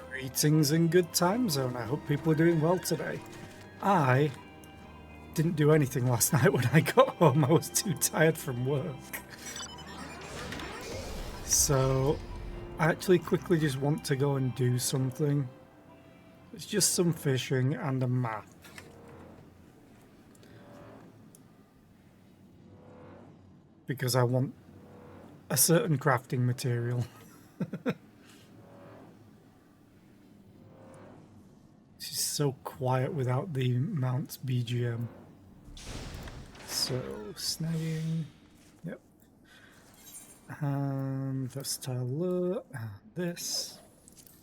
Greetings in good time zone. I hope people are doing well today. I didn't do anything last night when I got home. I was too tired from work. So I actually quickly just want to go and do something. It's just some fishing and a map. Because I want a certain crafting material. It's so quiet without the Mount's BGM. So, snagging. Yep. And let's look at this.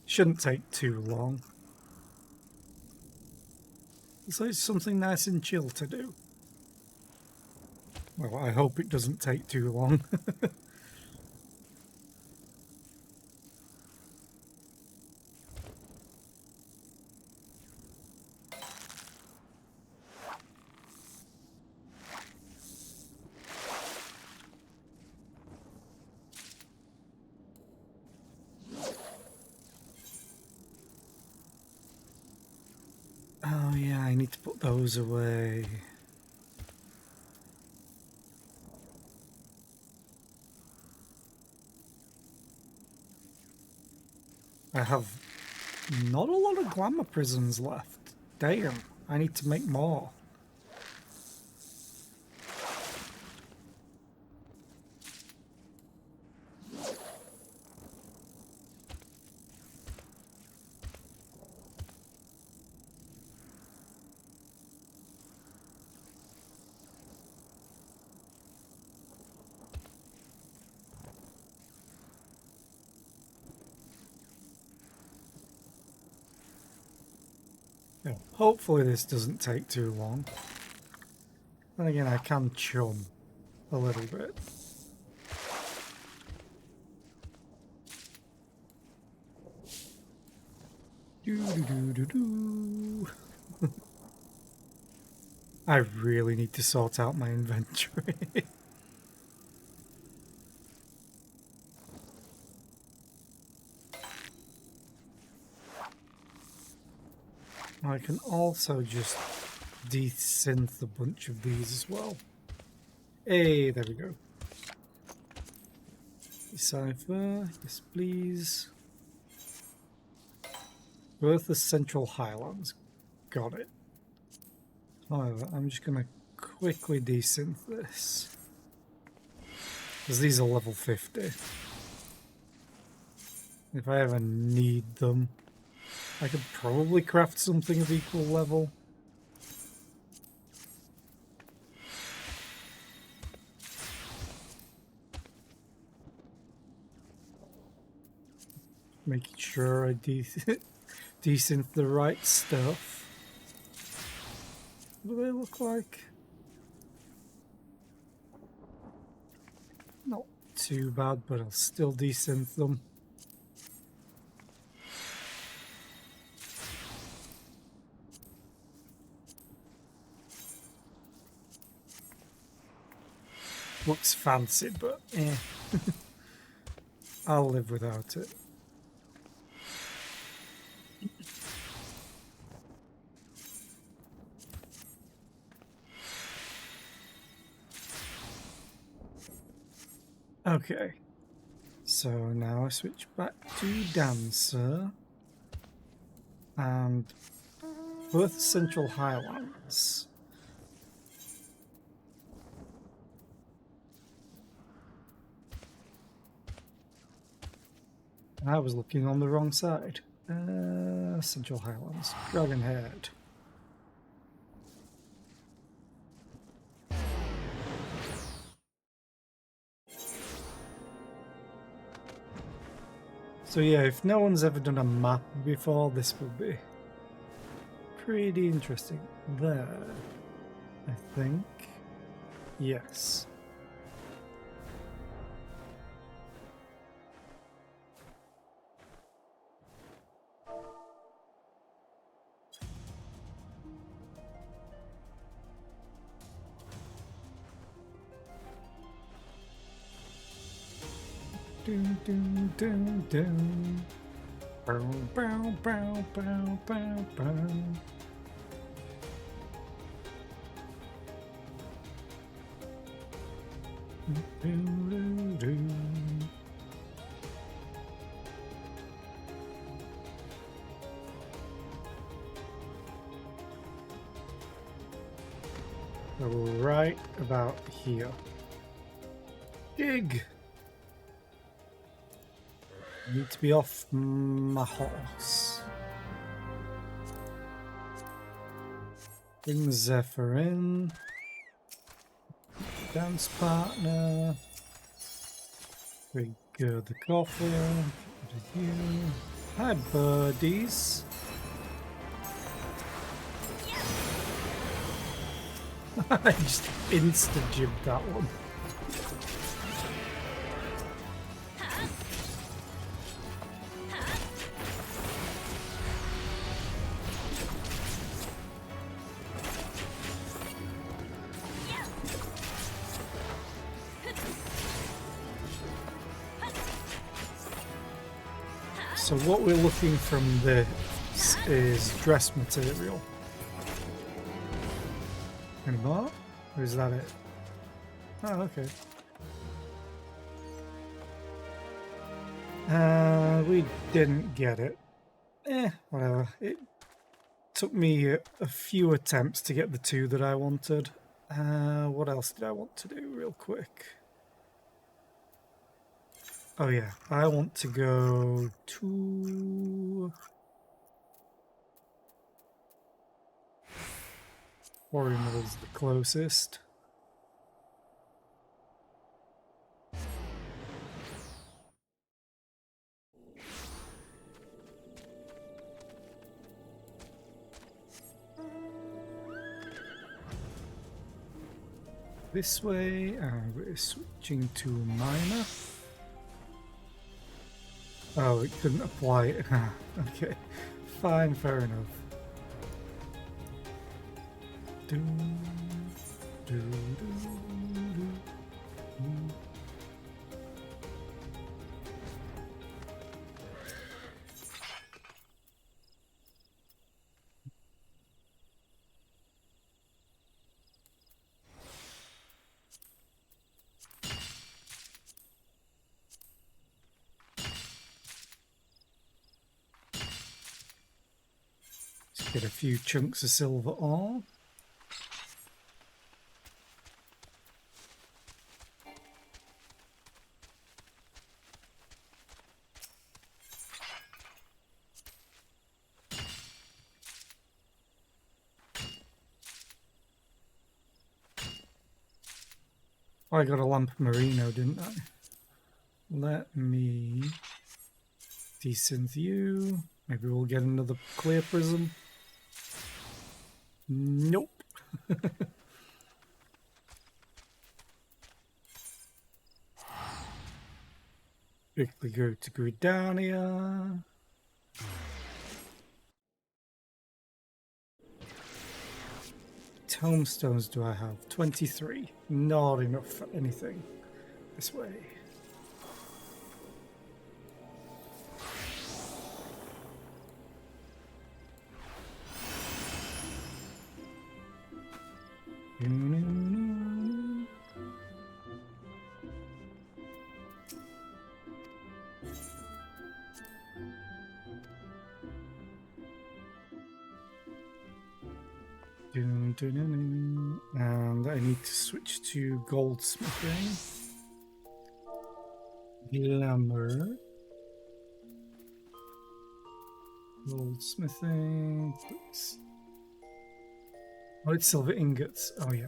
Shouldn't take too long. So it's something nice and chill to do. Well, I hope it doesn't take too long. Oh yeah, I need to put those away. I have not a lot of glamour prisms left. Damn, I need to make more. Oh, hopefully this doesn't take too long. Then again, I can chum a little bit. Do. I really need to sort out my inventory. I can also just desynth a bunch of these as well. Hey, there we go. Decipher, yes please. Bertha Central Highlands. Got it. However, I'm just going to quickly desynth this. Because these are level 50. If I ever need them, I could probably craft something of equal level. Making sure I desynth the right stuff. What do they look like? Not too bad, but I'll still desynth them. Looks fancy, but eh. I'll live without it. Okay, so now I switch back to Dancer and Perth Central Highlands. I was looking on the wrong side. Central Highlands, Dragonhead. So yeah, if no one's ever done a map before, this will be pretty interesting. There, I think. Yes. Dun, dun, dun, dun. Bow, bow, bow, bow, bow, bow. Doo-doo-doo. So right about here. Gig! Need to be off my horse. Bring Zephyr in. Dance partner. We go the coffee. What is you? Hi, birdies. I just insta-jibbed that one. So what we're looking from this is dress material. Any more? Or is that it? Oh, okay. We didn't get it. Whatever. It took me a few attempts to get the two that I wanted. What else did I want to do real quick? Oh yeah, I want to go to... Quarrymill the closest. This way, and we're switching to miner. Oh, it couldn't apply it. Okay, fine, fair enough. Do, do, do, do, do. Let's get a few chunks of silver ore. I got a lamp merino, didn't I? Let me desynth you. Maybe we'll get another clear prism. Nope. Quickly go to Gridania. Tomestones do I have? 23. Not enough for anything. This way. And I need to switch to goldsmithing. Glamour. Goldsmithing. Oh, it's silver ingots. Oh, yeah.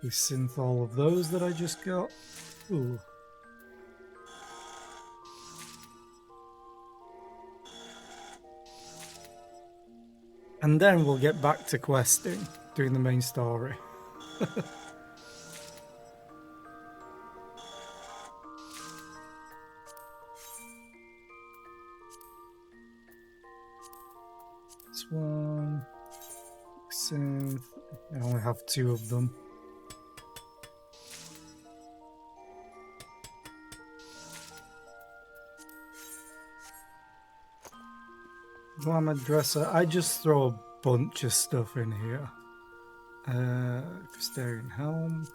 We synth all of those that I just got. Ooh. And then we'll get back to questing, doing the main story. This one. Synth. I only have 2 of them. Glamour dresser. I just throw a bunch of stuff in here. Crystarian helm,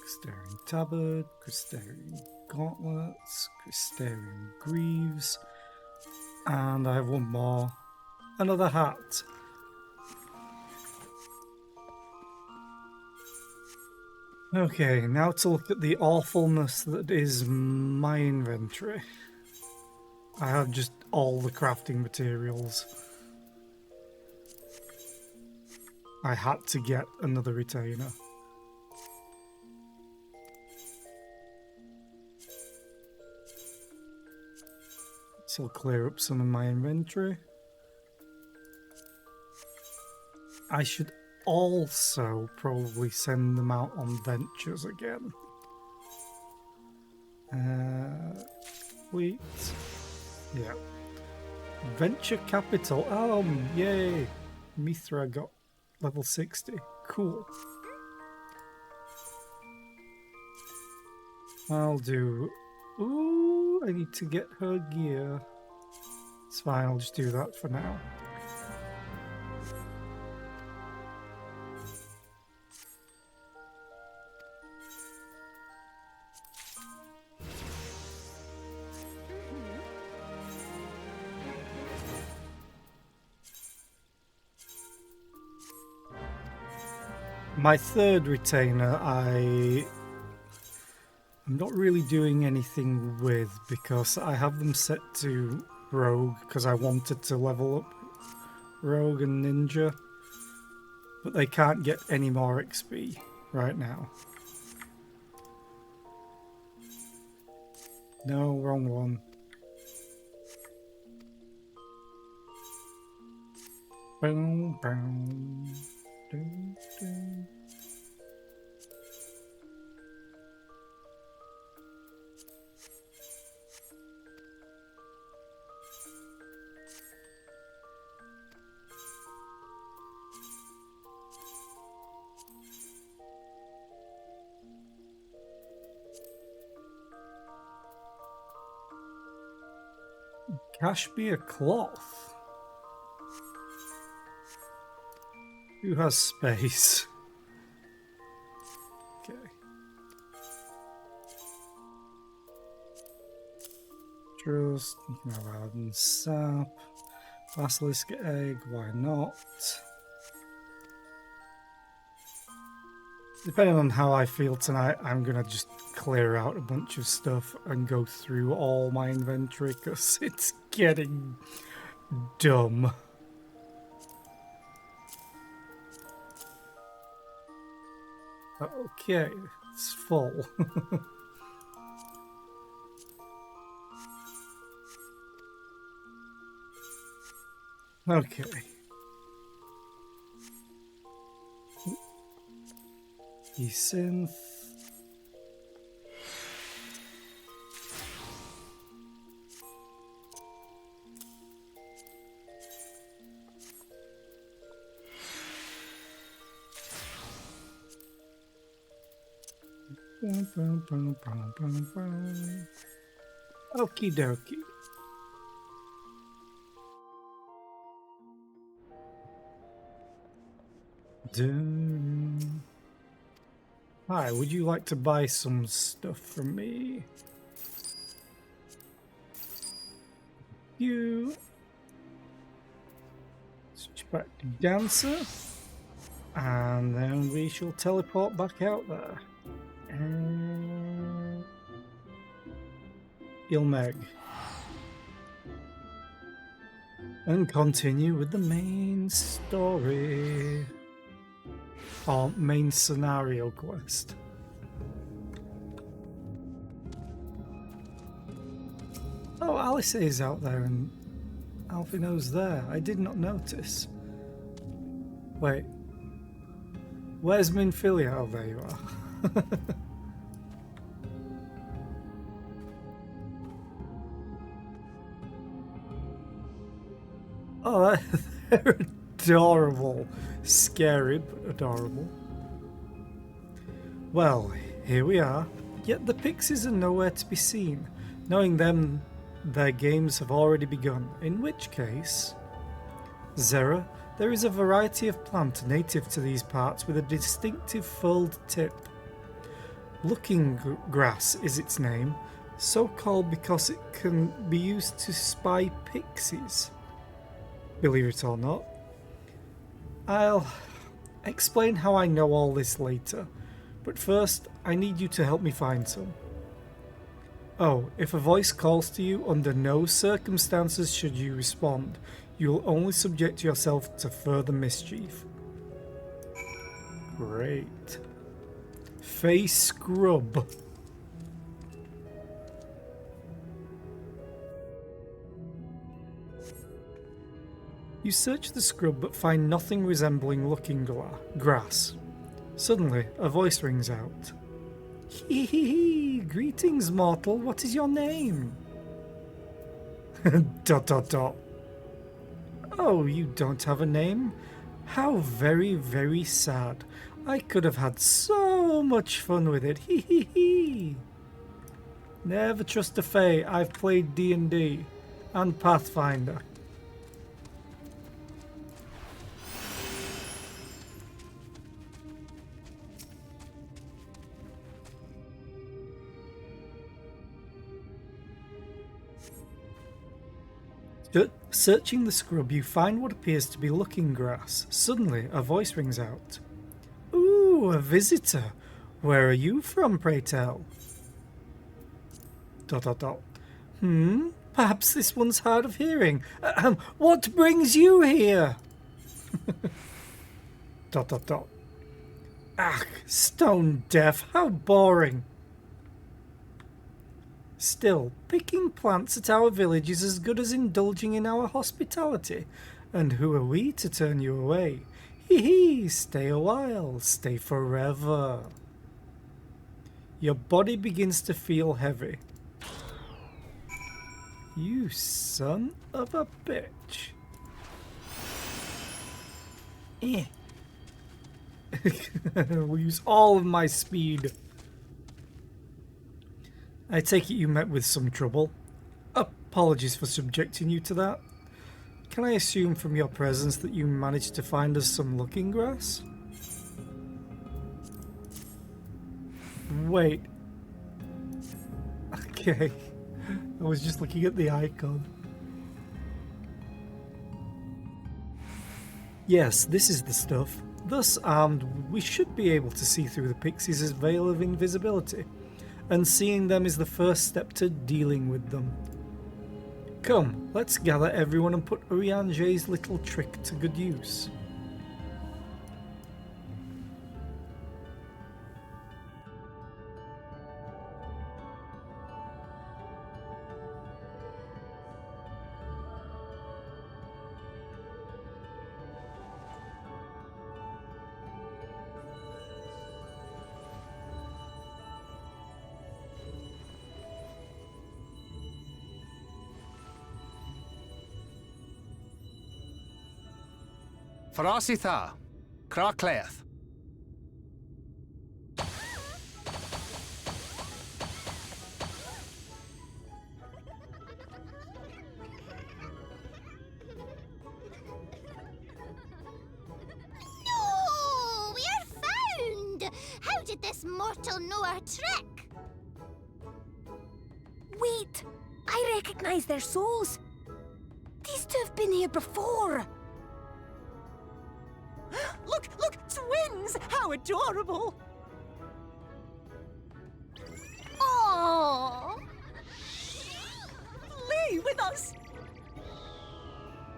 Crystarian tabard, Crystarian gauntlets, Crystarian greaves, and I have one more. Another hat. Okay, now to look at the awfulness that is my inventory. I have just all the crafting materials. I had to get another retainer. So I'll clear up some of my inventory. I should also probably send them out on ventures again. Wait. Yeah. Venture capital. Oh, yay. Mithra got level 60. Cool. I'll do... Ooh, I need to get her gear. It's fine, I'll just do that for now. My third retainer, I'm not really doing anything with because I have them set to Rogue because I wanted to level up Rogue and Ninja, but they can't get any more XP right now. No, wrong one. Boom, boom. Dun, dun. Cashmere cloth. Who has space? Okay. Trust, you can have Arden sap. Basilisk egg, why not? Depending on how I feel tonight, I'm gonna just clear out a bunch of stuff and go through all my inventory because it's getting dumb. Okay, it's full. Okay. Synth. Okie dokie. Hi, would you like to buy some stuff from me? You switch back to Dancer, and then we shall teleport back out there. Ilmeg. And continue with the main story. Or main scenario quest. Oh, Alice is out there and Alphino's there. I did not notice. Wait. Where's Minfilia? Oh, there you are. Oh, they're adorable. Scary, but adorable. Well, here we are. Yet the pixies are nowhere to be seen. Knowing them, their games have already begun, in which case... Zera, there is a variety of plant native to these parts with a distinctive furled tip. Looking grass is its name, so called because it can be used to spy pixies. Believe it or not. I'll explain how I know all this later, but first I need you to help me find some. Oh, if a voice calls to you, under no circumstances should you respond. You will only subject yourself to further mischief. Great. Face Scrub. You search the scrub but find nothing resembling looking grass. Suddenly, a voice rings out. Hee hee hee! Greetings, mortal. What is your name? ... Oh, you don't have a name? How very, very sad. I could have had so much fun with it. Hee hee hee! Never trust a fae. I've played D&D and Pathfinder. Searching the scrub, you find what appears to be looking grass. Suddenly, a voice rings out. Ooh, a visitor. Where are you from, pray tell? ... Perhaps this one's hard of hearing. What brings you here? ... Ach, stone deaf, how boring. Still, picking plants at our village is as good as indulging in our hospitality. And who are we to turn you away? Hee hee, stay a while, stay forever. Your body begins to feel heavy. You son of a bitch. We'll use all of my speed. I take it you met with some trouble. Apologies for subjecting you to that. Can I assume from your presence that you managed to find us some looking grass? Wait. Okay. I was just looking at the icon. Yes, this is the stuff. Thus armed, we should be able to see through the pixies' veil of invisibility. And seeing them is the first step to dealing with them. Come, let's gather everyone and put Urianger's little trick to good use. Farasitha, Krakleath. No! We are found! How did this mortal know our trick? Wait! I recognize their souls! These two have been here before! Look! Look! Twins! How adorable! Oh! Play with us!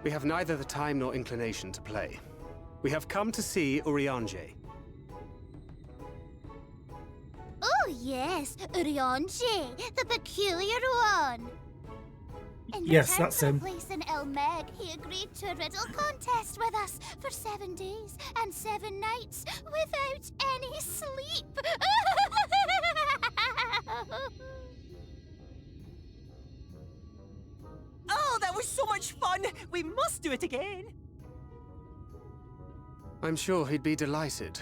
We have neither the time nor inclination to play. We have come to see Urianger. Oh yes, Urianger, the peculiar one. In Yes, return that's for a him. place in Elmeg, he agreed to a riddle contest with us for 7 days and 7 nights without any sleep. Oh, that was so much fun! We must do it again! I'm sure he'd be delighted.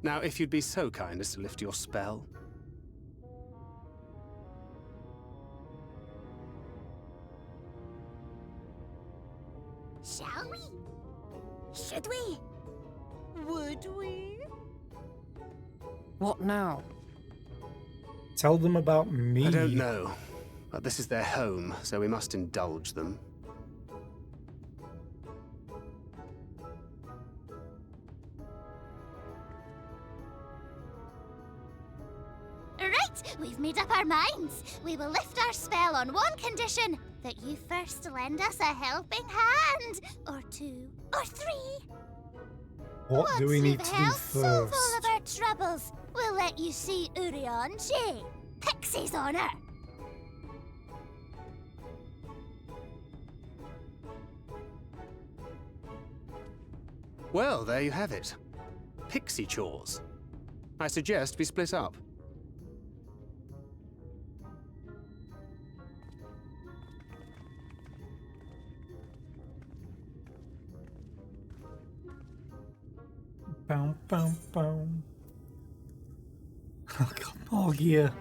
Now, if you'd be so kind as to lift your spell. What now? Tell them about me. I don't know, but this is their home, so we must indulge them. Right, we've made up our minds. We will lift our spell on one condition: that you first lend us a helping hand. Or two. Or three. What do we Once need you've to do helped so first? full of our troubles, we'll let you see Urianger. Pixie's honor. Well, there you have it. Pixie chores. I suggest we split up. Bow, bow, bow. Oh, come on here.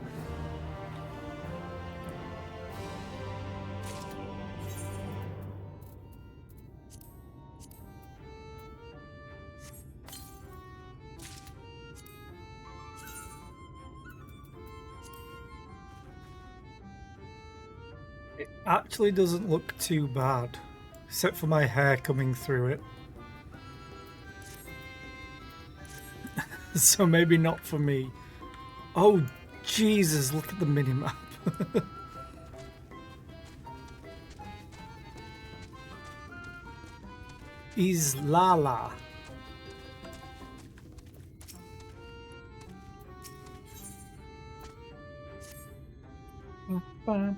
It actually doesn't look too bad, except for my hair coming through it. So maybe not for me. Oh, Jesus, look at the minimap. Islala. Oh,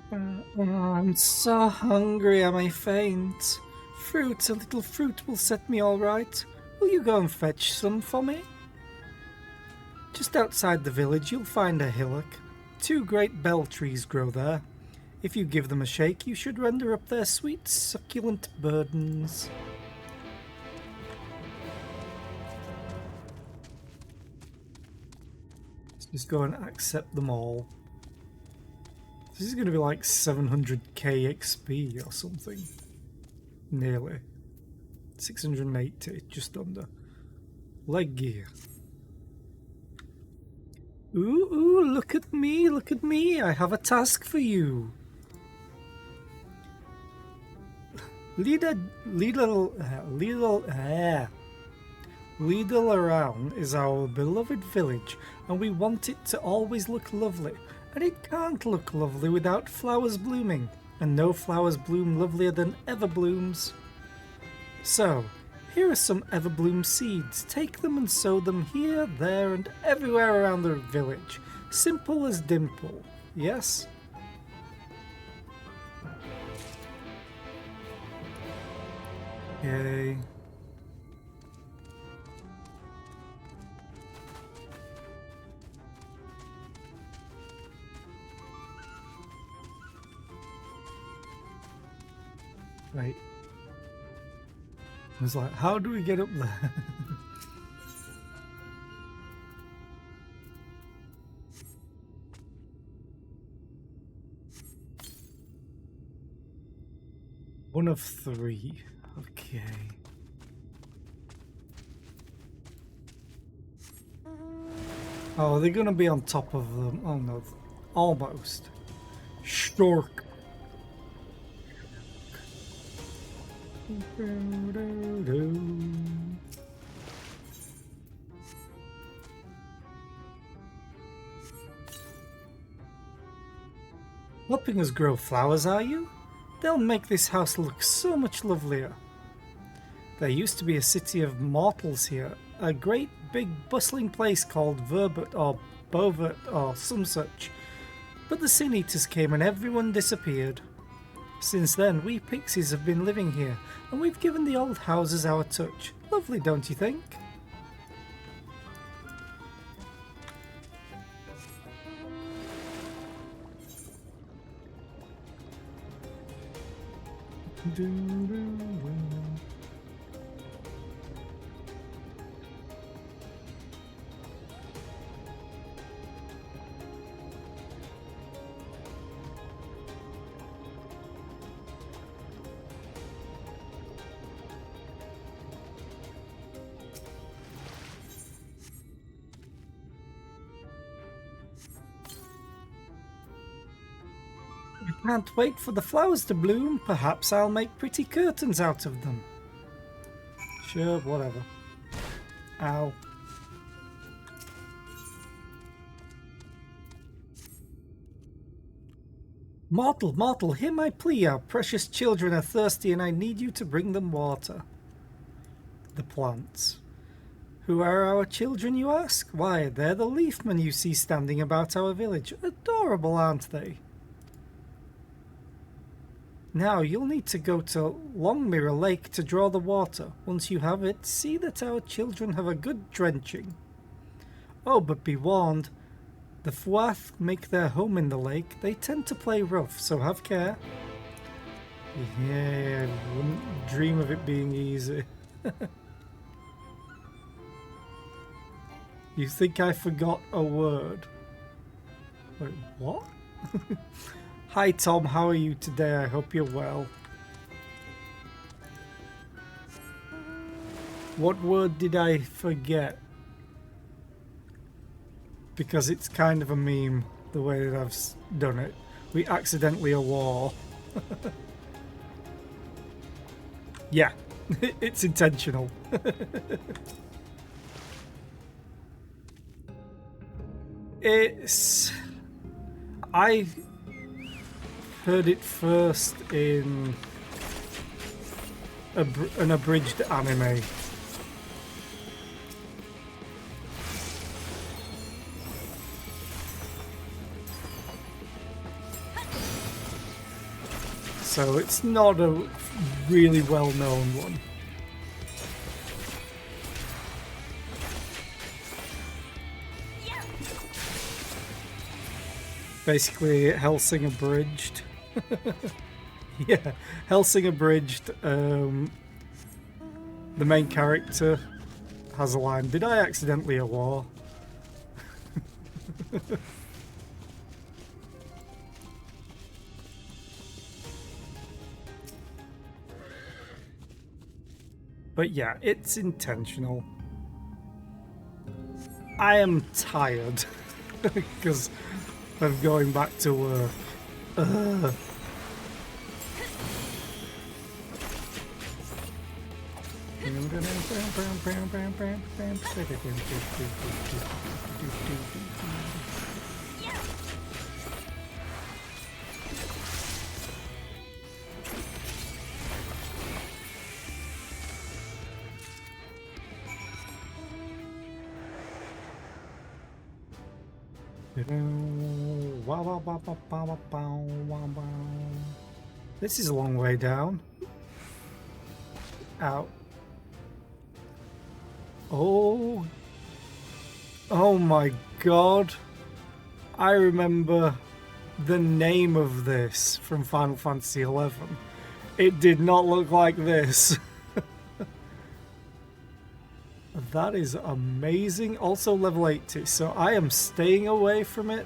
I'm so hungry, I may faint. Fruit, a little fruit will set me all right. Will you go and fetch some for me? Just outside the village you'll find a hillock. 2 great bell trees grow there. If you give them a shake, you should render up their sweet, succulent burdens. Let's just go and accept them all. This is going to be like 700k XP or something. Nearly. 680, just under. Leg gear. Ooh, look at me, I have a task for you. Lidl around is our beloved village, and we want it to always look lovely. And it can't look lovely without flowers blooming, and no flowers bloom lovelier than Everblooms. So, here are some Everbloom seeds. Take them and sow them here, there, and everywhere around the village. Simple as Dimple. Yes? Yay. Right. I was like, how do we get up there? One of 3. Okay. Oh, they're gonna be on top of them. Oh no, almost. Stork. Helping us grow flowers, are you? They'll make this house look so much lovelier. There used to be a city of mortals here, a great big bustling place called Verbert or Bovert or some such. But the Sin Eaters came and everyone disappeared. Since then, we pixies have been living here, and we've given the old houses our touch. Lovely, don't you think? I can't wait for the flowers to bloom. Perhaps I'll make pretty curtains out of them. Sure, whatever. Ow. Mortal, hear my plea. Our precious children are thirsty and I need you to bring them water. The plants. Who are our children, you ask? Why, they're the leafmen you see standing about our village. Adorable, aren't they? Now, you'll need to go to Longmirror Lake to draw the water. Once you have it, see that our children have a good drenching. Oh, but be warned, the Fuath make their home in the lake. They tend to play rough, so have care. Yeah, I wouldn't dream of it being easy. You think I forgot a word? Wait, what? Hi Tom, how are you today? I hope you're well. What word did I forget? Because it's kind of a meme, the way that I've done it. We accidentally a war. Yeah, it's intentional. I heard it first in an abridged anime. So it's not a really well-known one. Basically, Hellsing abridged. Yeah, Hellsing abridged. The main character has a line, "Did I accidentally a war?" But yeah, it's intentional. I am tired because of going back to work. This is a long way down. Out. Oh. Oh my god. I remember the name of this from Final Fantasy XI. It did not look like this. That is amazing. Also level 80, so I am staying away from it.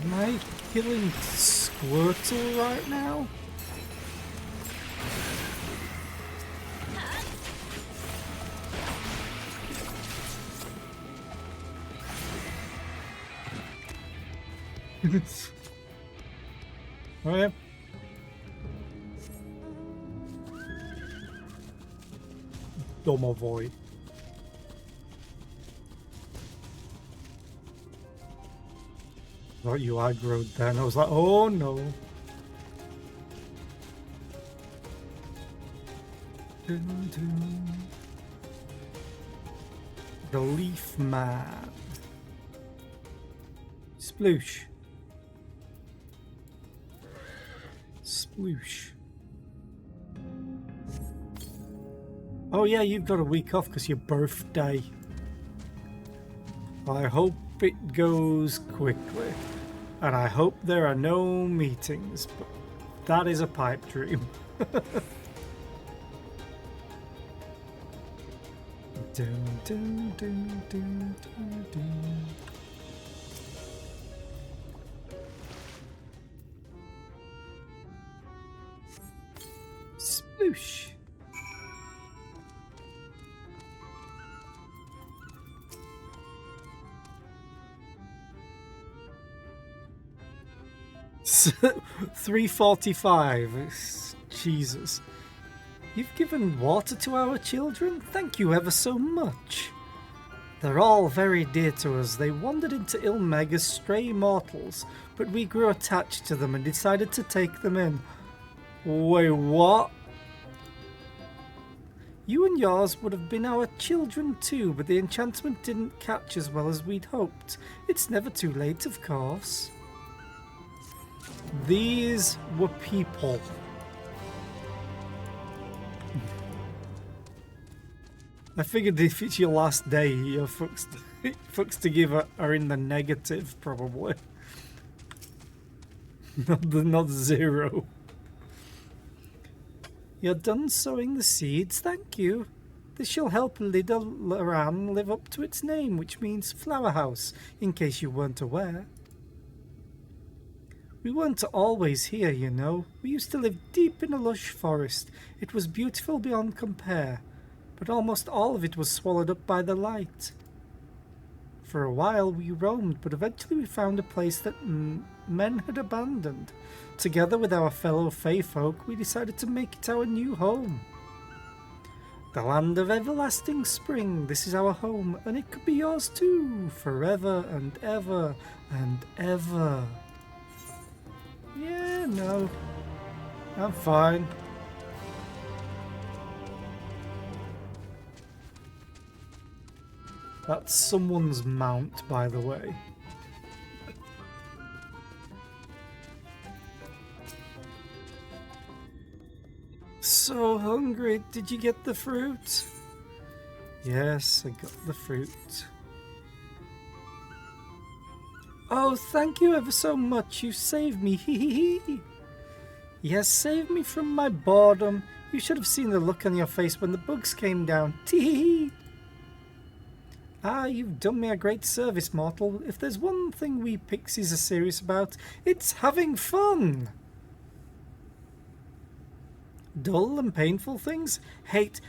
Am I killing Squirtle right now? Oh yeah. Domovoy. Thought you aggroed then. I was like, oh no. Dun, dun. The Leaf Man. Sploosh. Sploosh. Oh yeah, you've got a week off because your birthday. I hope it goes quickly. And I hope there are no meetings, but that is a pipe dream. Dun, dun, dun, dun, dun, dun. Whoosh. So, 3:45. Jesus. You've given water to our children? Thank you ever so much. They're all very dear to us. They wandered into Ilmeg as stray mortals, but we grew attached to them and decided to take them in. Wait, what? You and yours would have been our children too, but the enchantment didn't catch as well as we'd hoped. It's never too late, of course. These were people. I figured if it's your last day, your fucks to give are in the negative, probably. Not zero. You're done sowing the seeds, thank you. This shall help Little Loran live up to its name, which means flower house, in case you weren't aware. We weren't always here, you know. We used to live deep in a lush forest. It was beautiful beyond compare, but almost all of it was swallowed up by the light. For a while we roamed, but eventually we found a place that men had abandoned. Together with our fellow Fey folk, we decided to make it our new home. The land of everlasting spring, this is our home, and it could be yours too, forever and ever and ever. Yeah, no. I'm fine. That's someone's mount, by the way. So hungry. Did you get the fruit? Yes, I got the fruit. Oh, thank you ever so much. You saved me. Hee. Yes, saved me from my boredom. You should have seen the look on your face when the bugs came down. Tee. Ah, you've done me a great service, mortal. If there's one thing we pixies are serious about, it's having fun. Dull and painful things? Hate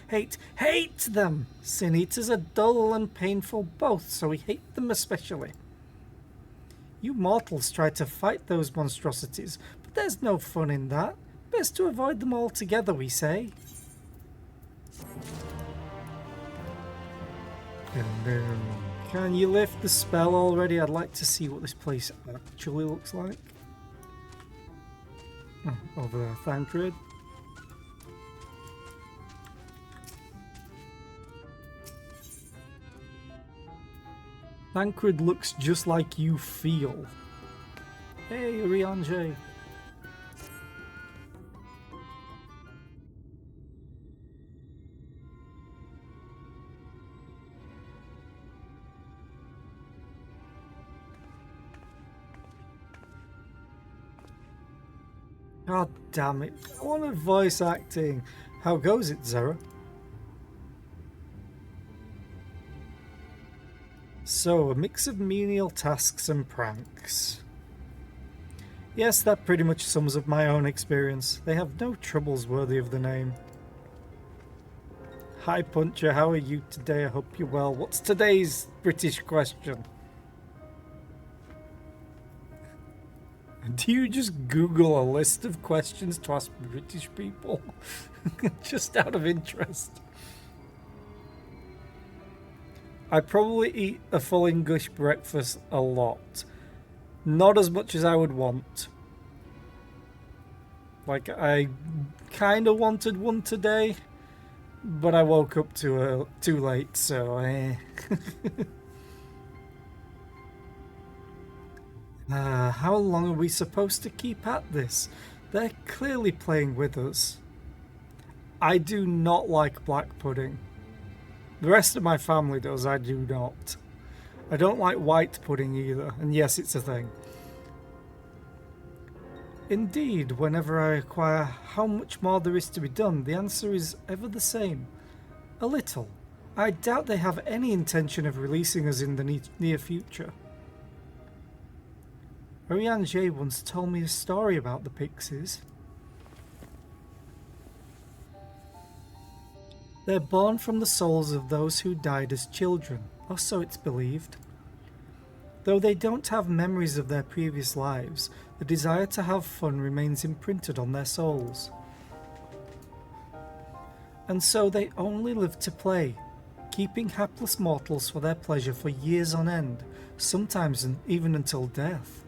them! Sin Eaters are dull and painful both, so we hate them especially. You mortals try to fight those monstrosities, but there's no fun in that. Best to avoid them altogether, we say. Can you lift the spell already? I'd like to see what this place actually looks like. Oh, over there, Thancred. Thancred looks just like you feel. Hey, Urianger. God damn it. I wanted voice acting. How goes it, Zara? So, a mix of menial tasks and pranks. Yes, that pretty much sums up my own experience. They have no troubles worthy of the name. Hi Puncher, how are you today? I hope you're well. What's today's British question? Do you just Google a list of questions to ask British people? Just out of interest. I probably eat a full English breakfast a lot. Not as much as I would want. Like, I kind of wanted one today, but I woke up too late, so how long are we supposed to keep at this? They're clearly playing with us. I do not like black pudding. The rest of my family does, I do not. I don't like white pudding either, and yes, it's a thing. Indeed, whenever I inquire how much more there is to be done, the answer is ever the same. A little. I doubt they have any intention of releasing us in the near future. Urianger once told me a story about the pixies. They're born from the souls of those who died as children, or so it's believed. Though they don't have memories of their previous lives, the desire to have fun remains imprinted on their souls. And so they only live to play, keeping hapless mortals for their pleasure for years on end, sometimes even until death.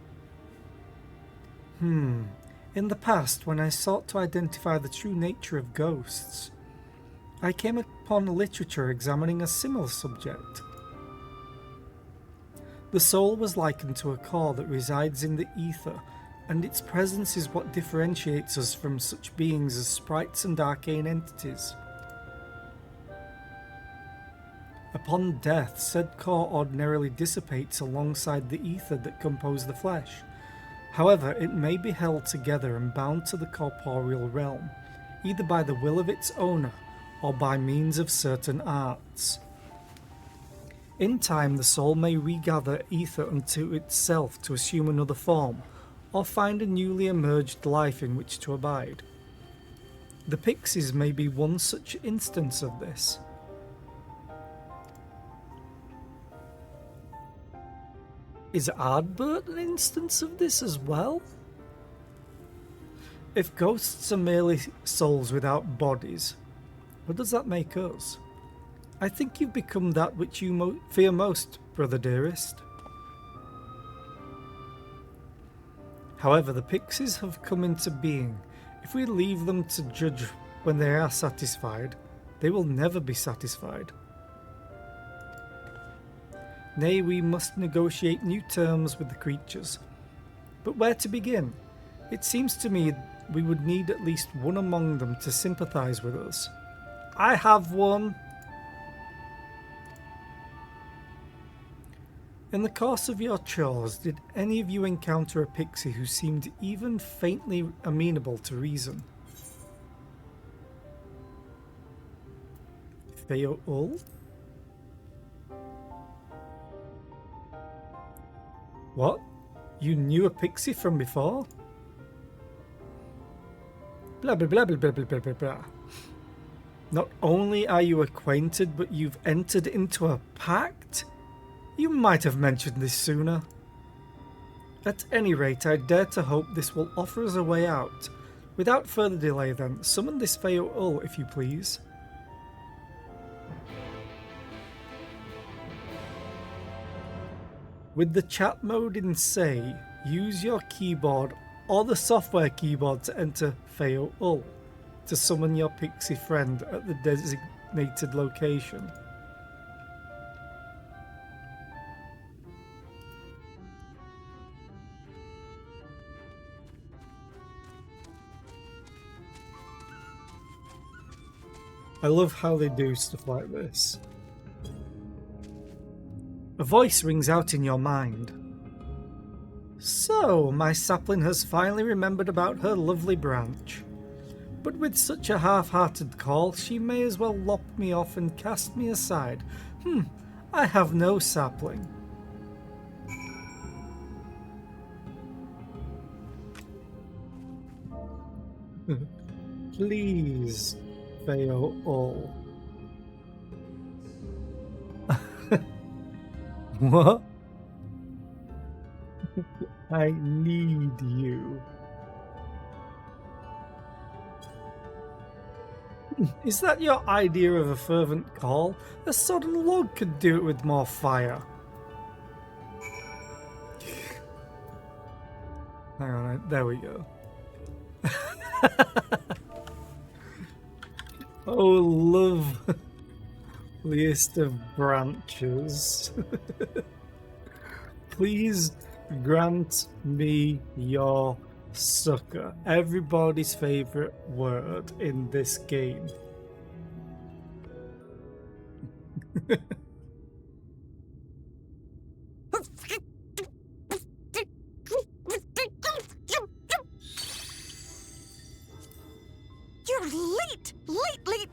In the past, when I sought to identify the true nature of ghosts, I came upon literature examining a similar subject. The soul was likened to a core that resides in the ether, and its presence is what differentiates us from such beings as sprites and arcane entities. Upon death, said core ordinarily dissipates alongside the ether that compose the flesh. However, it may be held together and bound to the corporeal realm, either by the will of its owner or by means of certain arts. In time, the soul may regather ether unto itself to assume another form, or find a newly emerged life in which to abide. The Pixies may be one such instance of this. Is Ardbert an instance of this as well? If ghosts are merely souls without bodies, what does that make us? I think you've become that which you fear most, brother dearest. However, the Pixies have come into being. If we leave them to judge when they are satisfied, they will never be satisfied. Nay, we must negotiate new terms with the creatures. But where to begin? It seems to me we would need at least one among them to sympathise with us. I have one! In the course of your chores, did any of you encounter a pixie who seemed even faintly amenable to reason? Feoul? What? You knew a pixie from before? Blah blah blah blah blah blah blah blah. Not only are you acquainted, but you've entered into a pact? You might have mentioned this sooner. At any rate, I dare to hope this will offer us a way out. Without further delay then, summon this Feoul, if you please. With the chat mode in Say, use your keyboard or the software keyboard to enter Feoul to summon your pixie friend at the designated location. I love how they do stuff like this. A voice rings out in your mind. So, my sapling has finally remembered about her lovely branch. But with such a half-hearted call, she may as well lop me off and cast me aside. I have no sapling. Please, Feoul. What? I need you. Is that your idea of a fervent call? A sodden log could do it with more fire. Hang on, there we go. Oh, loveliest of branches. Please grant me your succor. Everybody's favourite word in this game. You're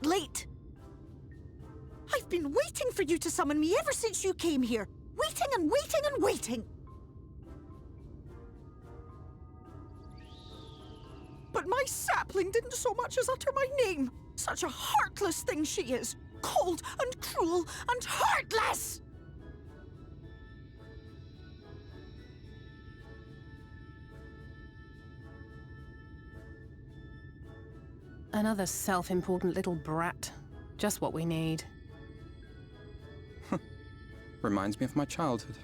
late! I've been waiting for you to summon me ever since you came here. Waiting and waiting and waiting. But my sapling didn't so much as utter my name. Such a heartless thing she is. Cold and cruel and heartless! Another self-important little brat. Just what we need. Reminds me of my childhood.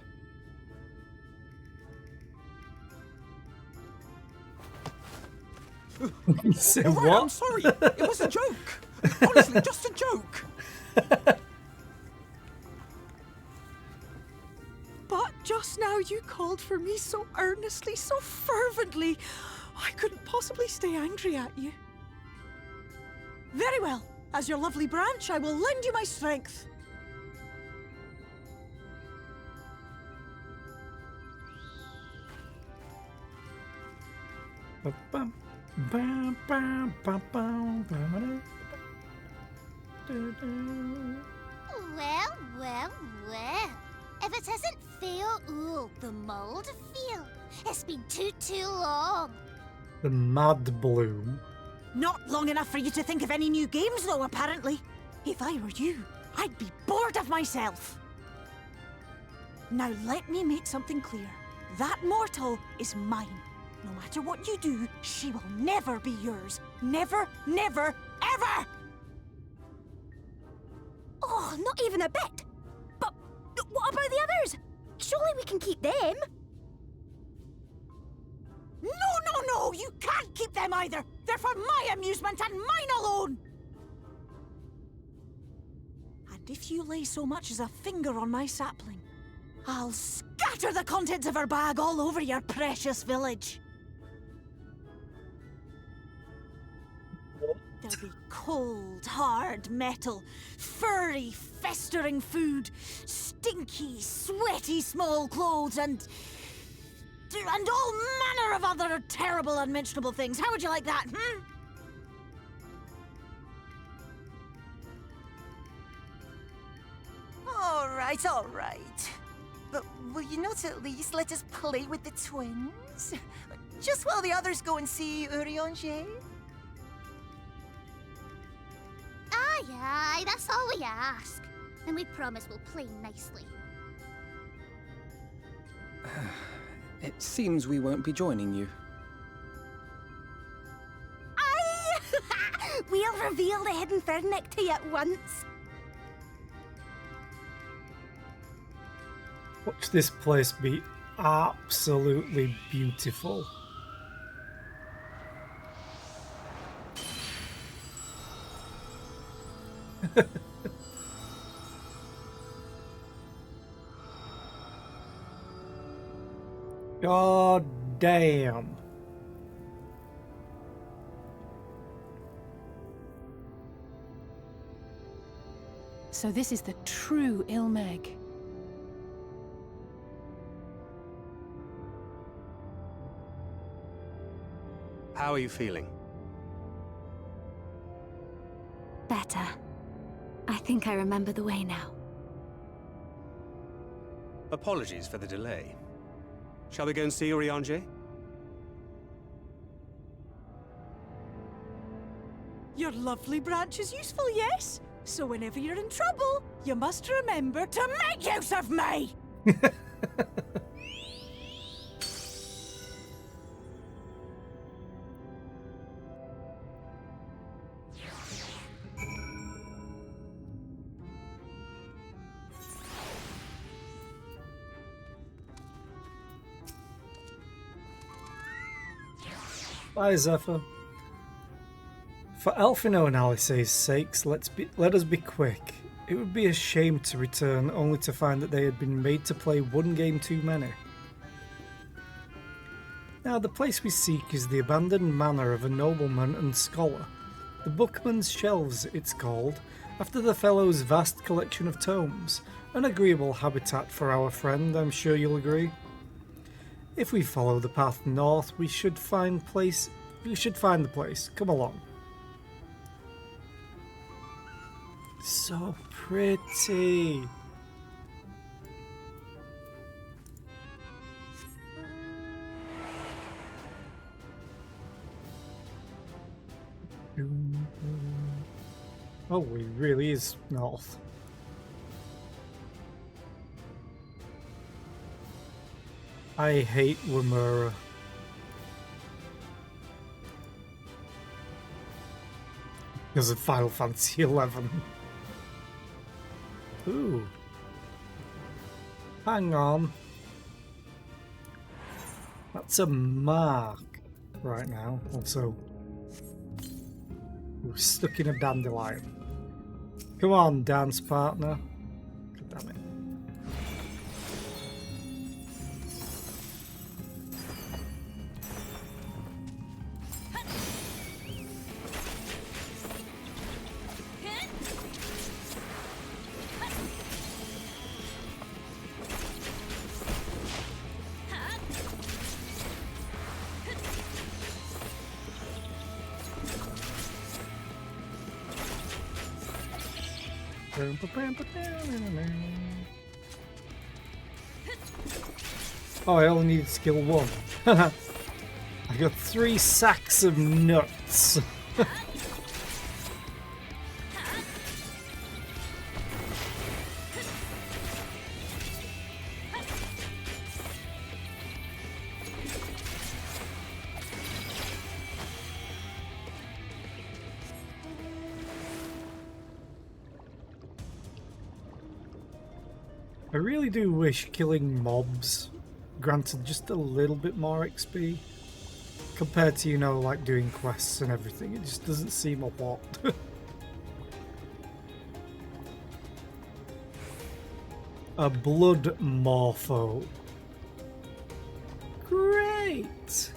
Say All right, I'm what? sorry. It was a joke. Honestly, just a joke. But just now you called for me so earnestly, so fervently. I couldn't possibly stay angry at you. Very well. As your lovely branch, I will lend you my strength. Ba-bum, ba-bum, ba-bum, ba-da, da-da. Well, well, well. If it isn't Theo Ool, the mould Feel. It's been too long. The Mad Bloom. Not long enough for you to think of any new games, though, apparently. If I were you, I'd be bored of myself. Now let me make something clear. That mortal is mine. No matter what you do, she will never be yours. Never, never, ever! Oh, not even a bit. But what about the others? Surely we can keep them. No, you can't keep them either. They're for my amusement and mine alone. And if you lay so much as a finger on my sapling, I'll scatter the contents of her bag all over your precious village. There'll be cold, hard metal, furry, festering food, stinky, sweaty small clothes, and all manner of other terrible, unmentionable things. How would you like that, All right. But will you not at least let us play with the twins? Just while the others go and see Urianger? Aye, that's all we ask. And we promise we'll play nicely. It seems we won't be joining you. Aye! We'll reveal the hidden Fernic to you at once. Watch this place be absolutely beautiful. God damn. So this is the true Ilmeg. How are you feeling? Better. I think I remember the way now. Apologies for the delay. Shall we go and see Urianger? Your lovely branch is useful, yes? So whenever you're in trouble, you must remember to make use of me! Bye, Zephyr. For Alphino and Alice's sakes, let us be quick. It would be a shame to return only to find that they had been made to play one game too many. Now, the place we seek is the abandoned manor of a nobleman and scholar. The Bookman's Shelves, it's called, after the fellow's vast collection of tomes. An agreeable habitat for our friend, I'm sure you'll agree. If we follow the path north, we should find the place. Come along. So pretty. Oh, he really is north. I hate Wimura. Because of Final Fantasy XI. Ooh. Hang on. That's a mark right now. Also, we're stuck in a dandelion. Come on, dance partner. God damn it. Oh, I only need skill 1. I got 3 sacks of nuts. I really do wish killing mobs granted just a little bit more XP compared to, you know, like doing quests and everything. It just doesn't seem a lot. A blood morpho. Great!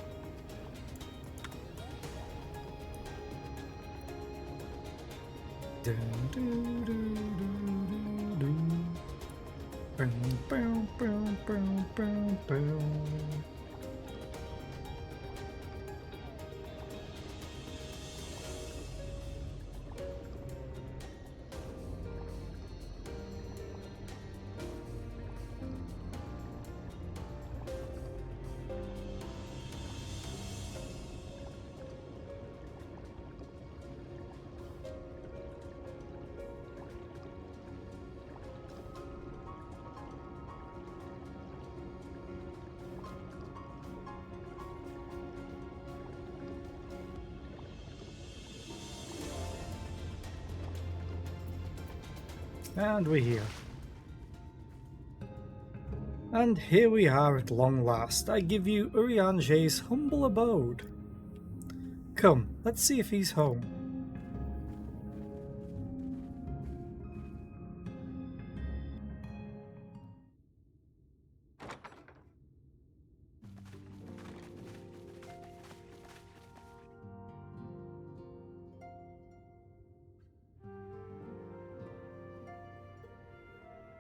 Dun, dun, dun, dun, dun, dun. Boom, boom, boom, boom, boom, boom. And we're here. And here we are at long last. I give you Urianger's humble abode. Come, let's see if he's home.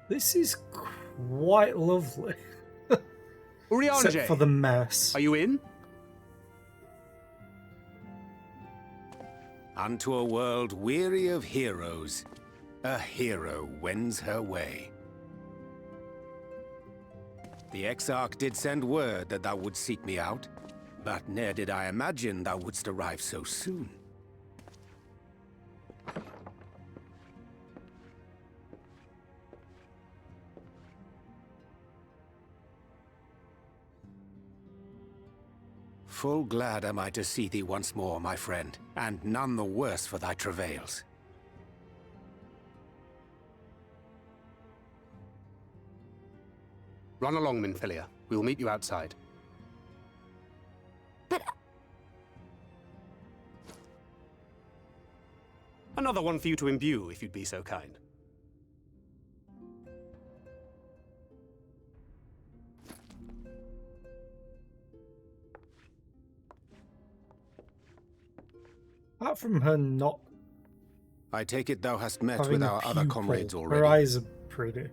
This is quite lovely. Urianger, Except for the mess. are you in? Unto a world weary of heroes, a hero wends her way. The Exarch did send word that thou wouldst seek me out, but ne'er did I imagine thou wouldst arrive so soon. Full glad am I to see thee once more, my friend, and none the worse for thy travails. Run along, Minfilia. We will meet you outside. But Another one for you to imbue, if you'd be so kind. Apart from her not I take it thou hast met having with a our other pupil, comrades her already. eyes are pretty.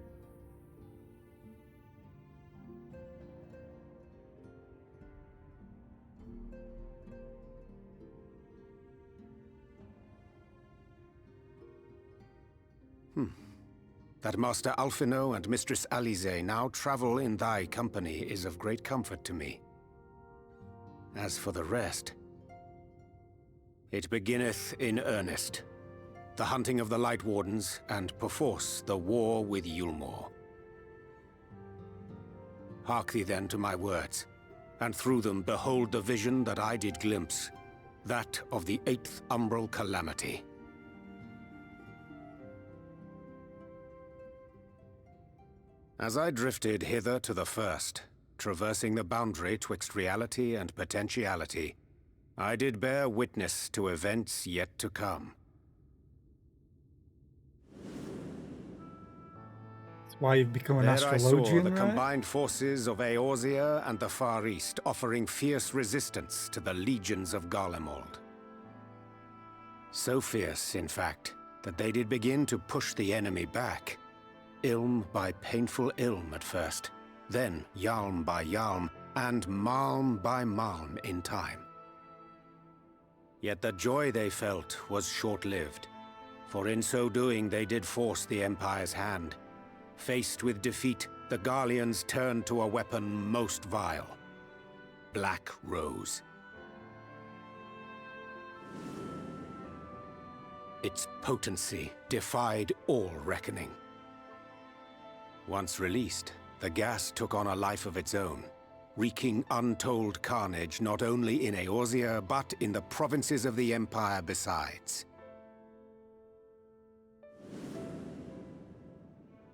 That Master Alphino and Mistress Alize now travel in thy company is of great comfort to me. As for the rest, it beginneth in earnest. the hunting of the Light Wardens, and perforce the war with Yulmore. Hark thee then to my words, and through them behold the vision that I did glimpse, that of the 8th Umbral Calamity. As I drifted hither to the first, traversing the boundary twixt reality and potentiality, I did bear witness to events yet to come. That's why you've become an There I saw astrologian, the right? combined forces of Eorzea and the Far East offering fierce resistance to the legions of Garlemald. So fierce, in fact, that they did begin to push the enemy back. Ilm by painful ilm at first, then Yalm by Yalm, and Malm by Malm in time. Yet the joy they felt was short-lived, for in so doing they did force the Empire's hand. Faced with defeat, the Garleans turned to a weapon most vile: Black Rose. Its potency defied all reckoning. Once released, the gas took on a life of its own, wreaking untold carnage not only in Eorzea, but in the provinces of the Empire besides.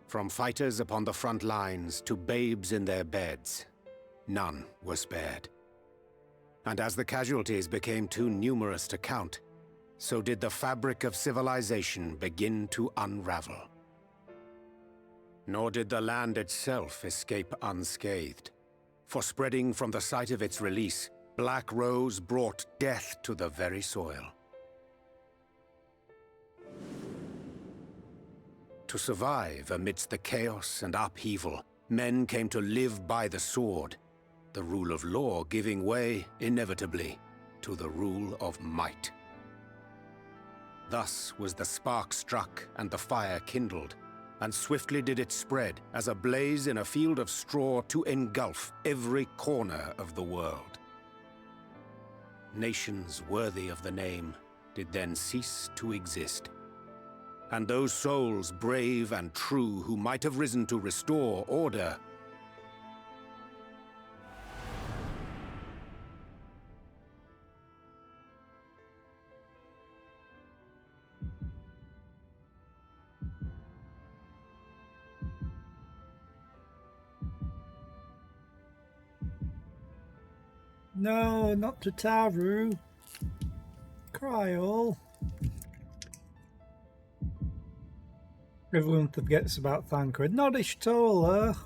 From fighters upon the front lines to babes in their beds, none were spared. And as the casualties became too numerous to count, so did the fabric of civilization begin to unravel. Nor did the land itself escape unscathed, for spreading from the site of its release, Black Rose brought death to the very soil. To survive amidst the chaos and upheaval, men came to live by the sword, the rule of law giving way, inevitably, to the rule of might. Thus was the spark struck and the fire kindled, and swiftly did it spread as a blaze in a field of straw to engulf every corner of the world. Nations worthy of the name did then cease to exist, and those souls brave and true who might have risen to restore order No, not to Taru. Kryol. Everyone forgets about Thancred. Not Ishtola.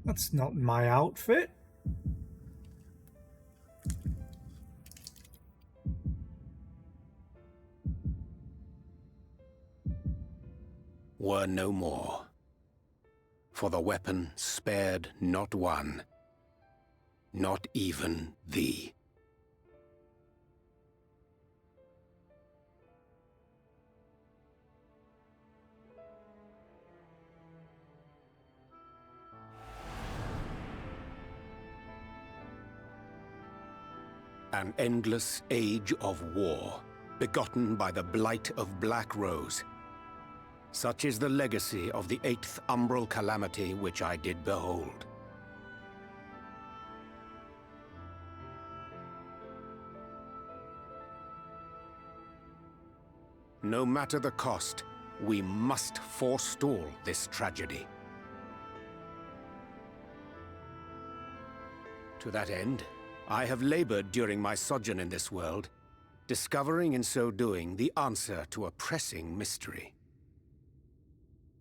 That's not my outfit. were no more. For the weapon spared not one, not even thee. An endless age of war, begotten by the blight of Black Rose. Such is the legacy of the 8th Umbral Calamity which I did behold. No matter the cost, we must forestall this tragedy. To that end, I have labored during my sojourn in this world, discovering in so doing the answer to a pressing mystery.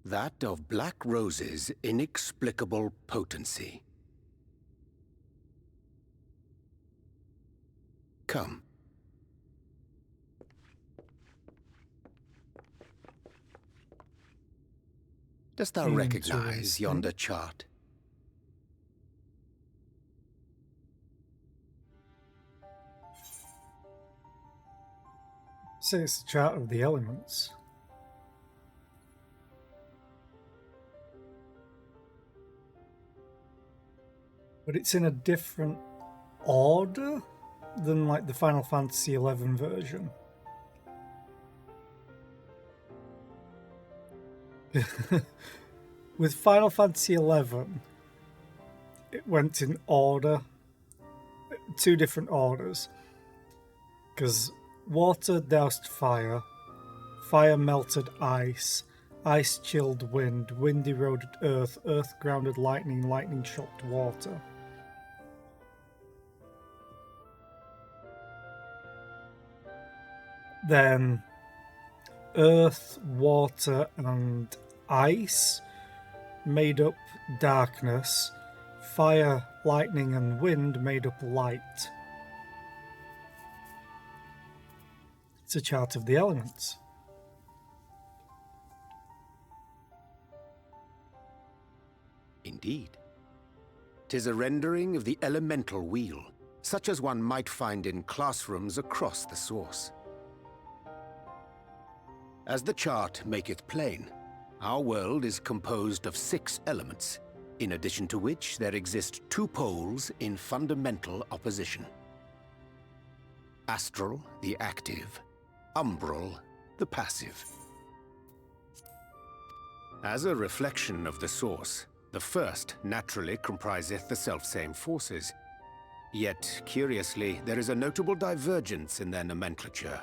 That of Black Rose's inexplicable potency. Come. Dost thou recognize yonder chart? So it's the chart of the elements. but it's in a different order than like the Final Fantasy XI version. With Final Fantasy XI, it went in order, 2 different orders, because water doused fire, fire melted ice, ice chilled wind, wind eroded earth, earth grounded lightning, lightning shocked water. Then earth, water, and ice made up darkness, fire, lightning, and wind made up light. It's a chart of the elements. Indeed. 'Tis a rendering of the elemental wheel, such as one might find in classrooms across the source. As the chart maketh plain, our world is composed of 6 elements, in addition to which there exist 2 poles in fundamental opposition. Astral, the active; umbral, the passive. As a reflection of the source, the first naturally compriseth the selfsame forces. Yet, curiously, there is a notable divergence in their nomenclature.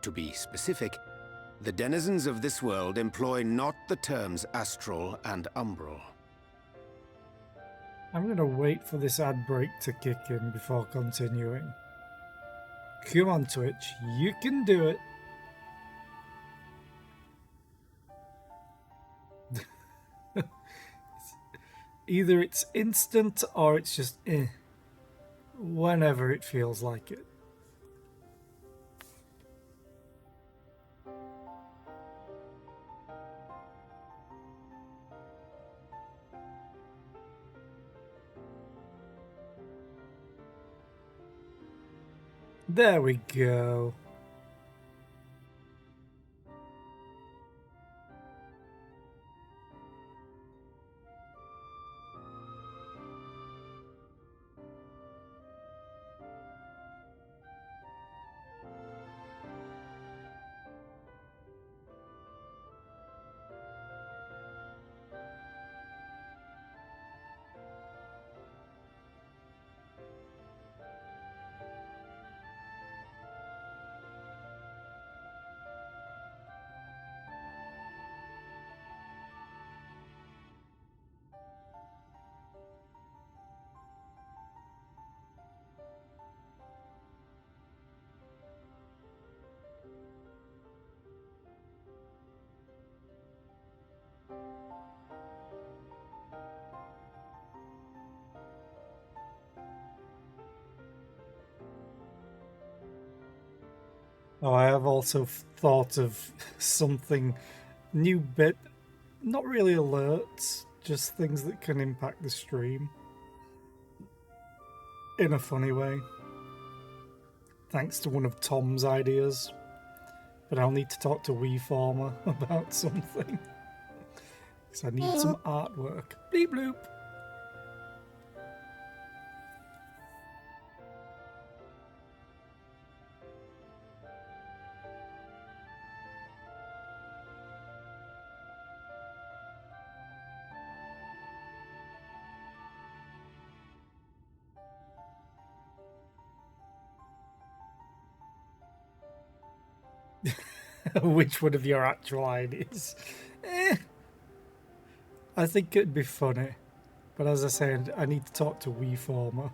To be specific, the denizens of this world employ not the terms astral and umbral. I'm going to wait for this ad break to kick in before continuing. Come on, Twitch, you can do it. Either it's instant or it's just whenever it feels like it. There we go. Oh, I have also thought of something new bit, not really alerts, just things that can impact the stream in a funny way. Thanks to one of Tom's ideas. But I'll need to talk to WeFormer about something. Because I need some artwork. Bleep bloop. Which one of your actual ideas? I think it'd be funny. But as I said, I need to talk to WeFormer.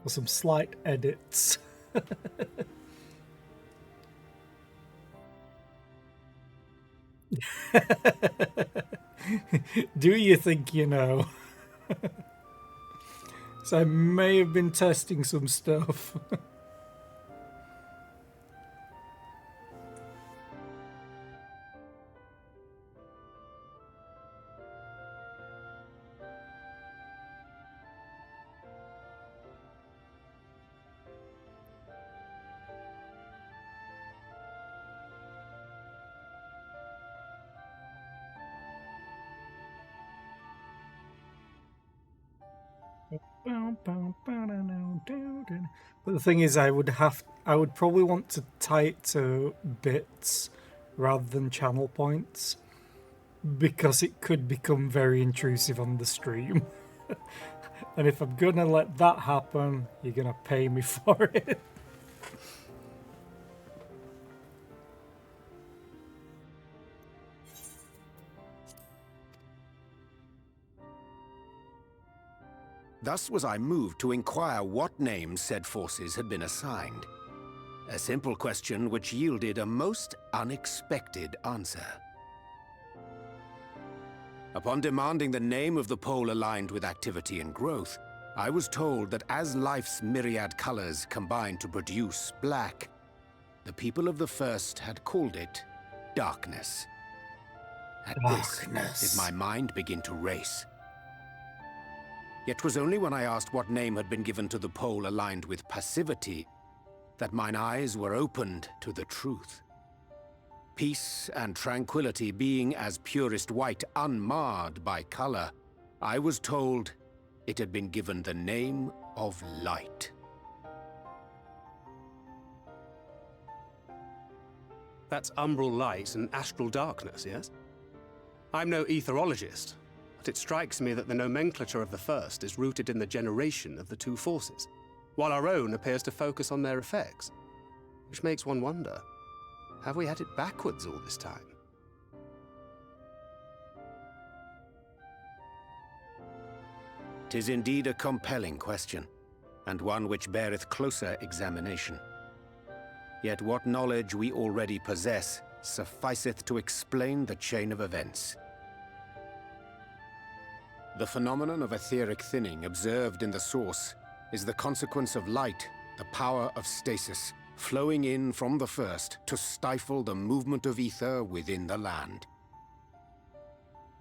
For some slight edits. Do you think you know? So I may have been testing some stuff. But the thing is, I would probably want to tie it to bits rather than channel points, because it could become very intrusive on the stream. And if I'm gonna let that happen, you're gonna pay me for it. Thus was I moved to inquire what names said forces had been assigned. A simple question which yielded a most unexpected answer. Upon demanding the name of the pole aligned with activity and growth, I was told that as life's myriad colors combined to produce black, the people of the First had called it darkness. At this did my mind begin to race. Yet 'twas only when I asked what name had been given to the pole aligned with passivity that mine eyes were opened to the truth. Peace and tranquility being as purest white, unmarred by color, I was told it had been given the name of light. That's umbral light and astral darkness, yes? I'm no etherologist, but it strikes me that the nomenclature of the First is rooted in the generation of the two forces, while our own appears to focus on their effects. Which makes one wonder, have we had it backwards all this time? "'Tis indeed a compelling question, and one which beareth closer examination. Yet what knowledge we already possess sufficeth to explain the chain of events. The phenomenon of etheric thinning observed in the source is the consequence of light, the power of stasis, flowing in from the First to stifle the movement of ether within the land.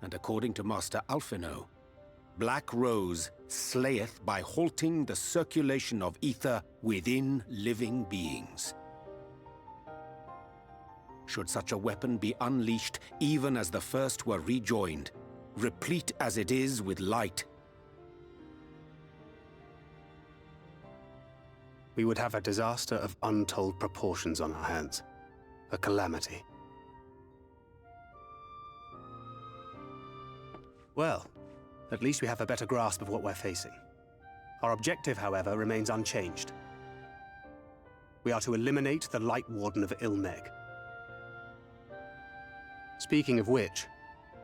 And according to Master Alphinaud, Black Rose slayeth by halting the circulation of ether within living beings. Should such a weapon be unleashed even as the First were rejoined, replete as it is with light, we would have a disaster of untold proportions on our hands. A calamity. Well, at least we have a better grasp of what we're facing. Our objective, however, remains unchanged. We are to eliminate the Light Warden of Ilmeg. Speaking of which,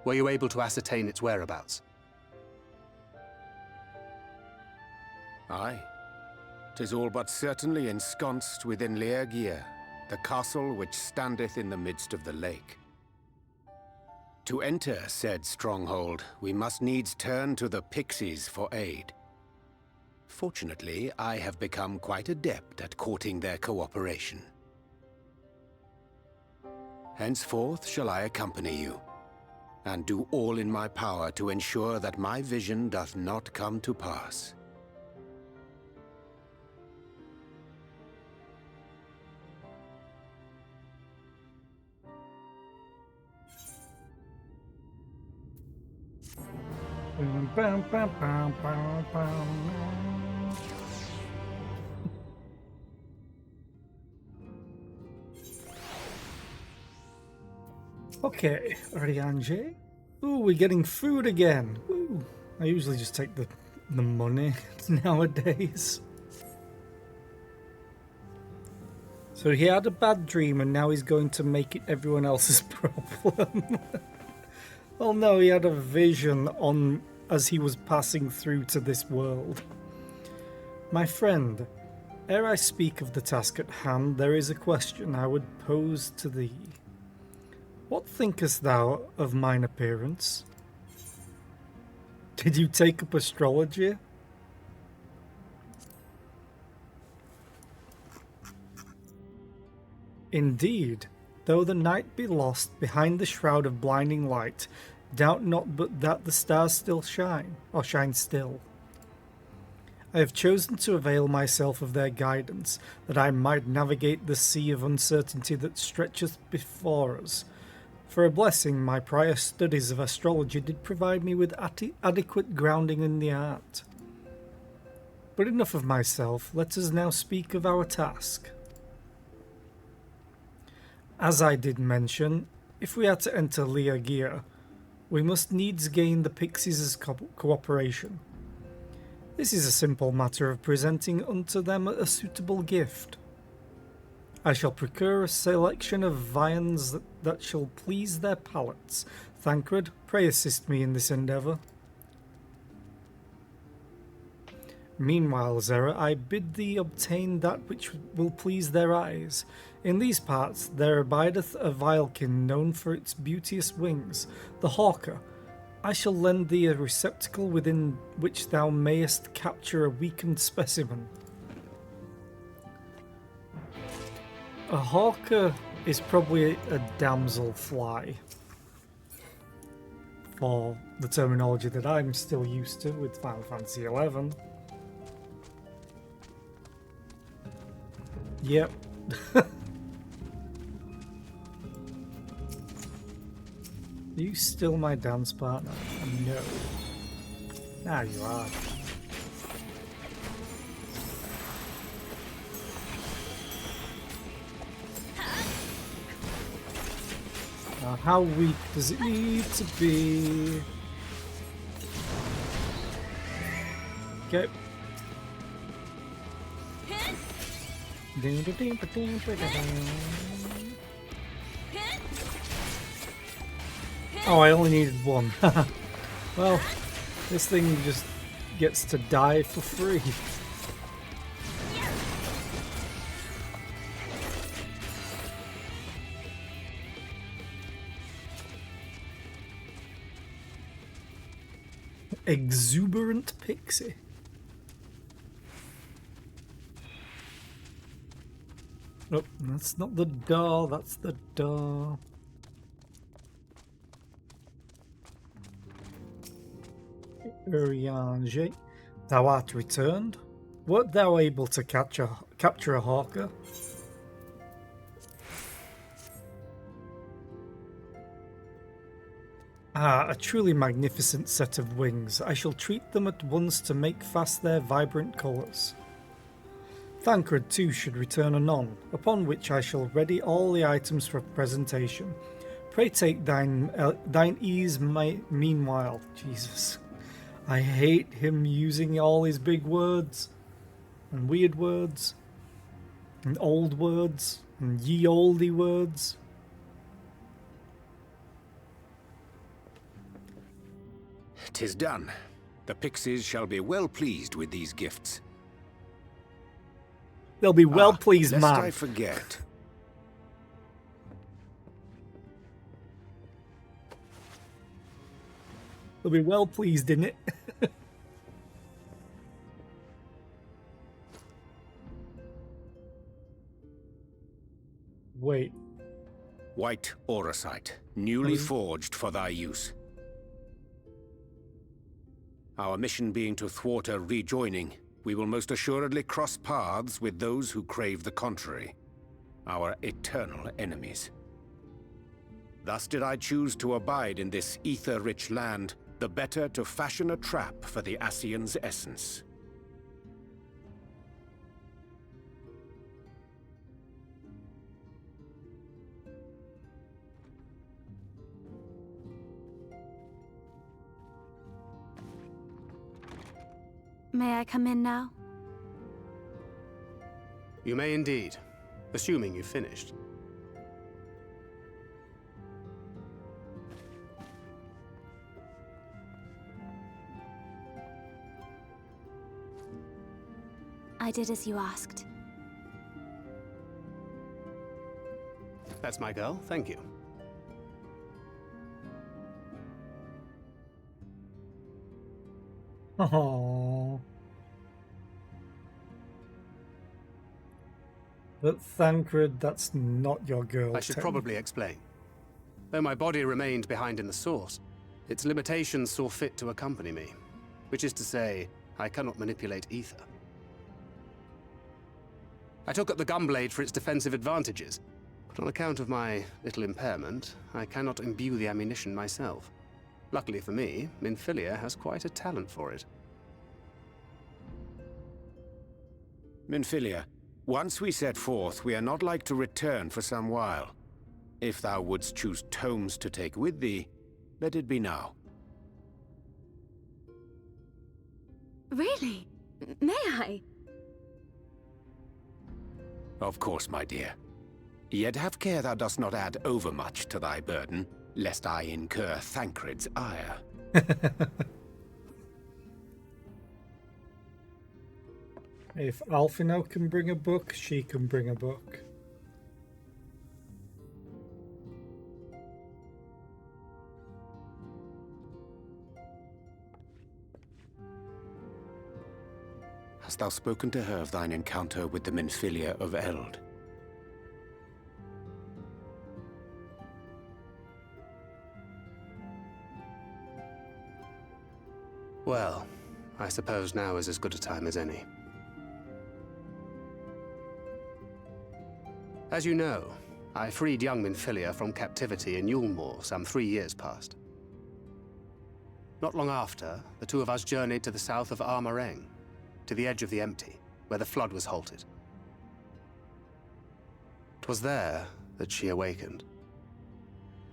were you able to ascertain its whereabouts? Aye. 'Tis all but certainly ensconced within Leergear, the castle which standeth in the midst of the lake. To enter said stronghold, we must needs turn to the Pixies for aid. Fortunately, I have become quite adept at courting their cooperation. Henceforth shall I accompany you, and do all in my power to ensure that my vision doth not come to pass. Bam, bam, bam, bam, bam. Okay, Riange. Ooh, we're getting food again. Ooh. I usually just take the money nowadays. So he had a bad dream and now he's going to make it everyone else's problem. Well, no, he had a vision as he was passing through to this world. My friend, ere I speak of the task at hand, there is a question I would pose to thee. What thinkest thou of mine appearance? Did you take up astrology? Indeed, though the night be lost behind the shroud of blinding light, doubt not but that the stars still shine, or shine still. I have chosen to avail myself of their guidance, that I might navigate the sea of uncertainty that stretcheth before us. For a blessing, my prior studies of astrology did provide me with adequate grounding in the art. But enough of myself, let us now speak of our task. As I did mention, if we are to enter Liagia, we must needs gain the Pixies' cooperation. This is a simple matter of presenting unto them a suitable gift. I shall procure a selection of viands that shall please their palates. Thancred, pray assist me in this endeavour. Meanwhile, Zera, I bid thee obtain that which will please their eyes. In these parts there abideth a vilekin known for its beauteous wings, the hawker. I shall lend thee a receptacle within which thou mayest capture a weakened specimen. A hawker is probably a damselfly, for the terminology that I'm still used to with Final Fantasy XI. Yep. Are you still my dance partner? No. Now you are. Now, how weak does it need to be? Okay. Oh, I only needed one. Well, this thing just gets to die for free. Exuberant pixie. Nope, that's not the door, that's the door. Urianger, thou art returned. Wert thou able to capture a hawker? Ah, a truly magnificent set of wings. I shall treat them at once to make fast their vibrant colours. Thancred too should return anon, upon which I shall ready all the items for presentation. Pray take thine ease meanwhile. Jesus. I hate him using all his big words, and weird words, and old words, and ye olde words. "'Tis done. The Pixies shall be well pleased with these gifts." They'll be well pleased, lest man. I forget. They'll be well pleased in it. Wait. White auracite, newly forged for thy use. Our mission being to thwart a rejoining, we will most assuredly cross paths with those who crave the contrary, our eternal enemies. Thus did I choose to abide in this ether-rich land, the better to fashion a trap for the Ascian's essence. May I come in now? You may indeed, assuming you've finished. I did as you asked. That's my girl, thank you. Oh. But Thancred, that's not your girl. I should probably explain. Though my body remained behind in the source, its limitations saw fit to accompany me. Which is to say, I cannot manipulate ether. I took up the gunblade for its defensive advantages, but on account of my little impairment, I cannot imbue the ammunition myself. Luckily for me, Minfilia has quite a talent for it. Minfilia, once we set forth, we are not like to return for some while. If thou wouldst choose tomes to take with thee, let it be now. Really? May I? Of course, my dear. Yet have care thou dost not add overmuch to thy burden, lest I incur Thancred's ire. If Alphino can bring a book, she can bring a book. Hast thou spoken to her of thine encounter with the Minfilia of Eld? Well, I suppose now is as good a time as any. As you know, I freed young Minfilia from captivity in Yulmore some 3 years past. Not long after, the two of us journeyed to the south of Armareng, to the edge of the Empty, where the flood was halted. 'Twas there that she awakened.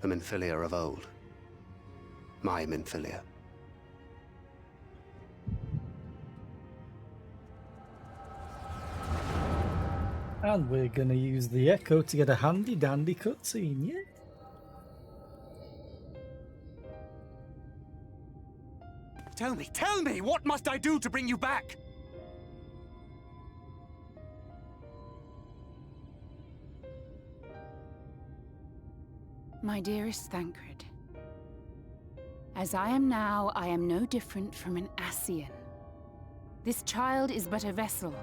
The Minfilia of old. My Minfilia. And we're gonna use the echo to get a handy dandy cutscene, yeah? Tell me, what must I do to bring you back? My dearest Thancred, as I am now, I am no different from an Ascian. This child is but a vessel.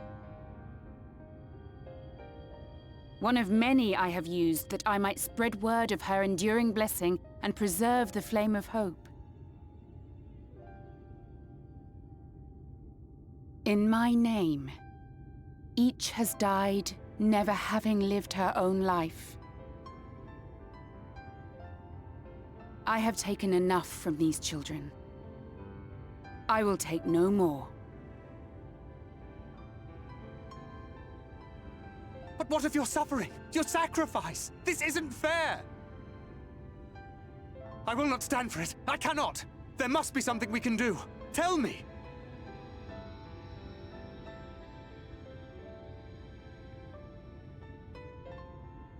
One of many I have used that I might spread word of her enduring blessing and preserve the flame of hope. In my name, each has died, never having lived her own life. I have taken enough from these children. I will take no more. But what of your suffering? Your sacrifice? This isn't fair! I will not stand for it. I cannot! There must be something we can do. Tell me!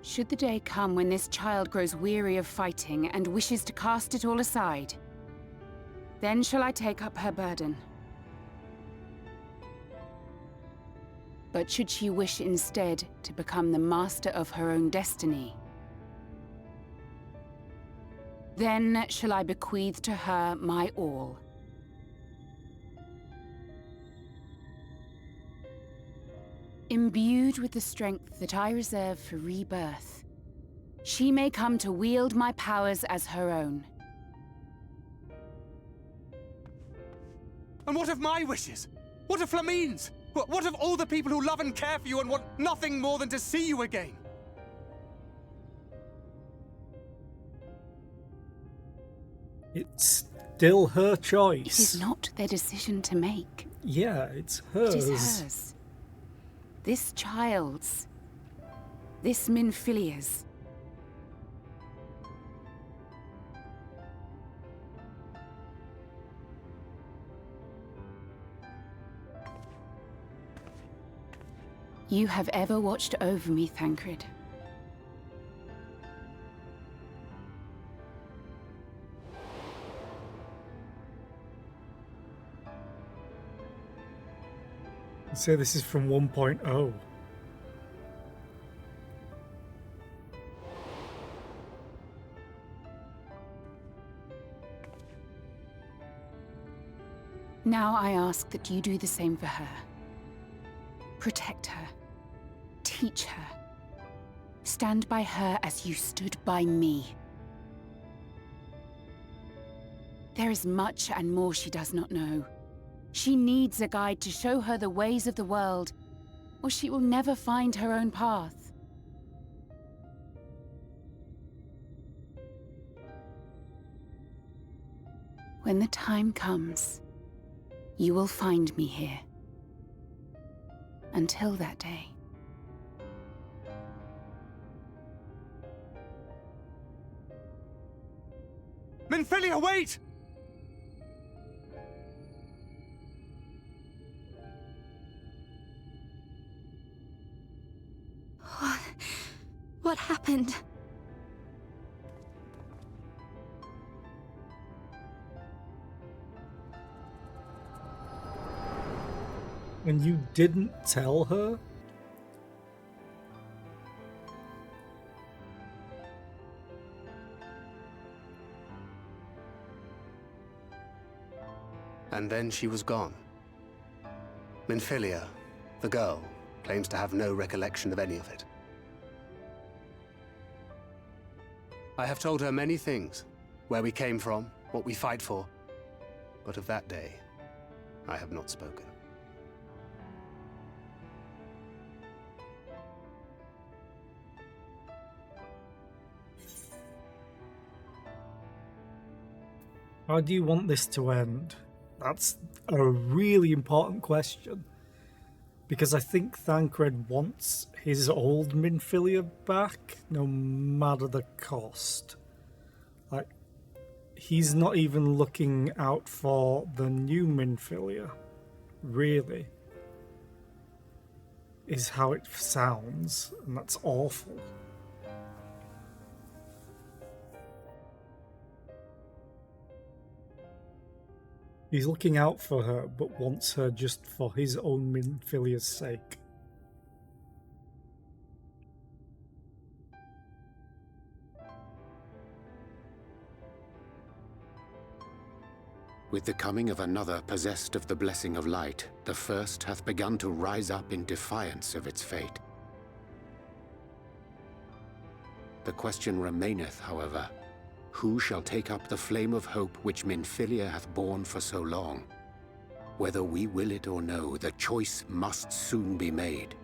Should the day come when this child grows weary of fighting and wishes to cast it all aside, then shall I take up her burden. But should she wish instead to become the master of her own destiny, then shall I bequeath to her my all. Imbued with the strength that I reserve for rebirth, she may come to wield my powers as her own. And what of my wishes? What of Flamine's? What of all the people who love and care for you and want nothing more than to see you again? It's still her choice. It is not their decision to make. Yeah, it's hers. It is hers. This child's. This Minfilia's. You have ever watched over me, Thancred. So this is from 1.0. Now I ask that you do the same for her. Protect her. Teach her. Stand by her as you stood by me. There is much and more she does not know. She needs a guide to show her the ways of the world, or she will never find her own path. When the time comes, you will find me here. Until that day. Minfilia, wait! What happened? And you didn't tell her? And then she was gone. Minfilia, the girl, claims to have no recollection of any of it. I have told her many things. Where we came from, what we fight for. But of that day, I have not spoken. How do you want this to end? That's a really important question. Because I think Thancred wants his old Minfilia back, no matter the cost. Like, he's not even looking out for the new Minfilia, really. Is how it sounds, and that's awful. He's looking out for her, but wants her just for his own Minfilia's sake. With the coming of another possessed of the blessing of light, the first hath begun to rise up in defiance of its fate. The question remaineth, however, who shall take up the flame of hope which Minfilia hath borne for so long? Whether we will it or no, the choice must soon be made.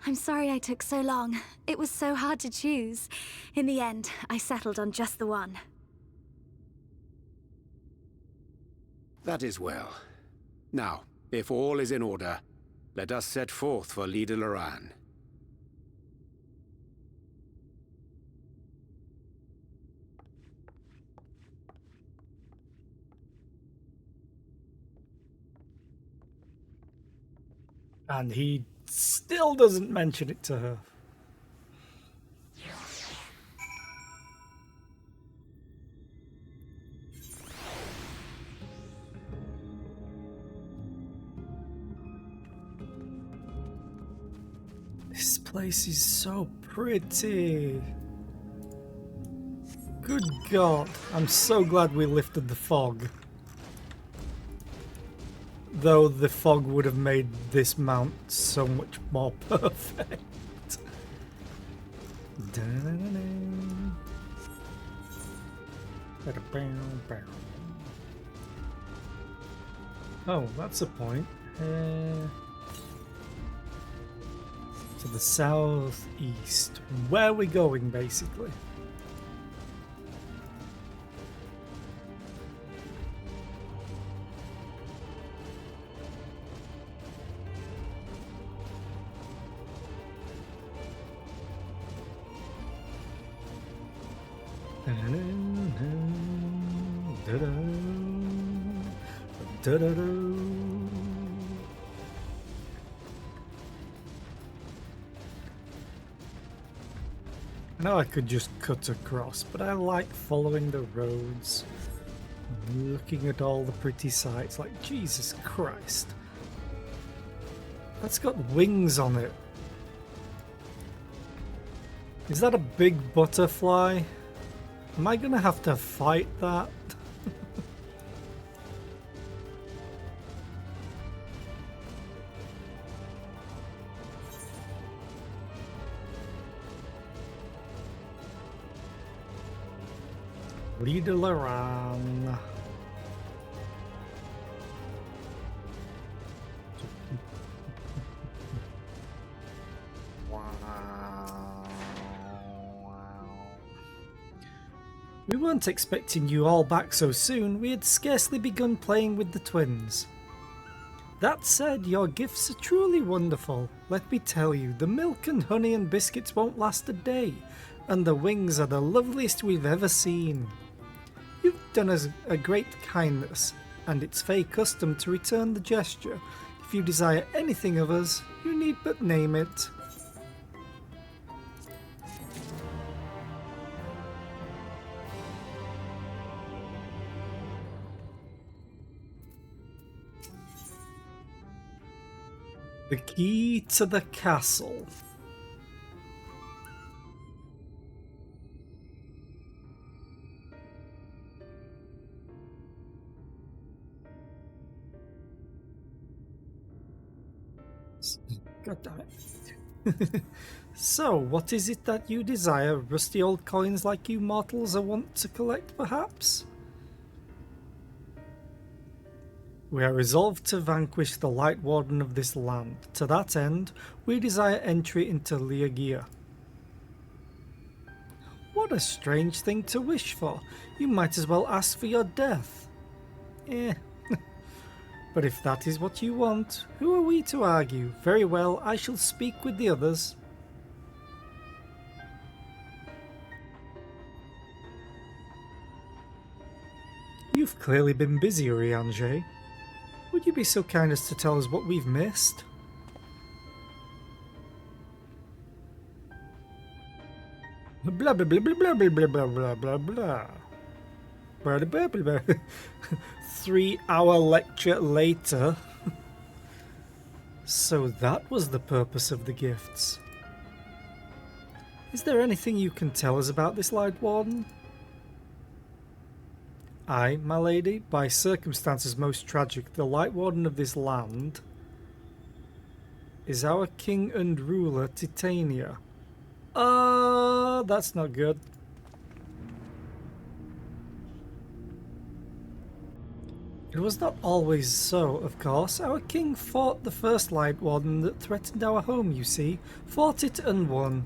I'm sorry I took so long. It was so hard to choose. In the end, I settled on just the one. That is well. Now, if all is in order, let us set forth for Lida Loran. And he still doesn't mention it to her. This place is so pretty. Good God, I'm so glad we lifted the fog. Though the fog would have made this mount so much more perfect. Oh, that's a point. To the southeast. Where are we going, basically? I know I could just cut across, but I like following the roads, looking at all the pretty sights. Like, Jesus Christ, that's got wings on it. Is that a big butterfly? Am I gonna have to fight that? Lida Loran. We weren't expecting you all back so soon. We had scarcely begun playing with the twins. That said, your gifts are truly wonderful. Let me tell you, the milk and honey and biscuits won't last a day, and the wings are the loveliest we've ever seen. You've done us a great kindness, and it's Fae custom to return the gesture. If you desire anything of us, you need but name it. The key to the castle. God damn it. So, what is it that you desire? Rusty old coins like you mortals are wont to collect, perhaps? We are resolved to vanquish the Light Warden of this land. To that end, we desire entry into Liagia. What a strange thing to wish for. You might as well ask for your death. But if that is what you want, who are we to argue? Very well, I shall speak with the others. You've clearly been busy, Urianger. Would you be so kind as to tell us what we've missed? Blah blah blah blah blah blah blah blah blah blah blah. Blah blah blah blah. 3-hour lecture later. So that was the purpose of the gifts. Is there anything you can tell us about this Light Warden? Aye, my lady, by circumstances most tragic, the Light Warden of this land is our king and ruler, Titania. That's not good. It was not always so, of course. Our king fought the first Light Warden that threatened our home, you see. Fought it and won.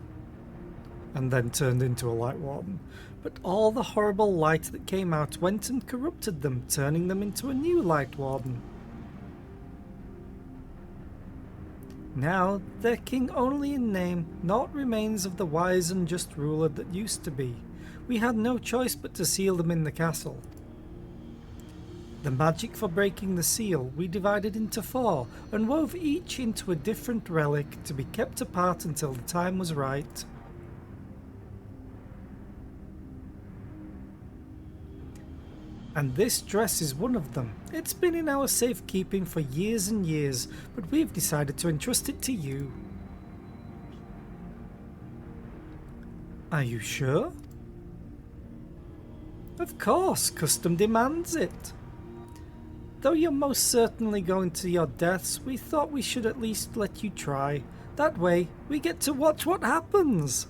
And then turned into a Light Warden. But all the horrible light that came out went and corrupted them, turning them into a new Light Warden. Now, they're king only in name, naught remains of the wise and just ruler that used to be. We had no choice but to seal them in the castle. The magic for breaking the seal we divided into 4, and wove each into a different relic to be kept apart until the time was right. And this dress is one of them. It's been in our safekeeping for years and years, but we've decided to entrust it to you. Are you sure? Of course, custom demands it. Though you're most certainly going to your deaths, we thought we should at least let you try. That way, we get to watch what happens.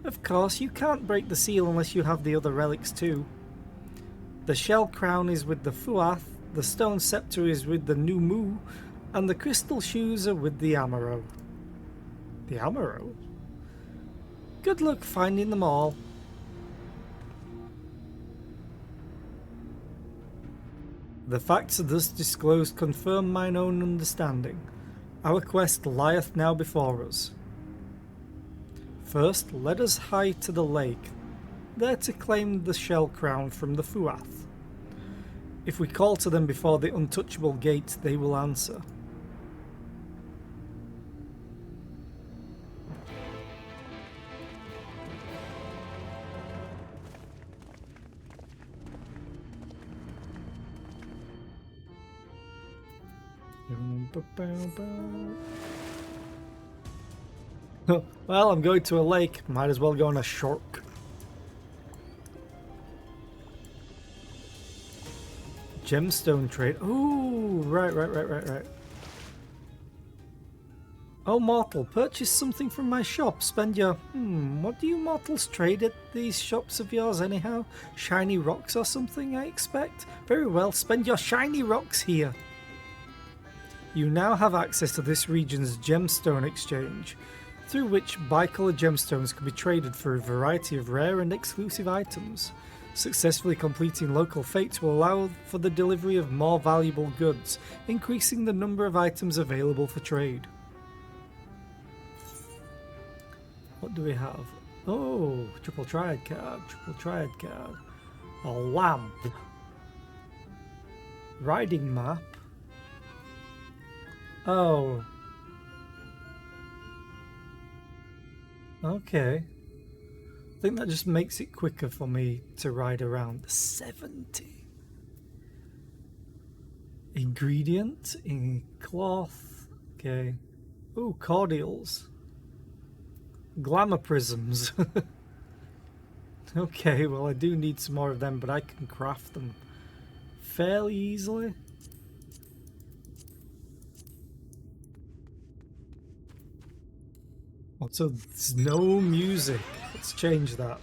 Of course, you can't break the seal unless you have the other relics too. The shell crown is with the Fuath, the stone scepter is with the Numu, and the crystal shoes are with the Amaro. The Amaro? Good luck finding them all. The facts thus disclosed confirm mine own understanding. Our quest lieth now before us. First, let us hie to the lake, there to claim the shell crown from the Fuath. If we call to them before the untouchable gate, they will answer. Well, I'm going to a lake. Might as well go on a shark. Gemstone trade. Ooh, right. Oh, mortal, purchase something from my shop. Spend your... what do you mortals trade at these shops of yours anyhow? Shiny rocks or something, I expect? Very well, spend your shiny rocks here. You now have access to this region's gemstone exchange. through which bicolor gemstones can be traded for a variety of rare and exclusive items. Successfully completing local fates will allow for the delivery of more valuable goods, increasing the number of items available for trade. What do we have? Oh, triple triad card, a lamp, riding map. Oh, okay. I think that just makes it quicker for me to ride around. 70 ingredient in cloth. Okay. Ooh, cordials. Glamour prisms. Okay, well I do need some more of them, but I can craft them fairly easily. Also, there's no music. Let's change that.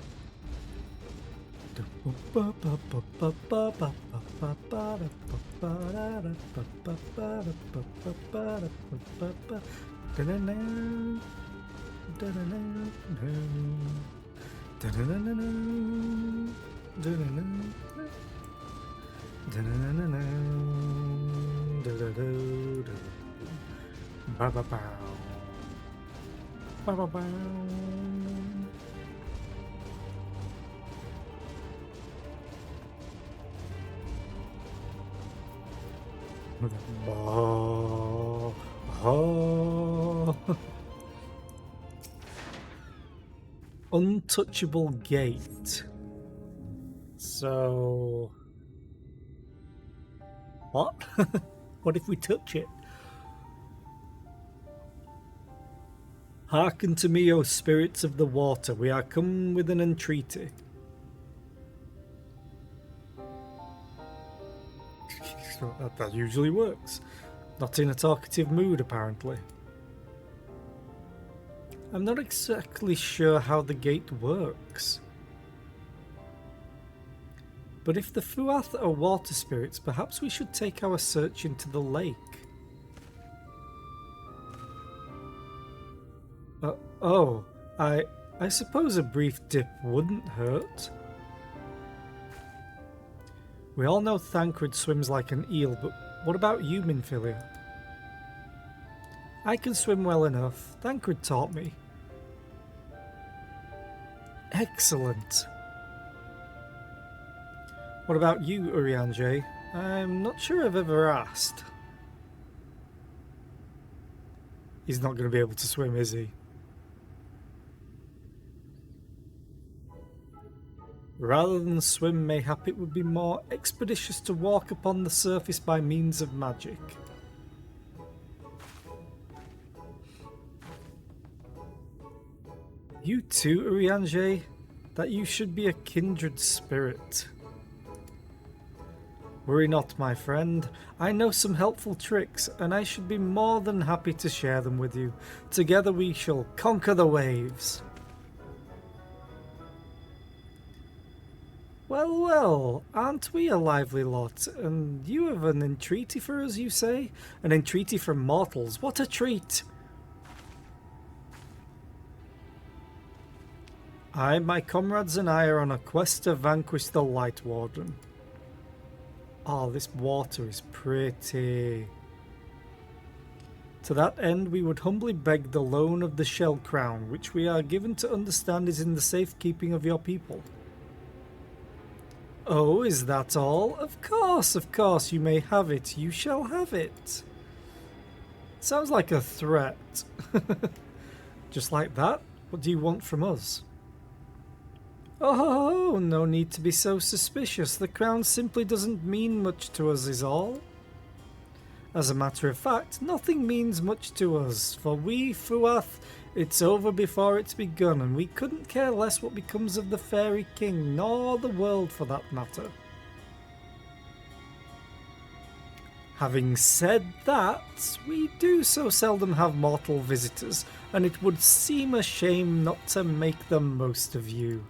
Untouchable gate. So what? What if we touch it? Hearken to me, O spirits of the water, we are come with an entreaty. That usually works. Not in a talkative mood, apparently. I'm not exactly sure how the gate works. But if the Fuath are water spirits, perhaps we should take our search into the lake. I suppose a brief dip wouldn't hurt. We all know Thancred swims like an eel, but what about you, Minfilia? I can swim well enough. Thancred taught me. Excellent. What about you, Urianger? I'm not sure I've ever asked. He's not going to be able to swim, is he? Rather than swim, mayhap it would be more expeditious to walk upon the surface by means of magic. You too, Urianger? That you should be a kindred spirit. Worry not, my friend. I know some helpful tricks, and I should be more than happy to share them with you. Together we shall conquer the waves. Well, well, aren't we a lively lot? And you have an entreaty for us, you say? An entreaty from mortals. What a treat! My comrades and I are on a quest to vanquish the Light Warden. Oh, this water is pretty. To that end, we would humbly beg the loan of the Shell Crown, which we are given to understand is in the safekeeping of your people. Oh, is that all? Of course, you may have it. You shall have it. Sounds like a threat. Just like that? What do you want from us? Oh, no need to be so suspicious. The crown simply doesn't mean much to us is all. As a matter of fact, nothing means much to us, for we, Fuath, it's over before it's begun, and we couldn't care less what becomes of the Fairy King, nor the world for that matter. Having said that, we do so seldom have mortal visitors, and it would seem a shame not to make the most of you.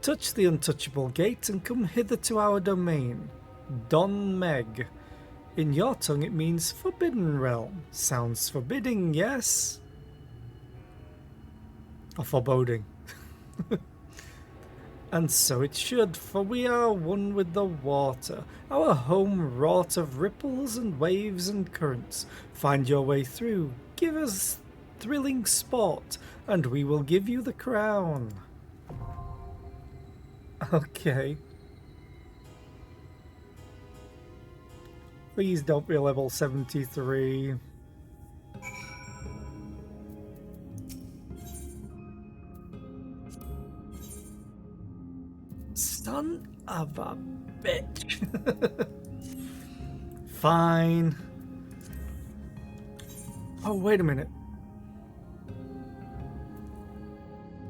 Touch the untouchable gate and come hither to our domain, Don Meg. In your tongue it means forbidden realm. Sounds forbidding, yes? Or foreboding. And so it should, for we are one with the water, our home wrought of ripples and waves and currents. Find your way through, give us thrilling sport, and we will give you the crown. Okay. Please don't be level 73. Son of a bitch. Fine. Oh, wait a minute.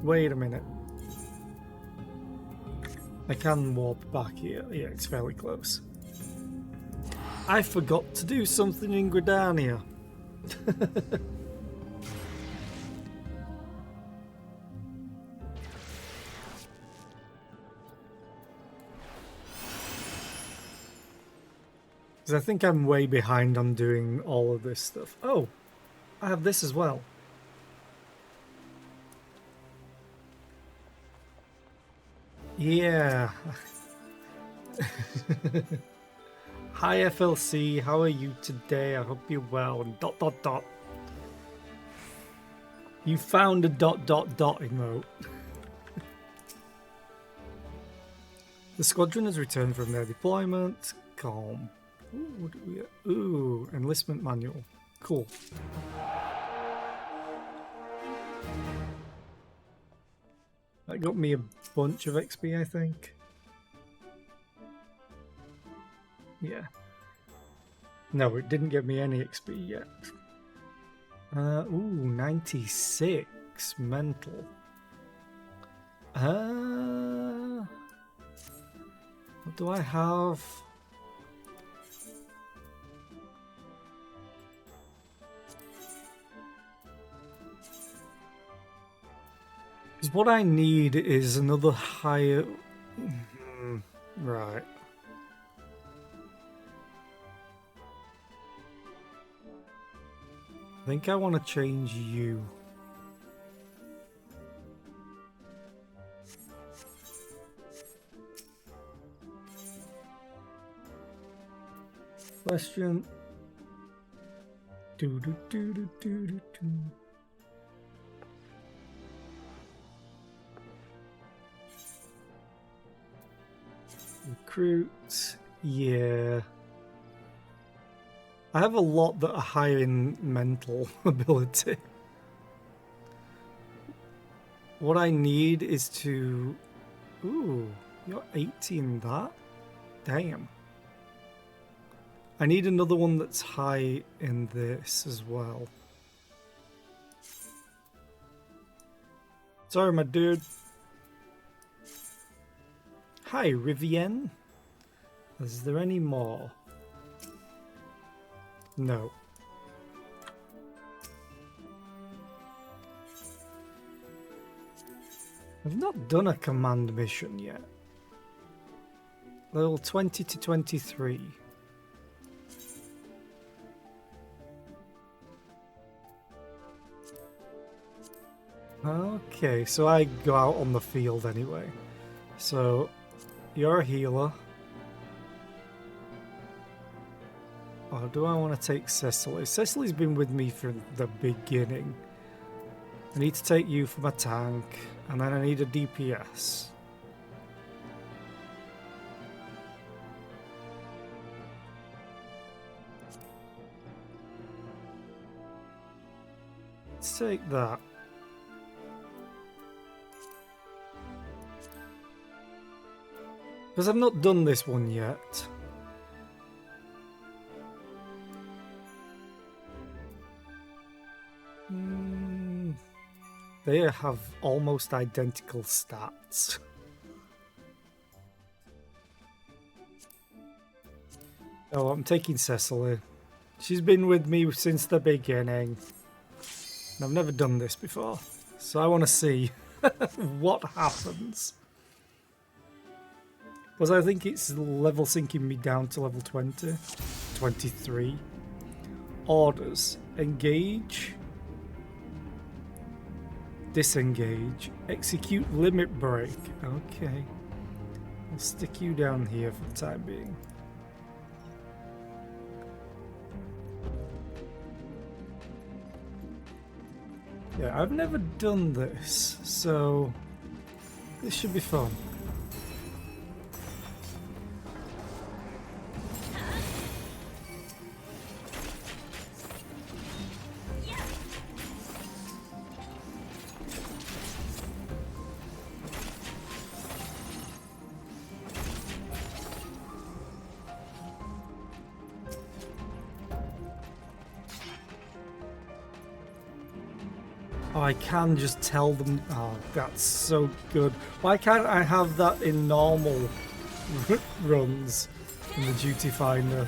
Wait a minute. I can warp back here. Yeah, it's fairly close. I forgot to do something in Gridania. Because I think I'm way behind on doing all of this stuff. Oh, I have this as well. Yeah. Hi FLC, how are you today? I hope you're well. And ... You found a ... emote. The squadron has returned from their deployment. Calm. Ooh, what do we... Ooh, enlistment manual. Cool. That got me a bunch of XP, I think. Yeah. No, it didn't get me any XP yet. Ooh, 96 mental. What do I have? Because what I need is another higher... Right. I think I want to change you. Question. Do do do do do do do. Recruit. Yeah. I have a lot that are high in mental ability. What I need is to... Ooh, you're 80 in that? Damn. I need another one that's high in this as well. Sorry, my dude. Hi, Rivienne. Is there any more? No. I've not done a command mission yet. Level 20 to 23. Okay, so I go out on the field anyway. So, you're a healer. Or do I want to take Cecily? Cecily's been with me from the beginning. I need to take you for my tank, and then I need a DPS. Let's take that. Because I've not done this one yet. They have almost identical stats. Oh, I'm taking Cecily. She's been with me since the beginning. I've never done this before, so I want to see what happens. Was I think it's level syncing me down to level 20, 23. Orders. Engage. Disengage. Execute limit break. Okay. I'll stick you down here for the time being. Yeah, I've never done this, so this should be fun. Oh, I can just tell them. Oh, that's so good. Why can't I have that in normal runs in the Duty Finder?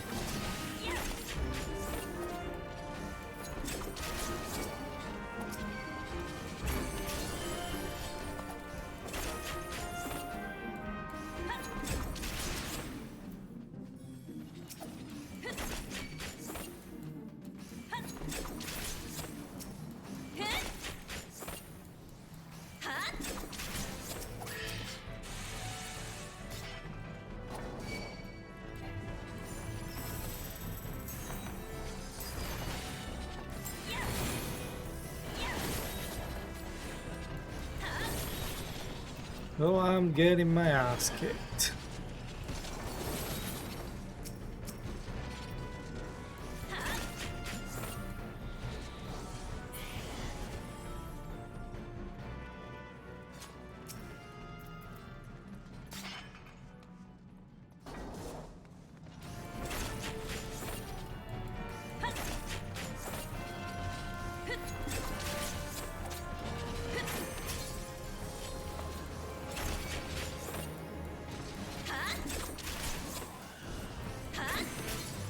Oh, I'm getting my ass kicked.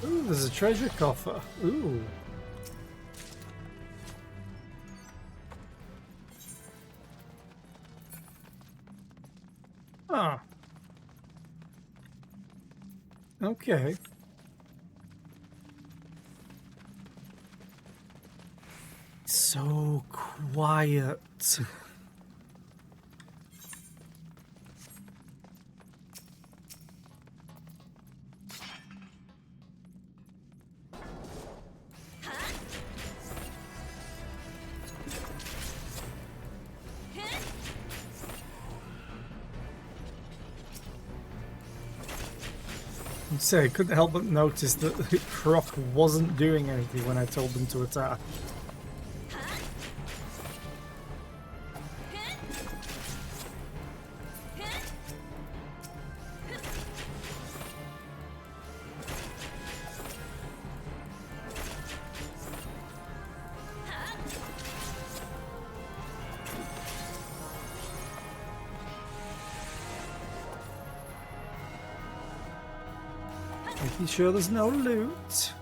Ooh, there's a treasure coffer. Ooh. Ah. Okay. So quiet. I couldn't help but notice that Croc wasn't doing anything when I told them to attack. Making sure there's no loot.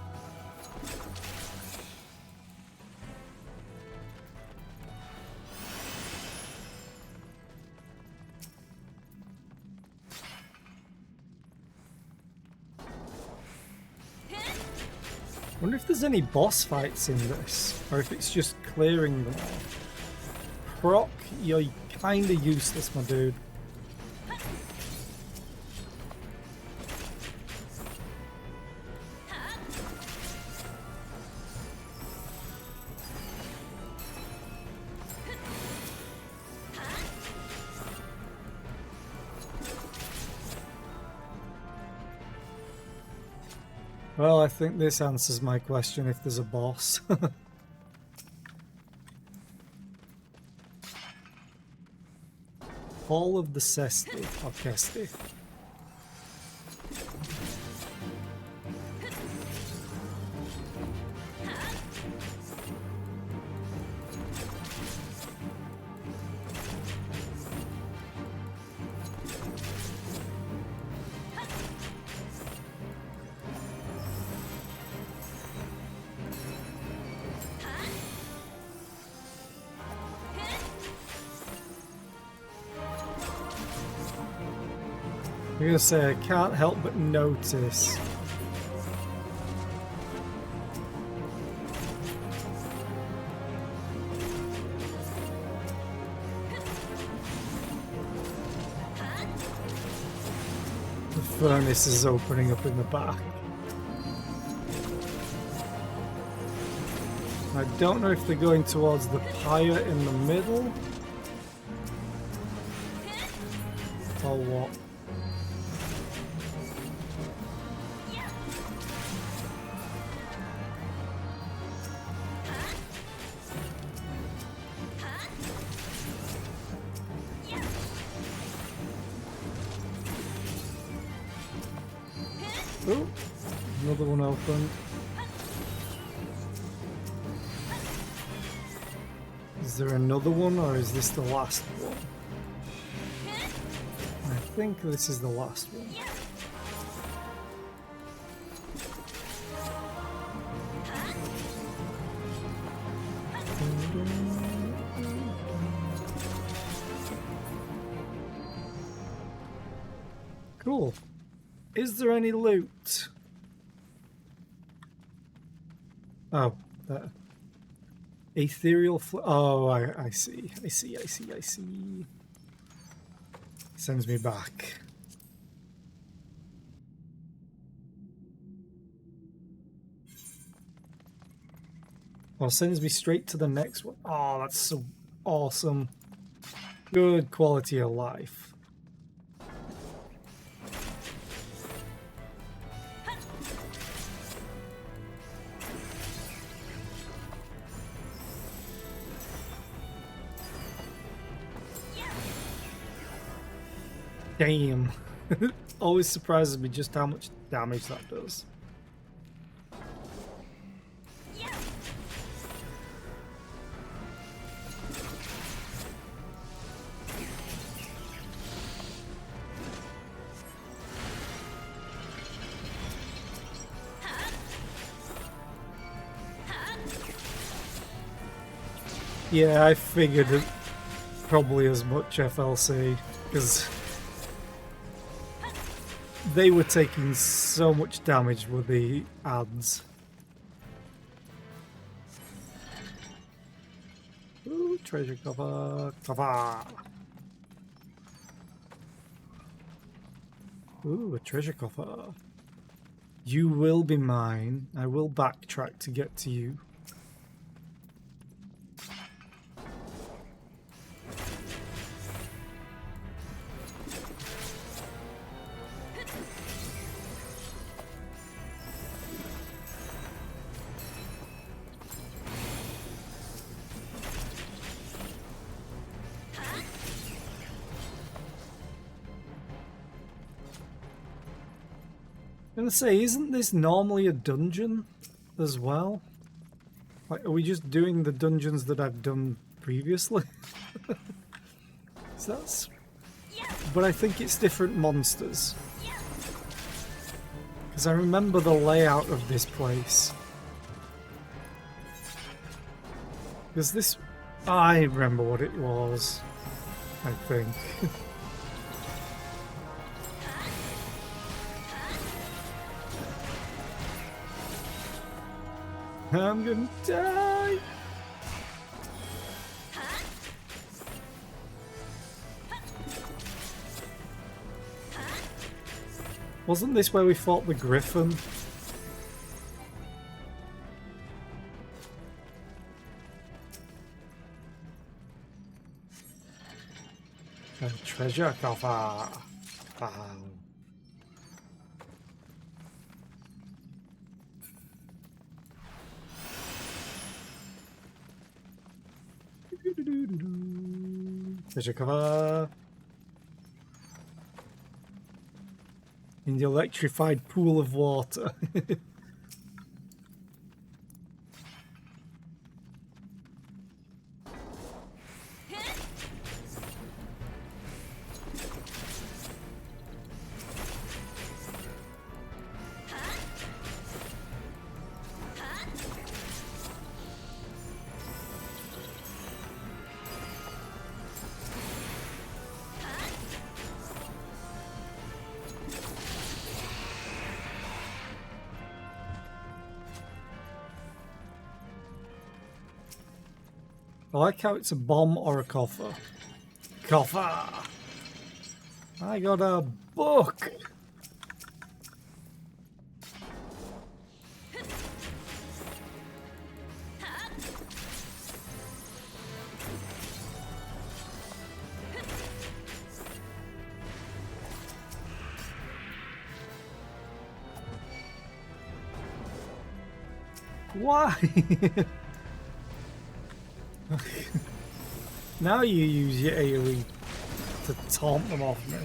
Wonder if there's any boss fights in this, or if it's just clearing them all. Croc, you're kinda useless, my dude. Well, I think this answers my question if there's a boss. Hall of the Cesti, or Kesti. I'm gonna say I can't help but notice the furnace is opening up in the back. I don't know if they're going towards the pyre in the middle or what. Oh, another one opened. Is there another one, or is this the last one? I think this is the last one. Cool. Is there any loot? Oh, that ethereal oh, I see. Sends me back. Well, sends me straight to the next one. Oh, that's so awesome. Good quality of life. Damn. Always surprises me just how much damage that does. Yeah, I figured it probably as much, FLC, because they were taking so much damage with the ads. Ooh, treasure cover. Ooh, a treasure coffer. You will be mine. I will backtrack to get to you. I'm gonna say, isn't this normally a dungeon as well? Like, are we just doing the dungeons that I've done previously? So that's... But I think it's different monsters. Because I remember the layout of this place. Because this... I remember what it was, I think. I'm gonna die! Wasn't this where we fought the Griffin? A treasure coffer! Wow. Treasure cover. In the electrified pool of water. I like how it's a bomb or a coffer. Coffer! I got a book! Why? Now you use your AoE to taunt them off me.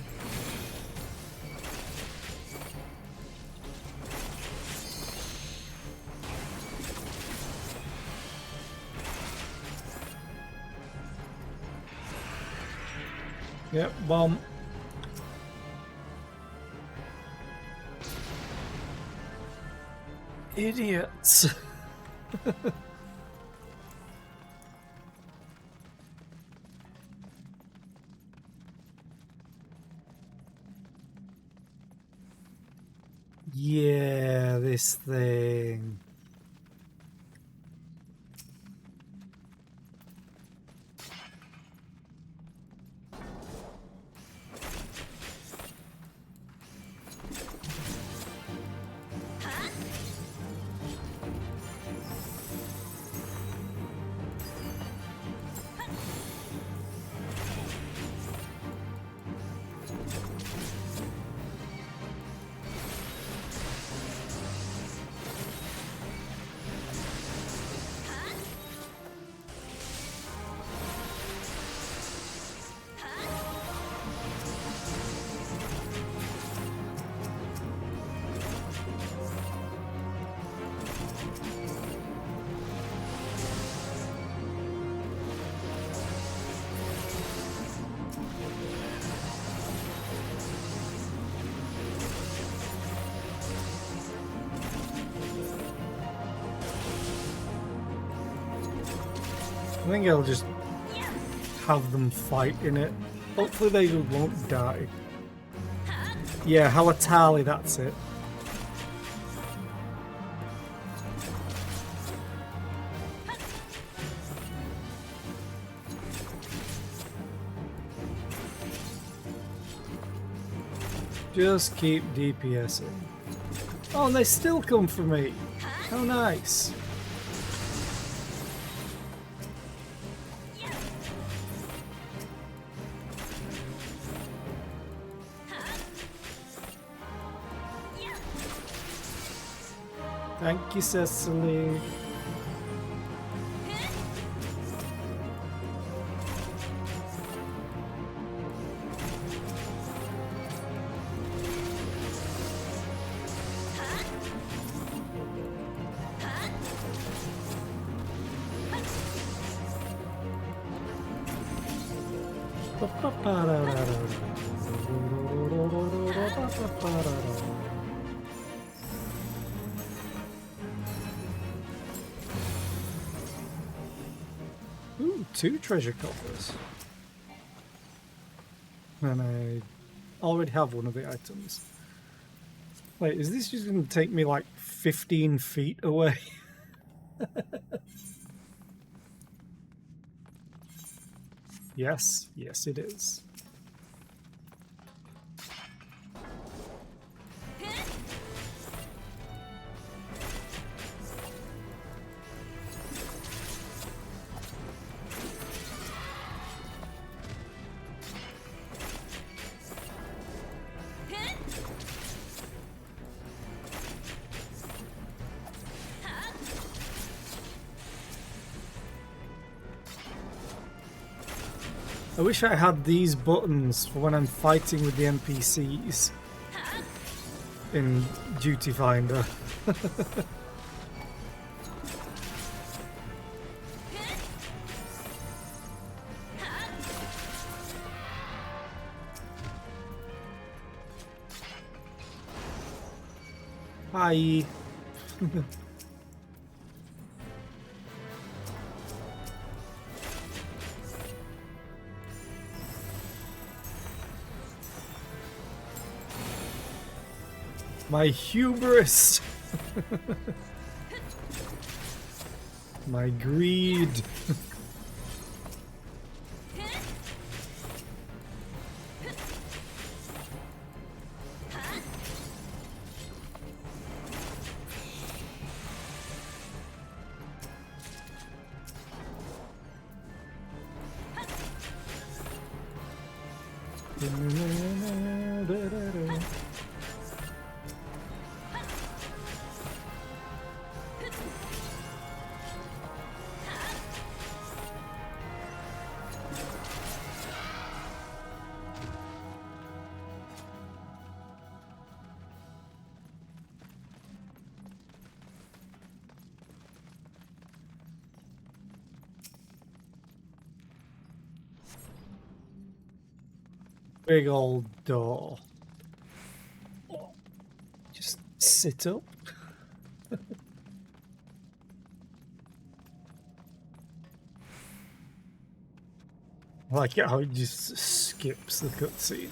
Yep, bomb. Idiots. Yeah, this thing. I think I'll just have them fight in it. Hopefully they won't die. Yeah, Halatali, that's it. Just keep DPSing. Oh, and they still come for me. How nice. Thank you, Cecily. Ooh, 2 treasure coffers. And I already have one of the items. Wait, is this just going to take me like 15 feet away? Yes, yes it is. I wish I had these buttons for when I'm fighting with the NPCs in Duty Finder. Hi. My hubris! My greed! Big old door. Just sit up. I like it how it just skips the cutscene.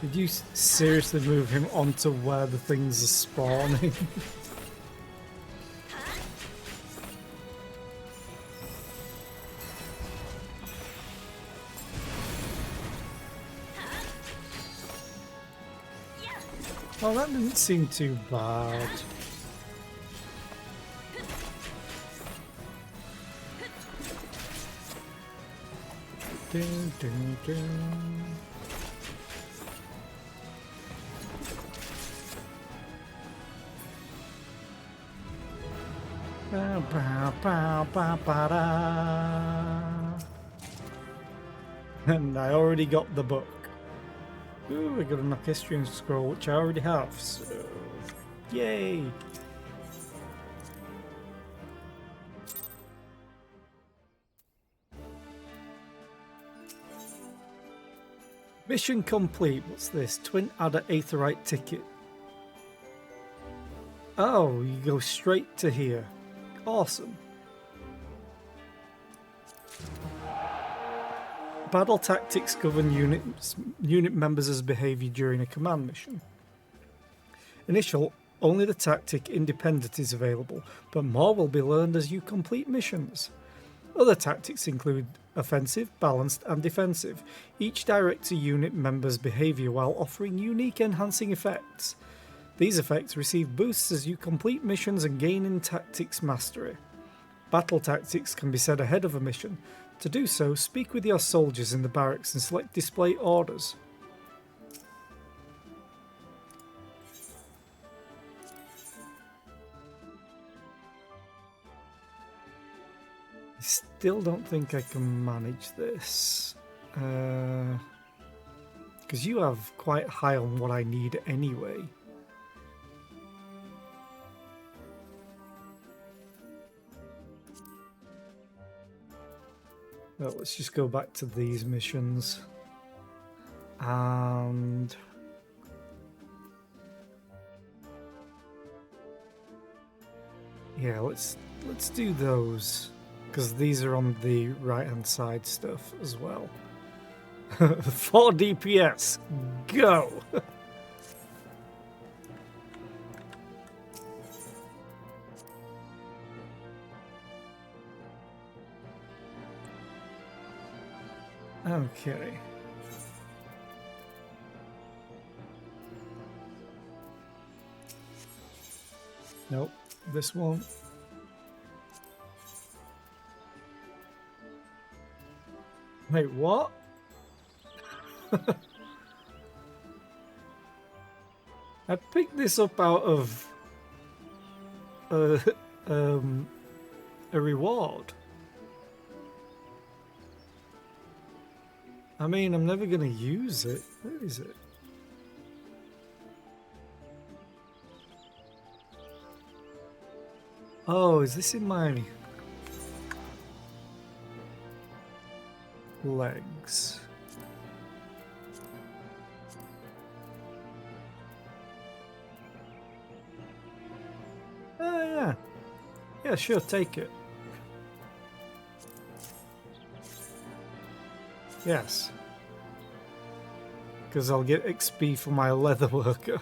Did you seriously move him onto where the things are spawning? Well, that didn't seem too bad. Dun, dun, dun. Bow, bow, bow, bow, bow, da. And I already got the book. Ooh, I got a Nocestrian scroll, which I already have, so yay! Mission complete. What's this? Twin Adder Aetheryte ticket. Oh, you go straight to here. Awesome. Battle tactics govern unit members' behavior during a command mission. Initial, only the tactic Independent is available, but more will be learned as you complete missions. Other tactics include offensive, balanced, and defensive. Each directs a unit member's behavior while offering unique enhancing effects. These effects receive boosts as you complete missions and gain in tactics mastery. Battle tactics can be set ahead of a mission. To do so, speak with your soldiers in the barracks and select display orders. I still don't think I can manage this. Because you have quite high on what I need anyway. Well, let's just go back to these missions. And yeah, let's do those, because these are on the right hand side stuff as well. 4 DPS, go! Okay. Nope, this one. Wait, what? I picked this up out of a reward. I mean, I'm never going to use it. Where is it? Oh, is this in my legs? Oh, yeah. Yeah, sure, take it. Yes. Because I'll get XP for my leather worker.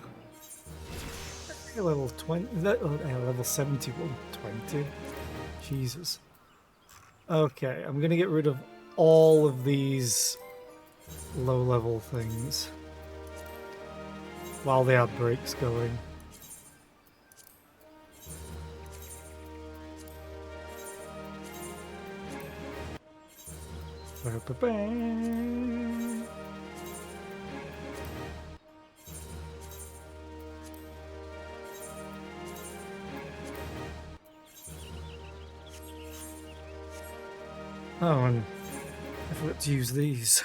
Level 20, level 71, 20. Jesus. Okay, I'm gonna get rid of all of these low level things while the outbreak's going. Ba-ba-ba. Oh, and I forgot to use these.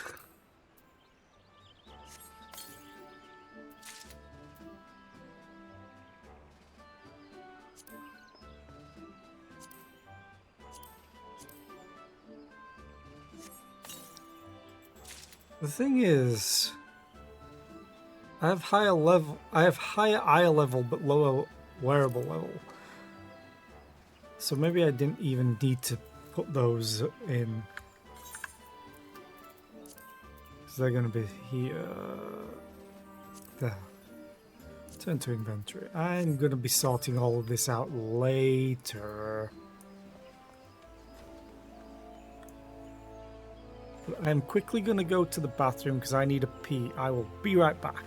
The thing is, I have higher eye level but lower wearable level. So maybe I didn't even need to put those in. Because they're going to be here. There. Turn to inventory. I'm going to be sorting all of this out later. But I'm quickly going to go to the bathroom because I need a pee. I will be right back.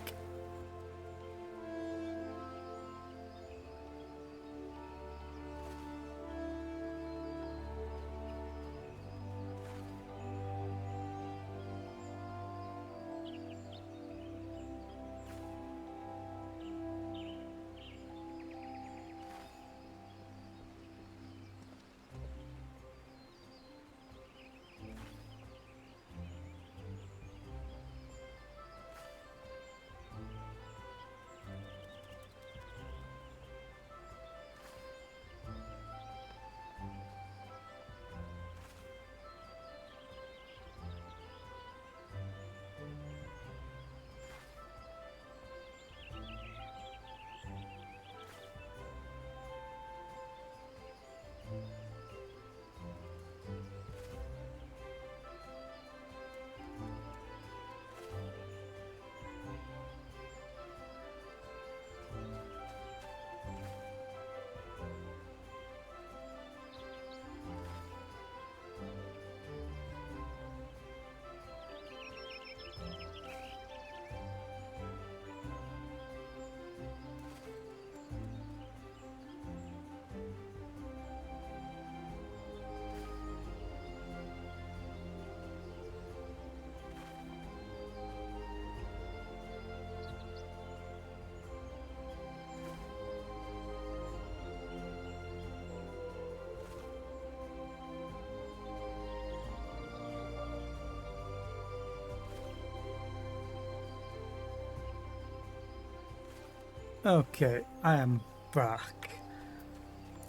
Okay, I am back.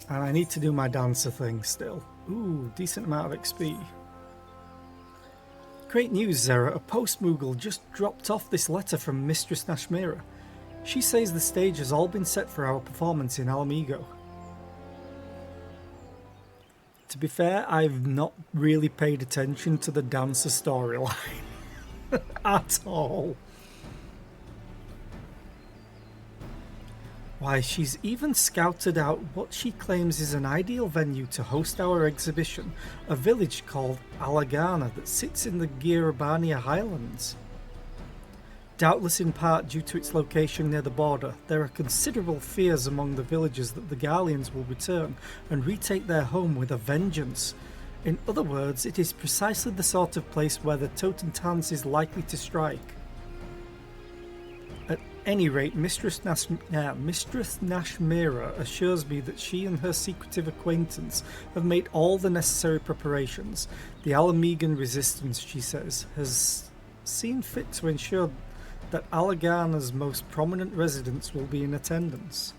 And I need to do my dancer thing still. Ooh, decent amount of XP. Great news, Zera. A post-Moogle just dropped off this letter from Mistress Nashmira. She says the stage has all been set for our performance in Alamigo. To be fair, I've not really paid attention to the dancer storyline at all. Why, she's even scouted out what she claims is an ideal venue to host our exhibition, a village called Alagana that sits in the Girabania Highlands. Doubtless in part due to its location near the border, there are considerable fears among the villagers that the Garleans will return and retake their home with a vengeance. In other words, it is precisely the sort of place where the Totentanz is likely to strike. any rate, Mistress Nashmira assures me that she and her secretive acquaintance have made all the necessary preparations. The Alamegan resistance, she says, has seen fit to ensure that Alagana's most prominent residents will be in attendance.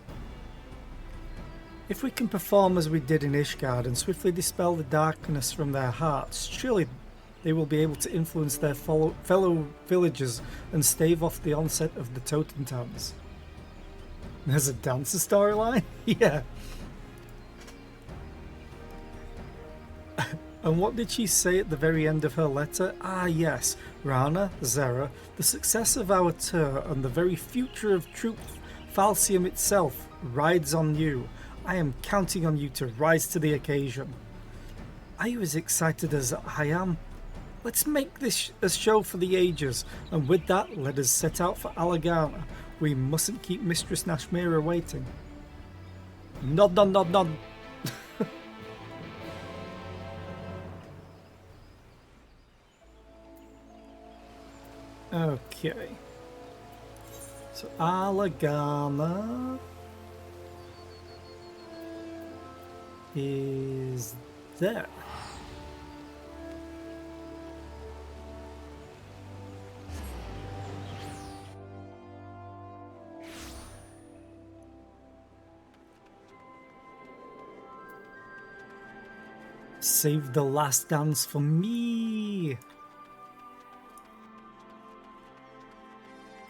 If we can perform as we did in Ishgard and swiftly dispel the darkness from their hearts, surely they will be able to influence their fellow villagers and stave off the onset of the Totentans. There's a dancer storyline? Yeah. And what did she say at the very end of her letter? Ah yes, Rana, Zera, the success of our tour and the very future of Troop Falcium itself rides on you. I am counting on you to rise to the occasion. Are you as excited as I am? Let's make this a show for the ages, and with that, let us set out for Alagana. We mustn't keep Mistress Nashmira waiting. Nod, nod, nod, nod. Okay. So Alagana is there. Save the last dance for me.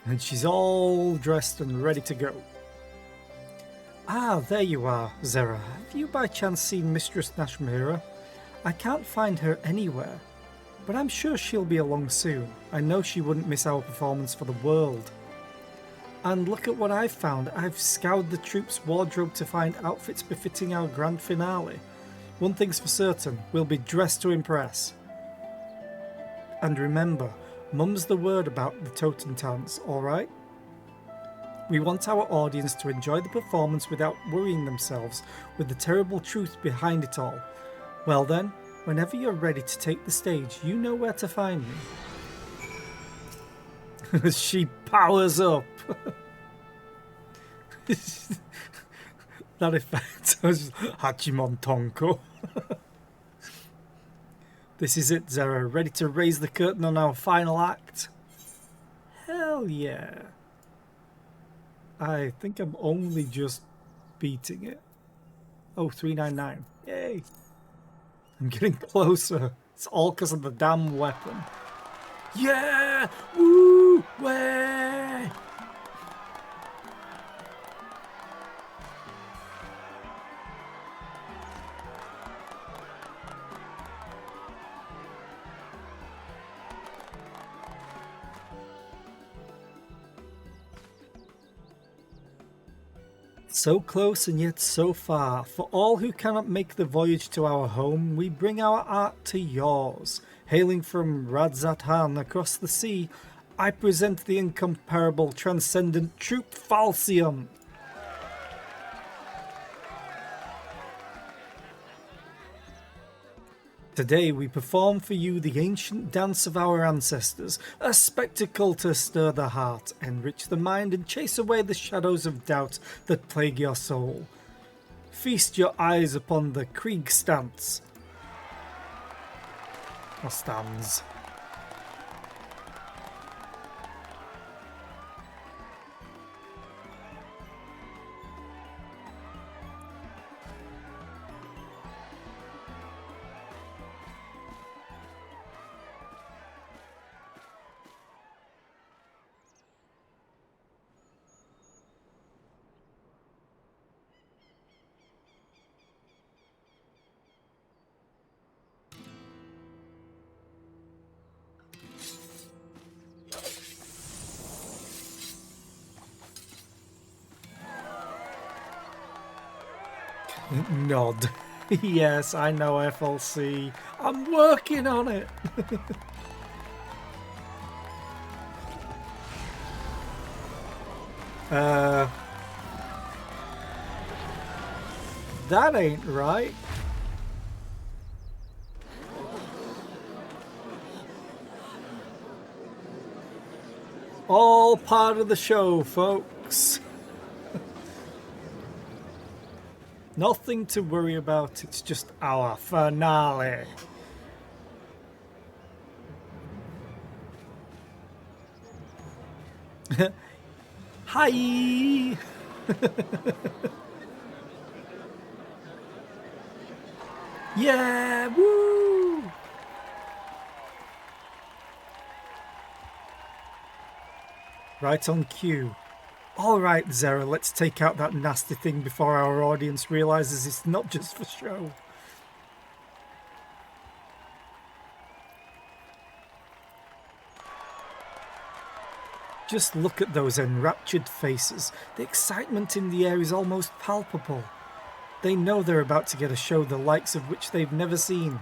And she's all dressed and ready to go. Ah, there you are, Zera. Have you by chance seen Mistress Nashmira? I can't find her anywhere, but I'm sure she'll be along soon. I know she wouldn't miss our performance for the world. And look at what I've found. I've scoured the troop's wardrobe to find outfits befitting our grand finale. One thing's for certain, we'll be dressed to impress. And remember, mum's the word about the Totentans, alright? We want our audience to enjoy the performance without worrying themselves with the terrible truth behind it all. Well then, whenever you're ready to take the stage, you know where to find me. She powers up. That effect was Hachimon Tonko. This is it, Zera. Ready to raise the curtain on our final act? Hell yeah. I think I'm only just beating it. Oh, 399. Yay. I'm getting closer. It's all because of the damn weapon. Yeah! Woo! Way! So close and yet so far. For all who cannot make the voyage to our home, we bring our art to yours. Hailing from Radzat-Han across the sea, I present the incomparable, transcendent Troop Falcium. Today we perform for you the ancient dance of our ancestors, a spectacle to stir the heart, enrich the mind, and chase away the shadows of doubt that plague your soul. Feast your eyes upon the Kriegstance. Or stands. Nod. Yes, I know FLC. I'm working on it. That ain't right. All part of the show, folks. Nothing to worry about, it's just our finale. Hi! Yeah, woo! Right on cue. Alright, Zera, let's take out that nasty thing before our audience realizes it's not just for show. Just look at those enraptured faces. The excitement in the air is almost palpable. They know they're about to get a show the likes of which they've never seen.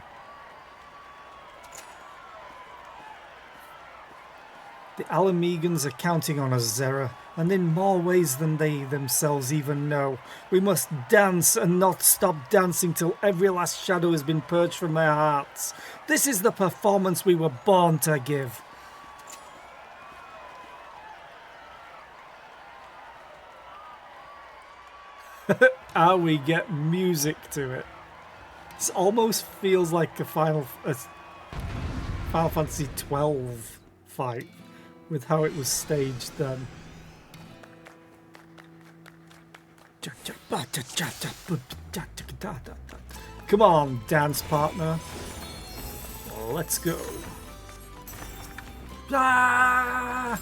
The Alamegans are counting on us, Zera, and in more ways than they themselves even know. We must dance and not stop dancing till every last shadow has been purged from their hearts. This is the performance we were born to give. How we get music to it. This almost feels like a Final Fantasy XII fight with how it was staged then. Come on, dance partner. Let's go. Ah!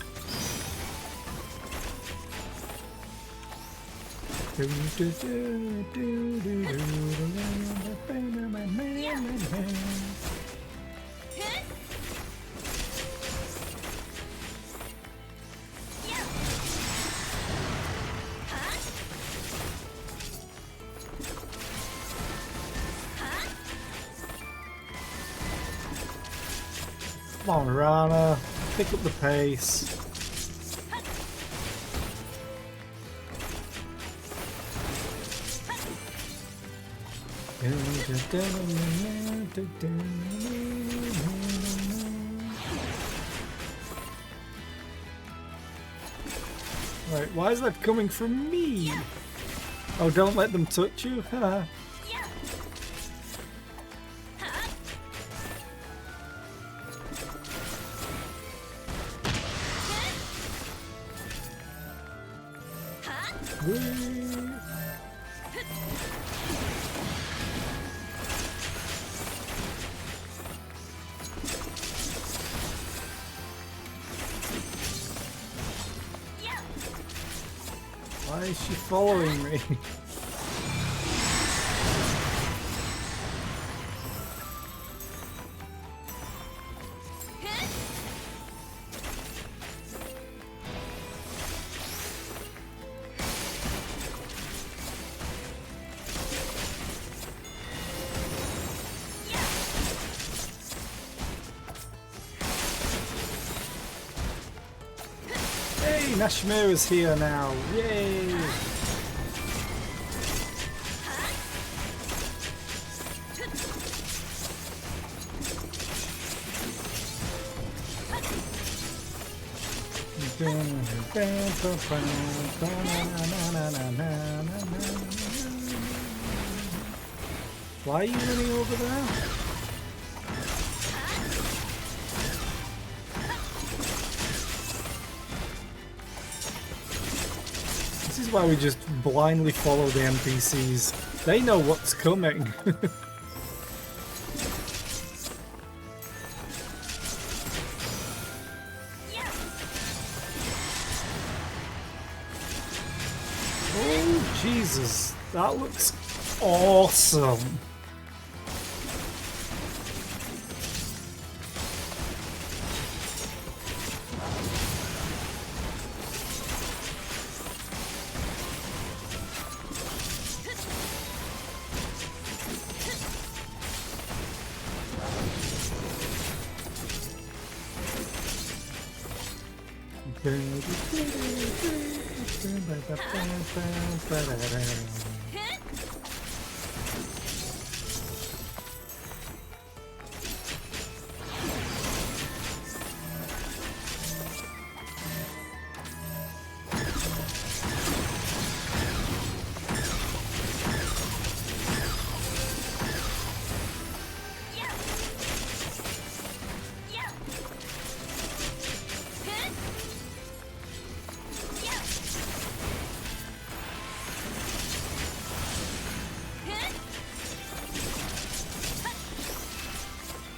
Come on, Rana, pick up the pace. Right, why is that coming from me? Oh, don't let them touch you? Why is she following me? Nashmira's here now. Yay! Why are you running over there? This is why we just blindly follow the NPCs. They know what's coming. Oh, Jesus. That looks awesome.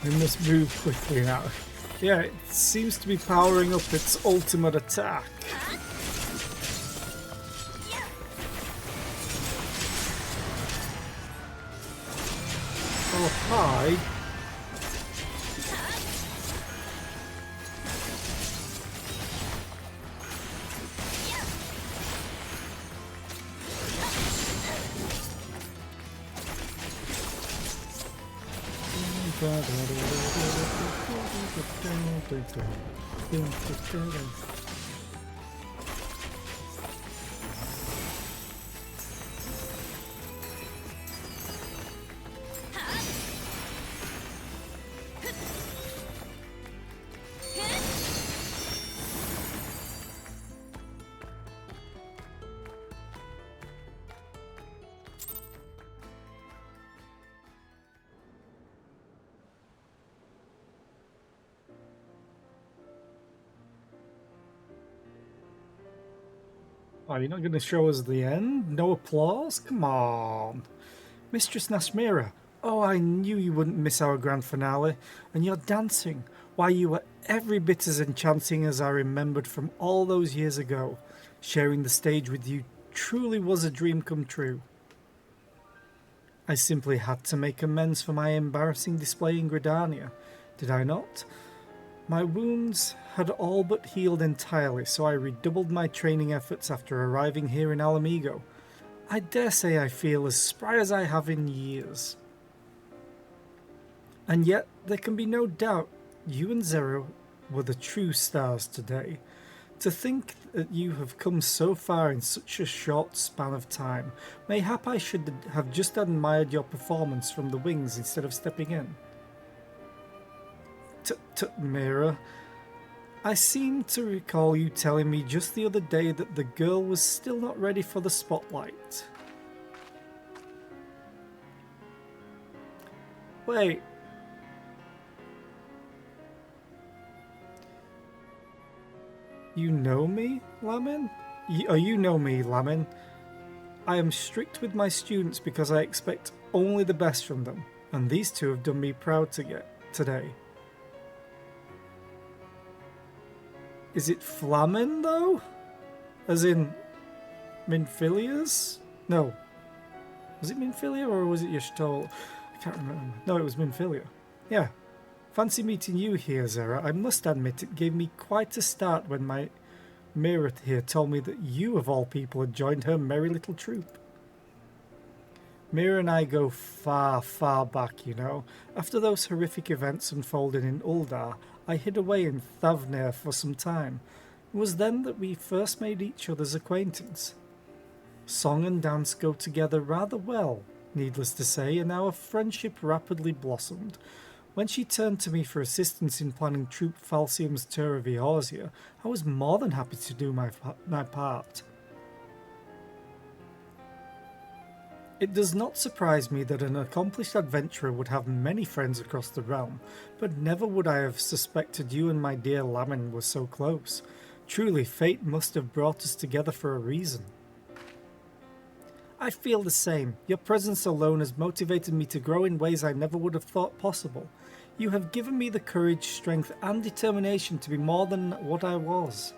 We must move quickly now. Yeah, it seems to be powering up its ultimate attack. Oh, hi. Oh, you're not going to show us the end? No applause? Come on. Mistress Nashmira. Oh, I knew you wouldn't miss our grand finale. And you're dancing. Why, you were every bit as enchanting as I remembered from all those years ago. Sharing the stage with you truly was a dream come true. I simply had to make amends for my embarrassing display in Gridania, did I not? My wounds had all but healed entirely, so I redoubled my training efforts after arriving here in Alamigo. I dare say I feel as spry as I have in years. And yet, there can be no doubt you and Zero were the true stars today. To think that you have come so far in such a short span of time, mayhap I should have just admired your performance from the wings instead of stepping in. Mira, I seem to recall you telling me just the other day that the girl was still not ready for the spotlight. Wait. You know me, Lamin? You know me, Lamin. I am strict with my students because I expect only the best from them, and these two have done me proud today. Is it Flamin, though? As in Minfilia's? No. Was it Minfilia or was it Y'Shtol? I can't remember. No, it was Minfilia. Yeah. Fancy meeting you here, Zera. I must admit it gave me quite a start when my Mira here told me that you, of all people, had joined her merry little troop. Mira and I go far, far back, you know. After those horrific events unfolded in Uldar, I hid away in Thavnir for some time. It was then that we first made each other's acquaintance. Song and dance go together rather well, needless to say, and our friendship rapidly blossomed. When she turned to me for assistance in planning Troop Falcium's tour of Eorzea, I was more than happy to do my part. It does not surprise me that an accomplished adventurer would have many friends across the realm, but never would I have suspected you and my dear Lamin were so close. Truly, fate must have brought us together for a reason. I feel the same. Your presence alone has motivated me to grow in ways I never would have thought possible. You have given me the courage, strength, and determination to be more than what I was.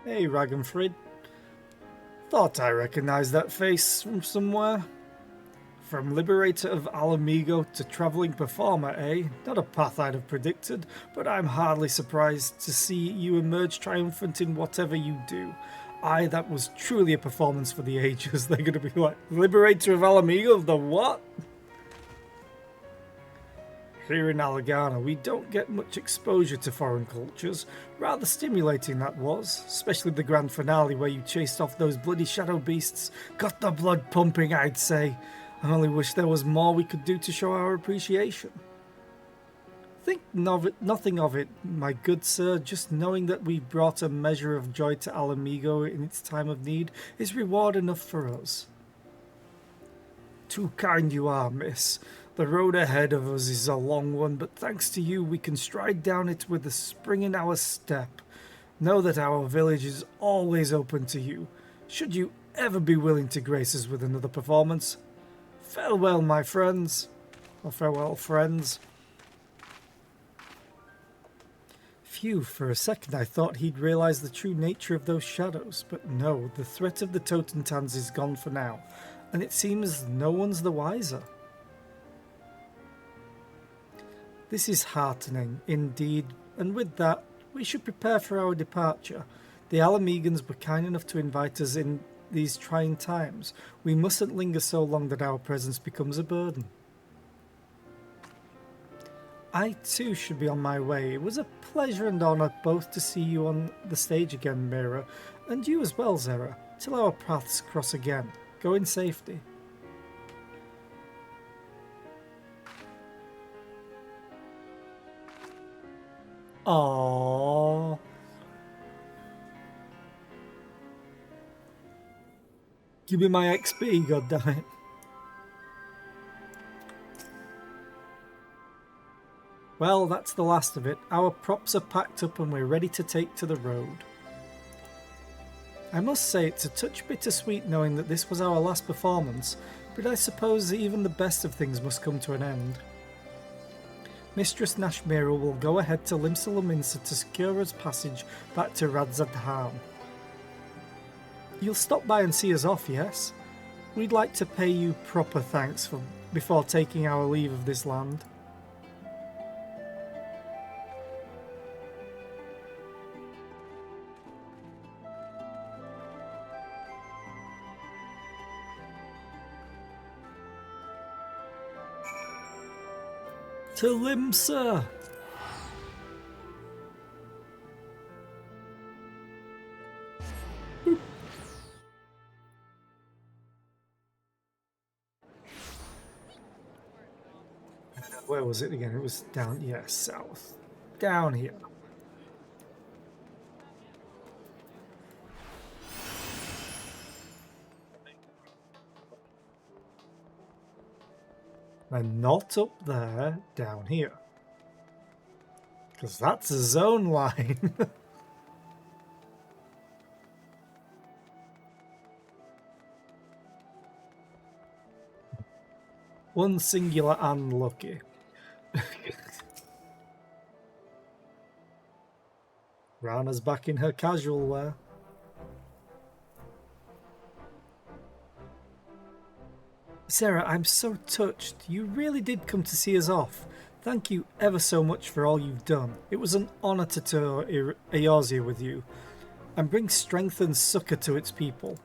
Hey, Ragnfrid. Thought I recognized that face from somewhere. From Liberator of Alamigo to travelling performer, eh? Not a path I'd have predicted, but I'm hardly surprised to see you emerge triumphant in whatever you do. Aye, that was truly a performance for the ages. They're going to be like, Liberator of Alamigo? The what? Here in Alagana, we don't get much exposure to foreign cultures. Rather stimulating that was, especially the grand finale where you chased off those bloody shadow beasts. Got the blood pumping, I'd say. I only wish there was more we could do to show our appreciation. Think nothing of it, my good sir. Just knowing that we brought a measure of joy to Alamigo in its time of need is reward enough for us. Too kind you are, miss. The road ahead of us is a long one, but thanks to you we can stride down it with a spring in our step. Know that our village is always open to you. Should you ever be willing to grace us with another performance. Farewell, my friends. Or farewell, friends. Phew, for a second I thought he'd realise the true nature of those shadows, but no, the threat of the Totentans is gone for now, and it seems no one's the wiser. This is heartening, indeed, and with that, we should prepare for our departure. The Alamegans were kind enough to invite us in these trying times. We mustn't linger so long that our presence becomes a burden. I too should be on my way. It was a pleasure and honour both to see you on the stage again, Mira, and you as well, Zera, till our paths cross again. Go in safety. Aww. Give me my XP, goddammit. Well, that's the last of it. Our props are packed up and we're ready to take to the road. I must say it's a touch bittersweet knowing that this was our last performance, but I suppose even the best of things must come to an end. Mistress Nashmira will go ahead to Limsa Lominsa to secure us passage back to Radzadhan. You'll stop by and see us off, yes? We'd like to pay you proper thanks before taking our leave of this land. To Limsa! Where was it again? It was down, yeah, south. Down here. And not up there, down here. Because that's a zone line. One singular unlucky. Rana's back in her casual wear. Sarah, I'm so touched. You really did come to see us off. Thank you ever so much for all you've done. It was an honour to tour Eorzea with you, and bring strength and succour to its people.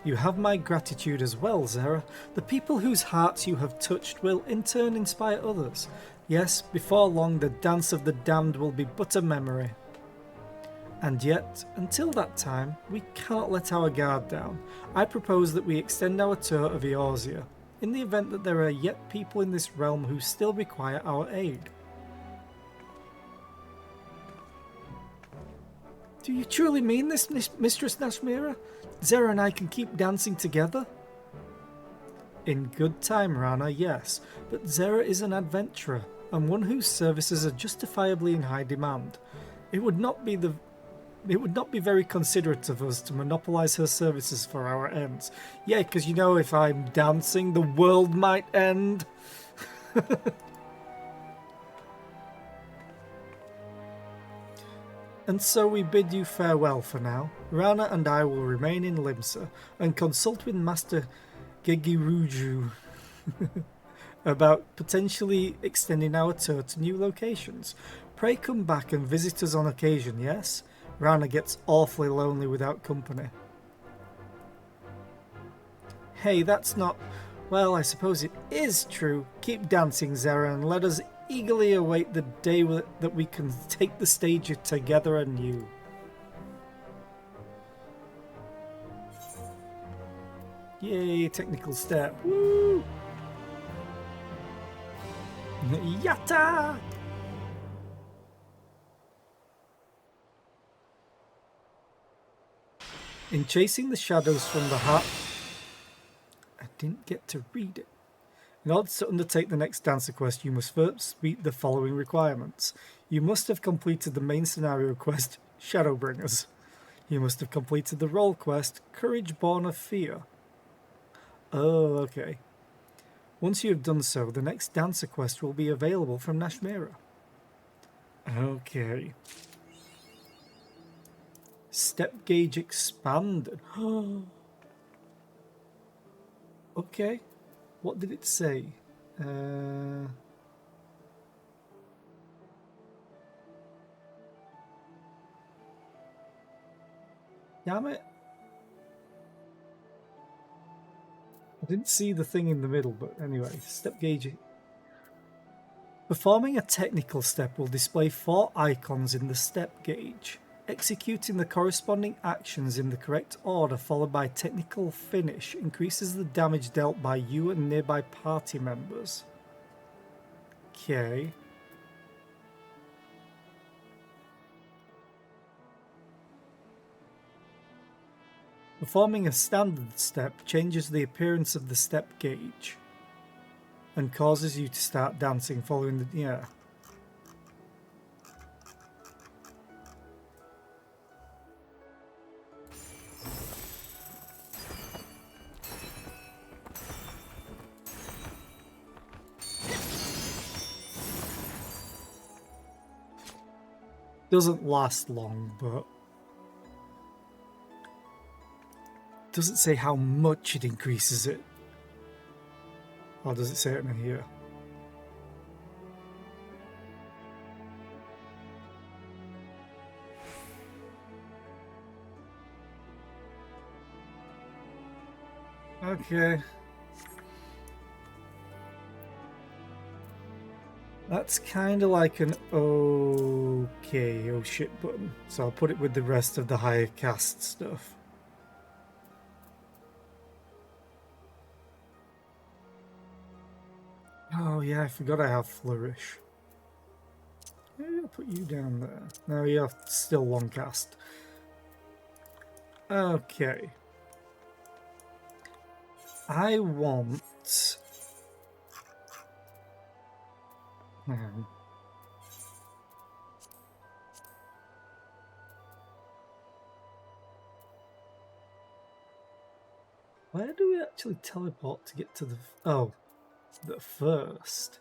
You have my gratitude as well, Zera. The people whose hearts you have touched will in turn inspire others. Yes, before long the Dance of the Damned will be but a memory. And yet, until that time, we cannot let our guard down. I propose that we extend our tour of Eorzea, in the event that there are yet people in this realm who still require our aid. Do you truly mean this, Mistress Nashmira? Zera and I can keep dancing together? In good time, Rana, yes, but Zera is an adventurer, and one whose services are justifiably in high demand. It would not be very considerate of us to monopolise her services for our ends. Yeah, because you know, if I'm dancing, the world might end. And so we bid you farewell for now. Rana and I will remain in Limsa and consult with Master Gegiruju about potentially extending our tour to new locations. Pray come back and visit us on occasion, yes? Rana gets awfully lonely without company. Hey, that's not... Well, I suppose it is true. Keep dancing, Zera, and let us eagerly await the day that we can take the stage together anew. Yay, technical step. Woo! Yatta! In chasing the shadows from the heart... I didn't get to read it. In order to undertake the next dancer quest, you must first meet the following requirements. You must have completed the main scenario quest, Shadowbringers. You must have completed the role quest, Courage Born of Fear. Oh, okay. Once you have done so, the next dancer quest will be available from Nashmira. Okay. Step gauge expanded. Okay. What did it say? Damn it. I didn't see the thing in the middle, but anyway, step gauge. Performing a technical step will display 4 icons in the step gauge. Executing the corresponding actions in the correct order followed by technical finish increases the damage dealt by you and nearby party members. Okay. Performing a standard step changes the appearance of the step gauge and causes you to start dancing following the... yeah. Doesn't last long, but... doesn't say how much it increases it. Or does it say it in here? Okay. That's kind of like an okay, oh shit button. So I'll put it with the rest of the higher cast stuff. Oh yeah, I forgot I have Flourish. Maybe I'll put you down there. No, you have still long cast. Okay. I want... hang on. Where do we actually teleport to get to the... oh. The first.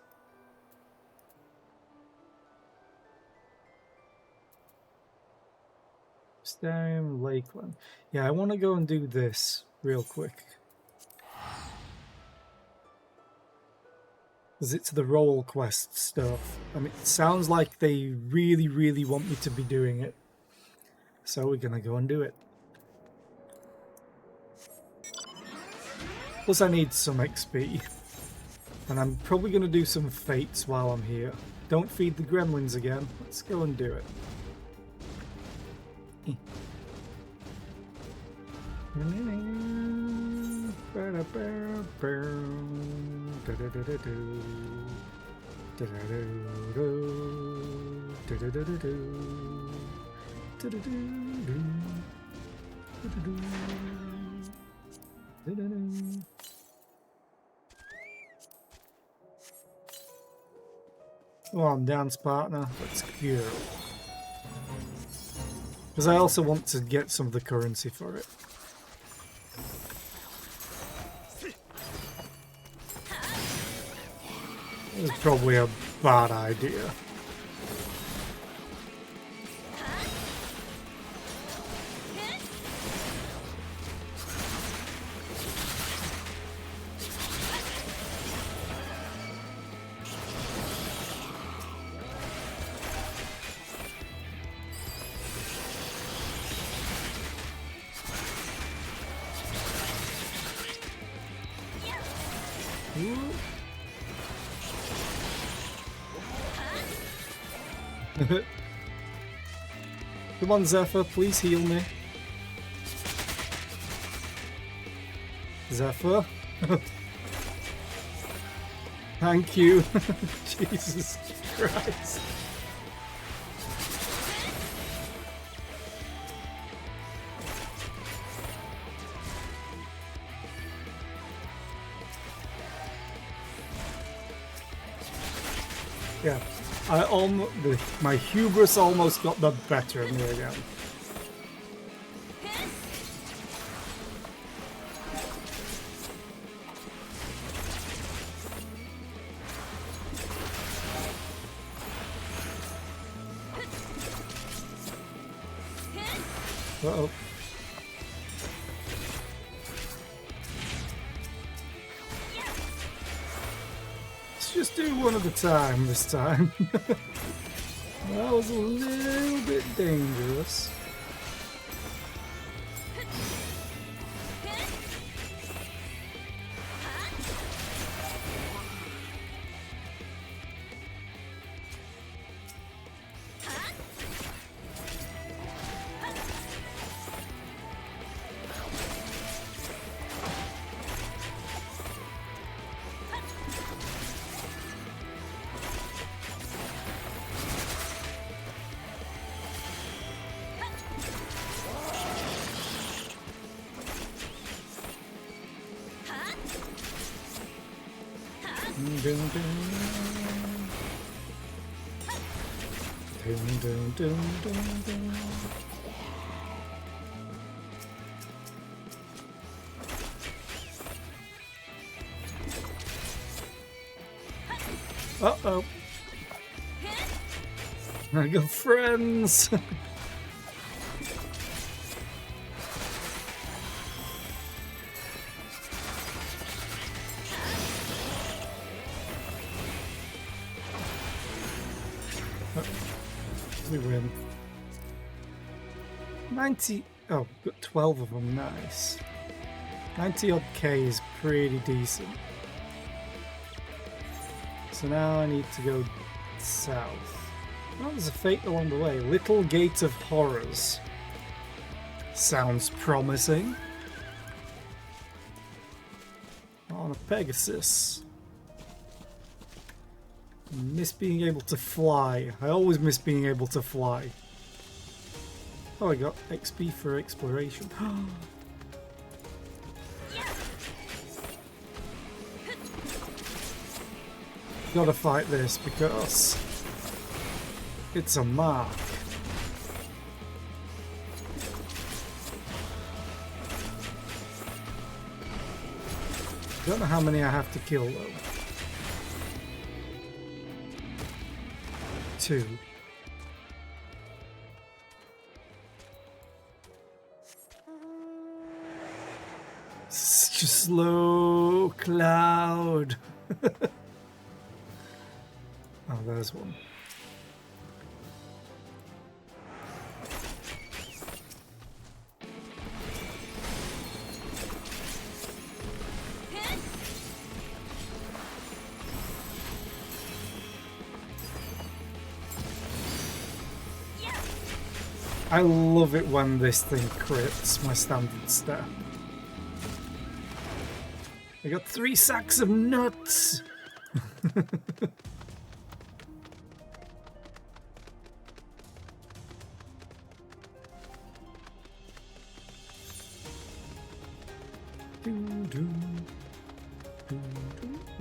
Stadium, Lakeland. Yeah, I want to go and do this real quick. Because it's the role quest stuff. And it sounds like they really, really want me to be doing it. So we're going to go and do it. Plus I need some XP. And I'm probably going to do some fates while I'm here. Don't feed the gremlins again. Let's go and do it. Come on, dance partner. Let's go. Because I also want to get some of the currency for it. It's probably a bad idea. Come on, Zephyr, please heal me. Zephyr? Thank you. Jesus Christ. Yeah. My hubris almost got the better of me again. Uh-oh. Let's just do one at a time this time. That was a little bit dangerous. Dun, dun, dun, dun, dun. Uh-oh. I got friends. We win. 90. Oh, got 12 of them. Nice. 90 odd K is pretty decent. So now I need to go south. Oh, there's a fate along the way. Little Gate of Horrors. Sounds promising. On a Pegasus. Miss being able to fly. I always miss being able to fly. Oh, I got XP for exploration. Gotta fight this because it's a mark. Don't know how many I have to kill though. 2. Such a slow cloud. Oh, there's one. I love it when this thing crits my standard stat. I got 3 sacks of nuts!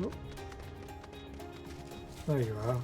Oh. There you are.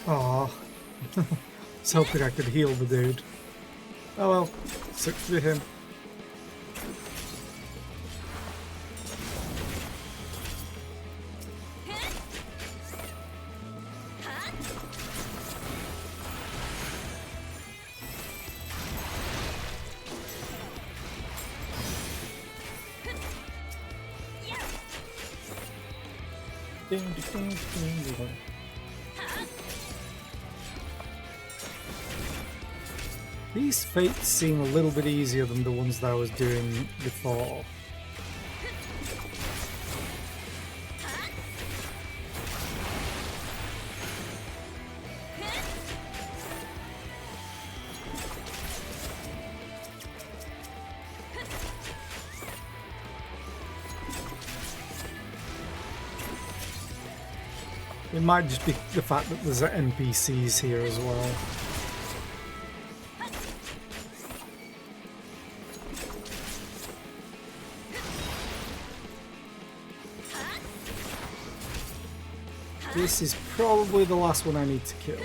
Aww. I was hoping I could heal the dude. Oh well, sucks to be him. These fates seem a little bit easier than the ones that I was doing before. It might just be the fact that there's NPCs here as well. This is probably the last one I need to kill.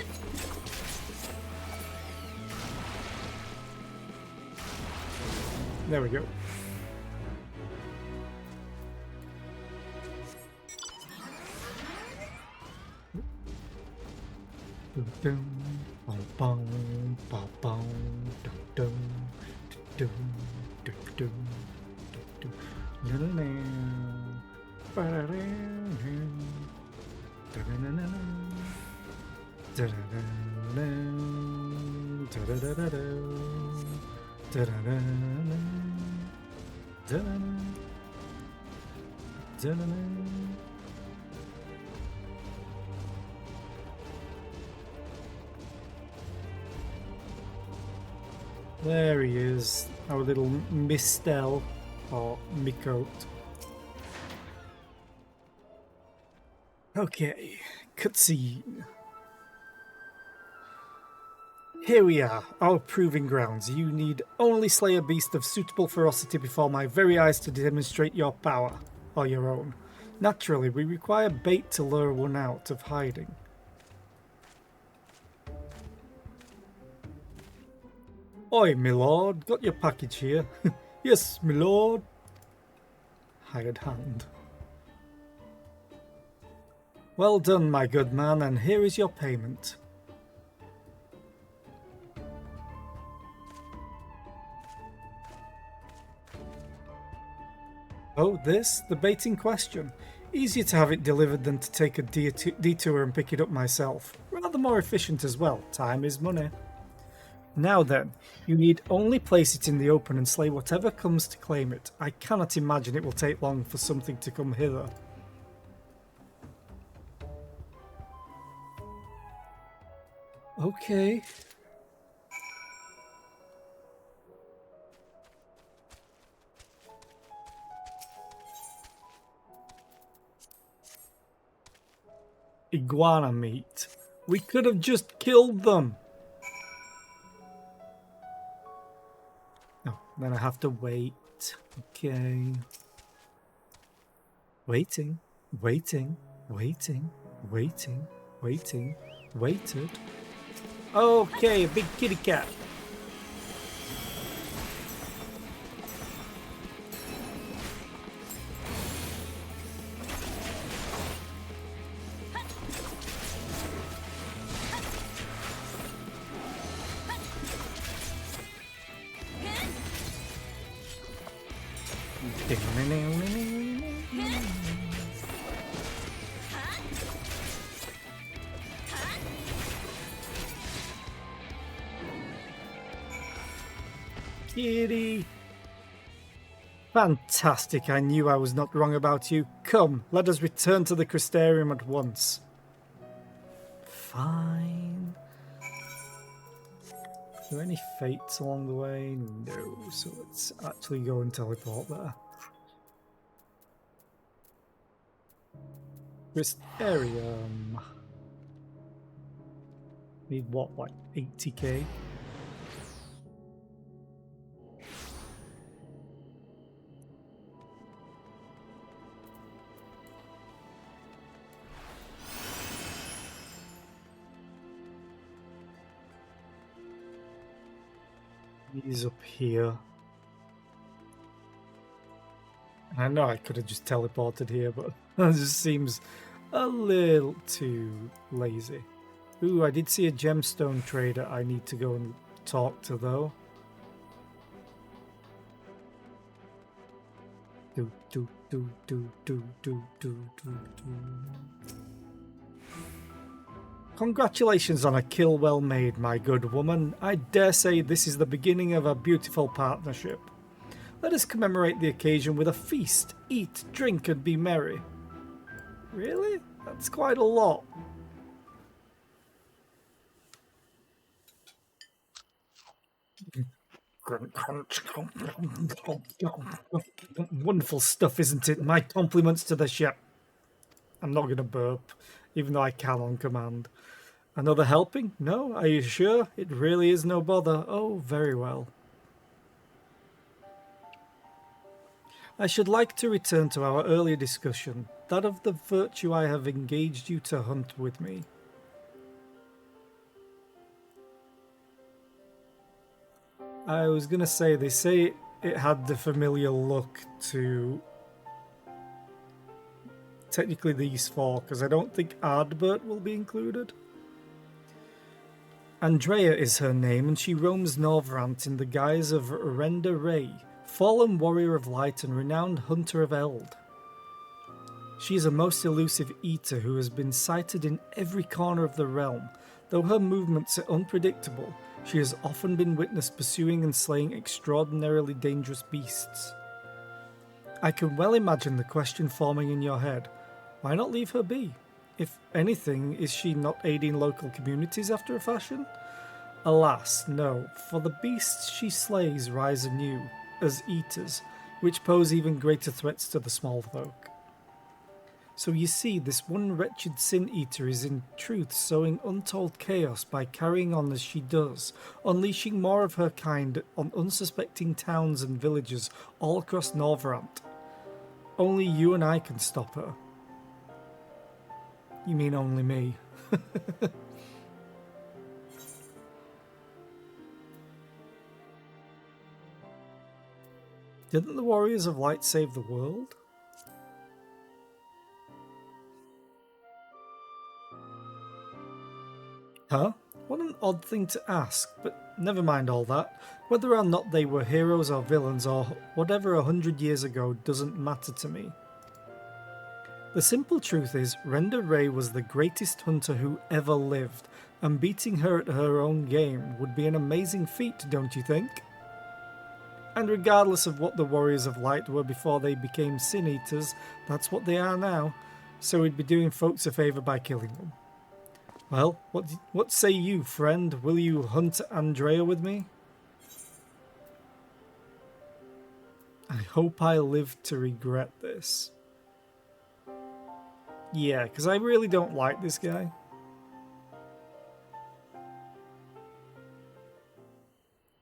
There we go. There he is, our little Mistel, or Miqo'te. Okay, cutscene. Here we are, our proving grounds. You need only slay a beast of suitable ferocity before my very eyes to demonstrate your power, or your own. Naturally, we require bait to lure one out of hiding. Oi, my lord, got your package here. Yes, my lord. Hired hand. Well done, my good man, and here is your payment. Oh, this? The bait in question. Easier to have it delivered than to take a detour and pick it up myself. Rather more efficient as well. Time is money. Now then, you need only place it in the open and slay whatever comes to claim it. I cannot imagine it will take long for something to come hither. Okay. Iguana meat. We could have just killed them. Then I have to wait. Okay. Waiting, waiting, waiting, waiting, waiting, waited. Okay, a big kitty cat. Kitty. Fantastic, I knew I was not wrong about you. Come, let us return to the Crystarium at once. Fine. Are there any fates along the way? No, so let's actually go and teleport there. Crystarium. Need what, like 80k? He's up here. I know I could have just teleported here, but that just seems a little too lazy. Ooh, I did see a gemstone trader I need to go and talk to, though. Do, do, do, do, do, do, do, do. Congratulations on a kill well made, my good woman. I dare say this is the beginning of a beautiful partnership. Let us commemorate the occasion with a feast, eat, drink, and be merry. Really? That's quite a lot. Wonderful stuff, isn't it? My compliments to the chef. I'm not going to burp, even though I can on command. Another helping? No? Are you sure? It really is no bother. Oh, very well. I should like to return to our earlier discussion, that of the virtue I have engaged you to hunt with me. I was going to say, they say it had the familiar look to technically these four, because I don't think Ardbert will be included. Andrea is her name, and she roams Norvrant in the guise of Renda Ray, fallen warrior of light and renowned hunter of Eld. She is a most elusive eater who has been sighted in every corner of the realm. Though her movements are unpredictable, she has often been witnessed pursuing and slaying extraordinarily dangerous beasts. I can well imagine the question forming in your head, why not leave her be? If anything, is she not aiding local communities after a fashion? Alas, no, for the beasts she slays rise anew, as eaters, which pose even greater threats to the small folk. So you see, this one wretched sin-eater is in truth sowing untold chaos by carrying on as she does, unleashing more of her kind on unsuspecting towns and villages all across Norvrant. Only you and I can stop her. You mean only me? Didn't the Warriors of Light save the world? Huh? What an odd thing to ask, but never mind all that. Whether or not they were heroes or villains or whatever 100 years ago doesn't matter to me. The simple truth is, Renda Ray was the greatest hunter who ever lived, and beating her at her own game would be an amazing feat, don't you think? And regardless of what the Warriors of Light were before they became Sin-Eaters, that's what they are now, so we'd be doing folks a favour by killing them. Well, what say you, friend? Will you hunt Andrea with me? I hope I live to regret this. Yeah, because I really don't like this guy.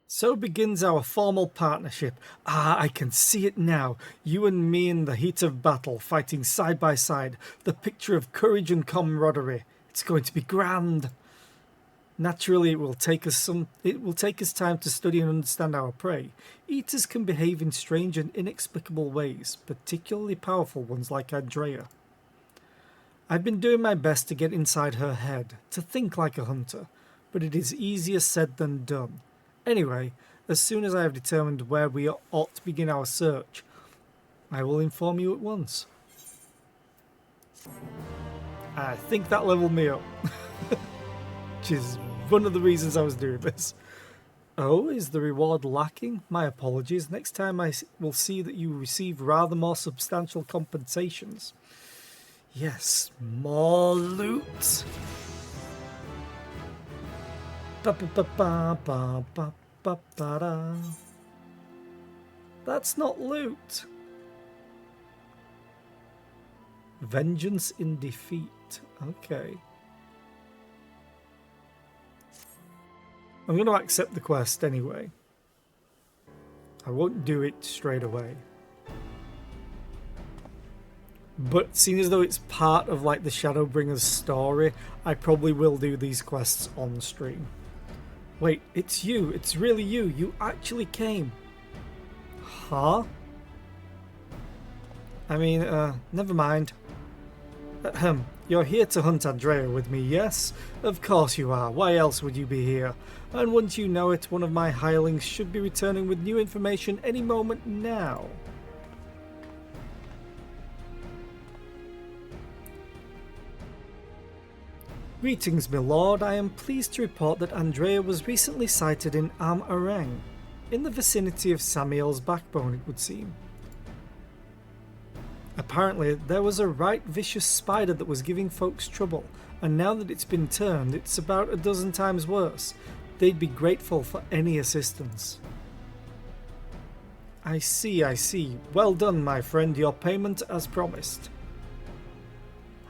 So begins our formal partnership. Ah, I can see it now. You and me in the heat of battle, fighting side by side. The picture of courage and camaraderie. It's going to be grand. Naturally, it will take us time to study and understand our prey. Eaters can behave in strange and inexplicable ways, particularly powerful ones like Andrea. I've been doing my best to get inside her head, to think like a hunter, but it is easier said than done. Anyway, as soon as I have determined where we ought to begin our search, I will inform you at once. I think that leveled me up, which is one of the reasons I was doing this. Oh, is the reward lacking? My apologies. Next time I will see that you receive rather more substantial compensations. Yes, more loot. That's not loot. Vengeance in defeat. Okay. I'm going to accept the quest anyway. I won't do it straight away. But seeing as though it's part of like the Shadowbringers story, I probably will do these quests on stream. Wait, it's you. It's really you. You actually came. Huh? I mean, never mind. You're here to hunt Andrea with me, yes? Of course you are. Why else would you be here? And wouldn't you know it, one of my hirelings should be returning with new information any moment now. Greetings, my lord. I am pleased to report that Andrea was recently sighted in Am Areng, in the vicinity of Samiel's backbone, it would seem. Apparently, there was a right vicious spider that was giving folks trouble, and now that it's been turned, it's about a dozen times worse. They'd be grateful for any assistance. I see, I see. Well done, my friend. Your payment as promised.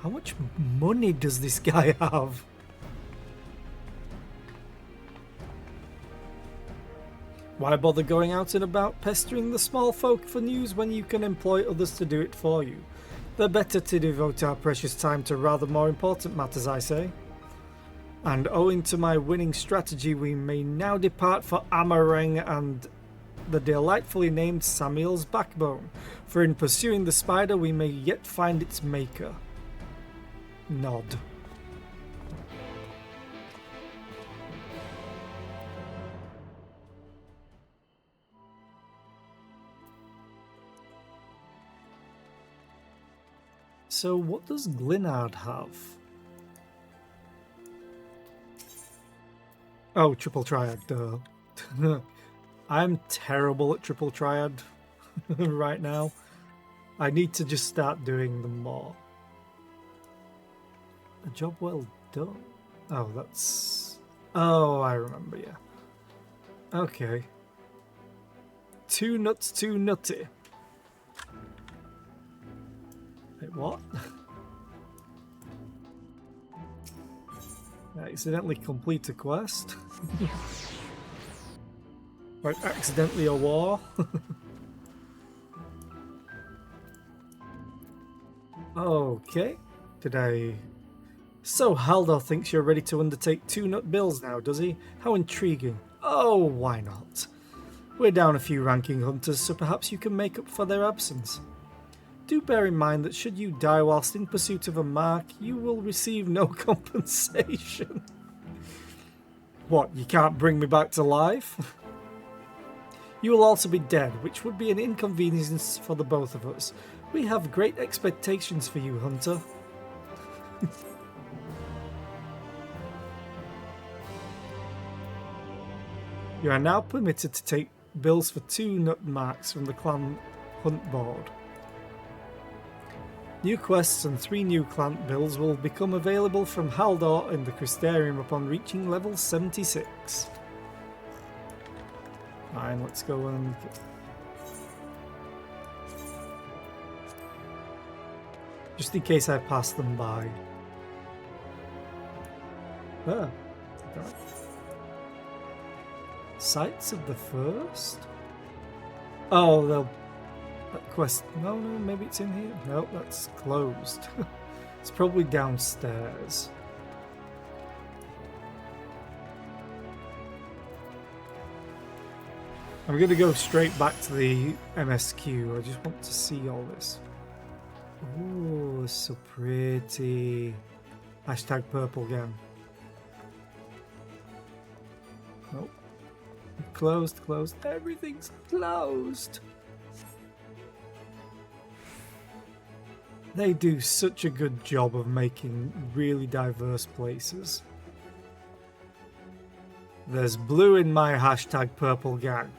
How much money does this guy have? Why bother going out and about pestering the small folk for news when you can employ others to do it for you? The better to devote our precious time to rather more important matters, I say. And owing to my winning strategy, we may now depart for Am Areng and the delightfully named Samiel's backbone, for in pursuing the spider we may yet find its maker. Nod. So what does Glinard have? Oh, Triple Triad, duh. I'm terrible at Triple Triad right now. I need to just start doing them more. A job well done. Oh, that's... Oh, I remember, yeah. Okay. Too nuts, too nutty. Wait, what? I accidentally complete a quest? Or accidentally a war? Okay. Did I... So Haldor thinks you're ready to undertake 2 nut bills now, does he? How intriguing. Oh, why not? We're down a few ranking hunters, so perhaps you can make up for their absence. Do bear in mind that should you die whilst in pursuit of a mark, you will receive no compensation. What, you can't bring me back to life? You will also be dead, which would be an inconvenience for the both of us. We have great expectations for you, Hunter. You are now permitted to take bills for 2 nut marks from the clan hunt board. New quests and 3 new clan bills will become available from Haldor in the Crystarium upon reaching level 76. Fine, let's go and... Just in case I pass them by. Ah, right. Sights of the First? Oh, they'll... That quest... No, maybe it's in here. No, that's closed. It's probably downstairs. I'm going to go straight back to the MSQ. I just want to see all this. Oh, so pretty. Hashtag purple gang. Nope. Closed. Everything's closed. They do such a good job of making really diverse places. There's blue in my hashtag purple gang.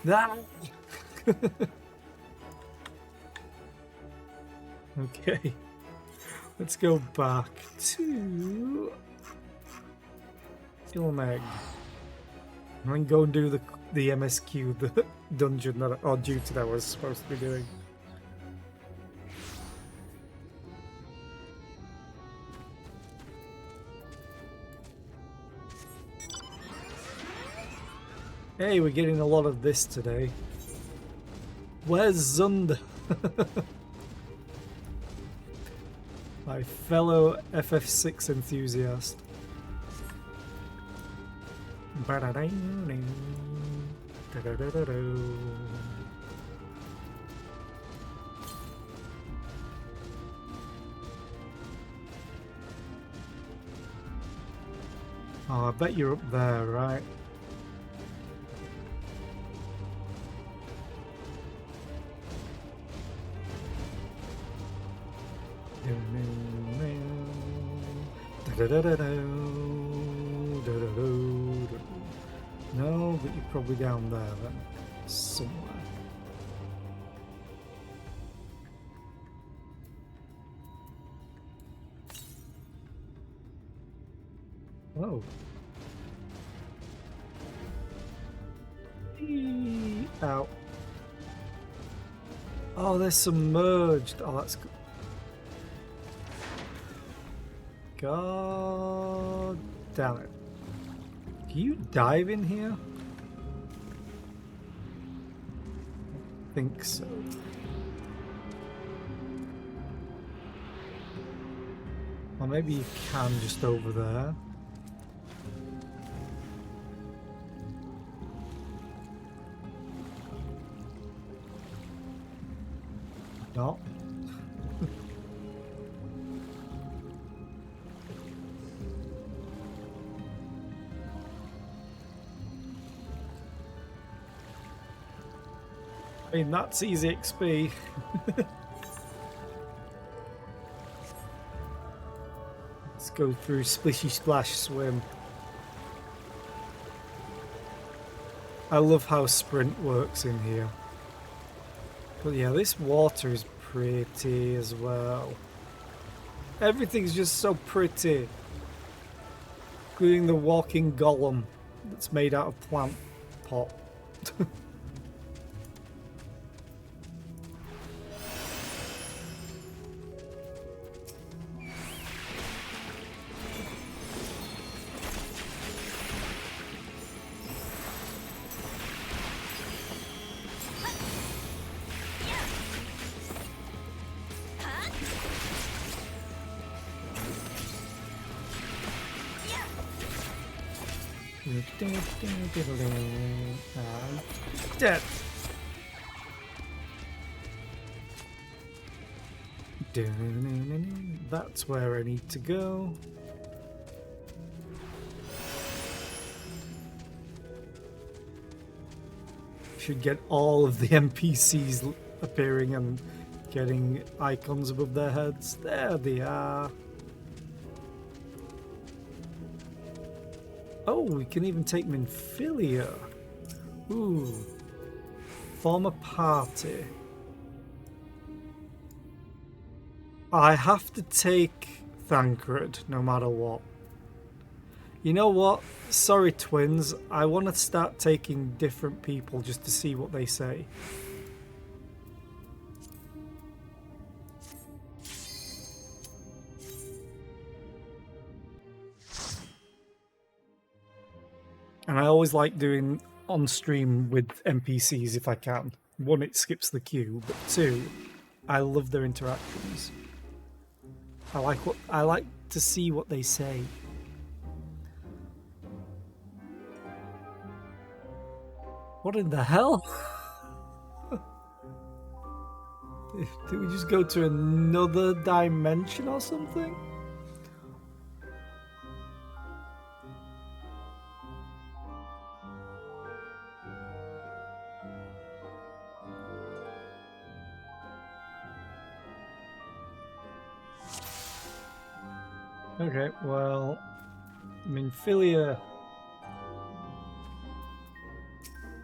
That. Okay. Let's go back to Ilmeg. And then go and do the MSQ, the dungeon that, or duty that I was supposed to be doing. Hey, we're getting a lot of this today. Where's Zund? My fellow FF6 enthusiast. Oh, I bet you're up there, right? No, but you're probably down there then, somewhere. Oh. Ow. Oh, they're submerged. Oh, that's good. God damn it. Can you dive in here? I think so. Or maybe you can just over there. No. I mean, that's easy XP. Let's go through Splishy Splash Swim. I love how sprint works in here. But yeah, this water is pretty as well. Everything's just so pretty. Including the walking golem that's made out of plant pot. Dead. That's where I need to go. Should get all of the NPCs appearing and getting icons above their heads. There they are. Oh, we can even take Minfilia. Ooh. Form a party. I have to take Thancred no matter what. You know what? Sorry, twins. I want to start taking different people just to see what they say. And I always like doing on stream with NPCs if I can. One, it skips the queue, but two, I love their interactions. I like to see what they say. What in the hell? Did we just go to another dimension or something? Okay, well, Minfilia.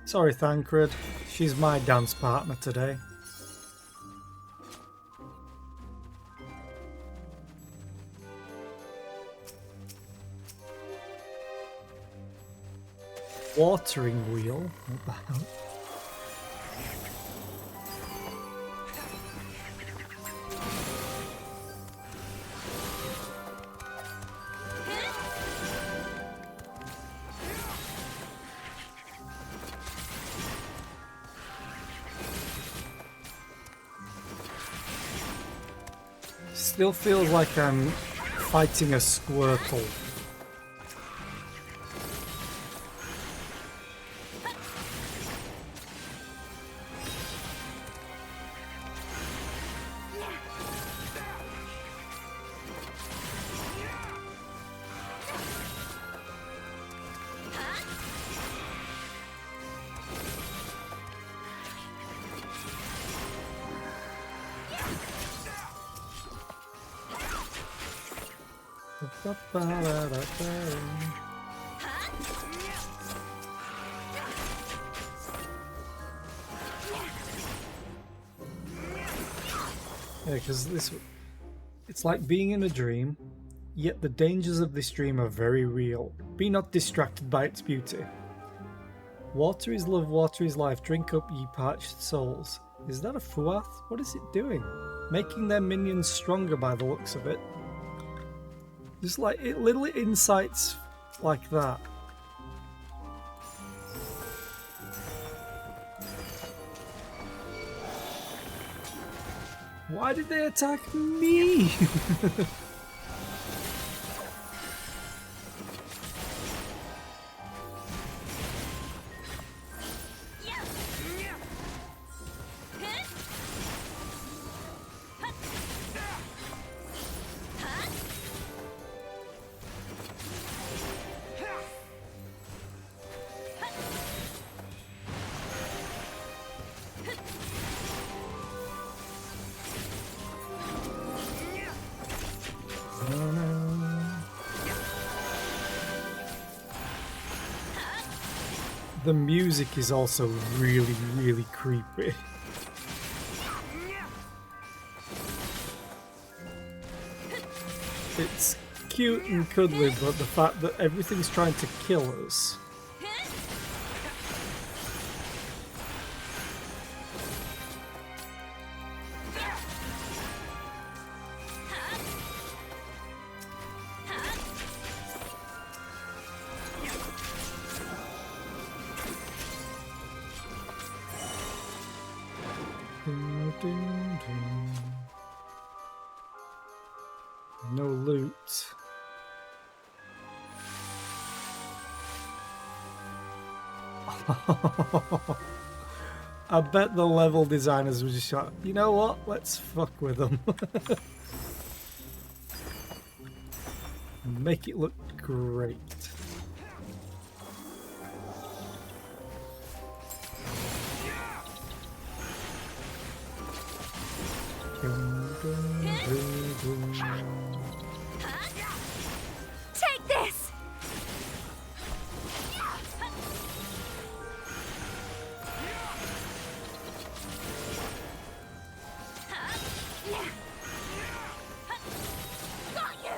Sorry, Thancred. She's my dance partner today. Watering wheel. What the hell? Still feels like I'm fighting a Squirtle. Yeah, because it's like being in a dream, yet the dangers of this dream are very real. Be not distracted by its beauty. Water is love, water is life. Drink up, ye parched souls. Is that a Fuath? What is it doing? Making their minions stronger by the looks of it. Just like little insights like that. Why did they attack me? The music is also really, really creepy. It's cute and cuddly, but the fact that everything's trying to kill us. No loot. I bet the level designers were just like, you know what? Let's fuck with them. Make it look great. Take this! Got you!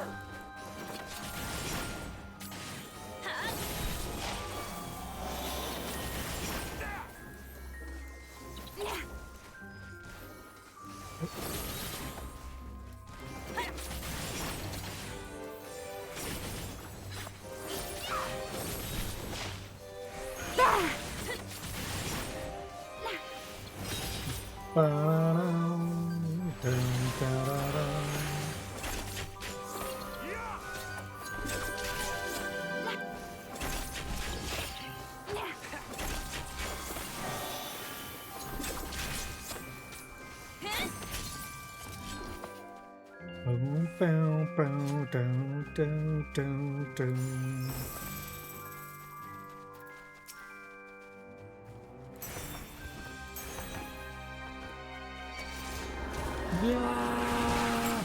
Yeah!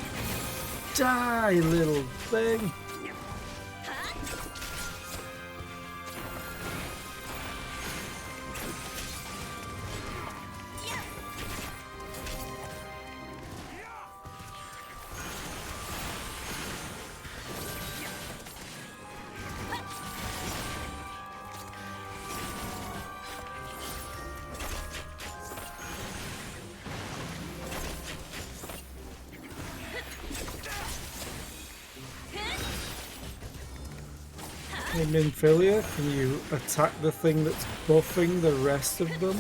Die, little thing! In Nymphilia, can you attack the thing that's buffing the rest of them?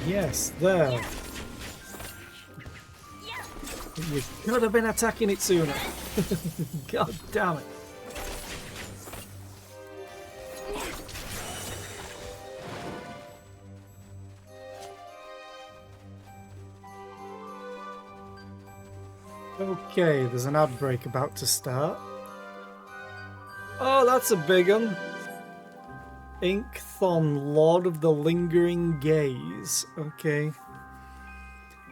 Yes, there. You could have been attacking it sooner. God damn it. Okay, there's an ad break about to start. Oh, that's a big one. Inkthon, Lord of the Lingering Gaze. Okay.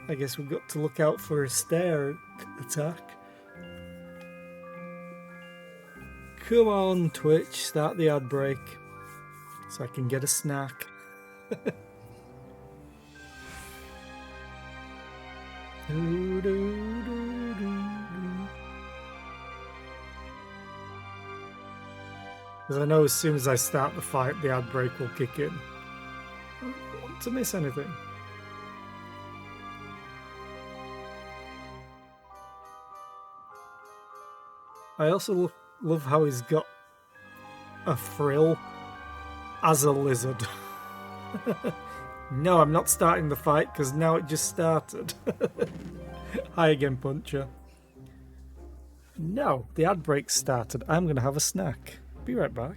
I guess we've got to look out for a stare attack. Come on, Twitch, start the ad break so I can get a snack. Because I know as soon as I start the fight, the ad break will kick in. I don't want to miss anything. I also love how he's got a frill as a lizard. No, I'm not starting the fight because now it just started. Hi again, Puncher. No, the ad break started. I'm going to have a snack. Be right back.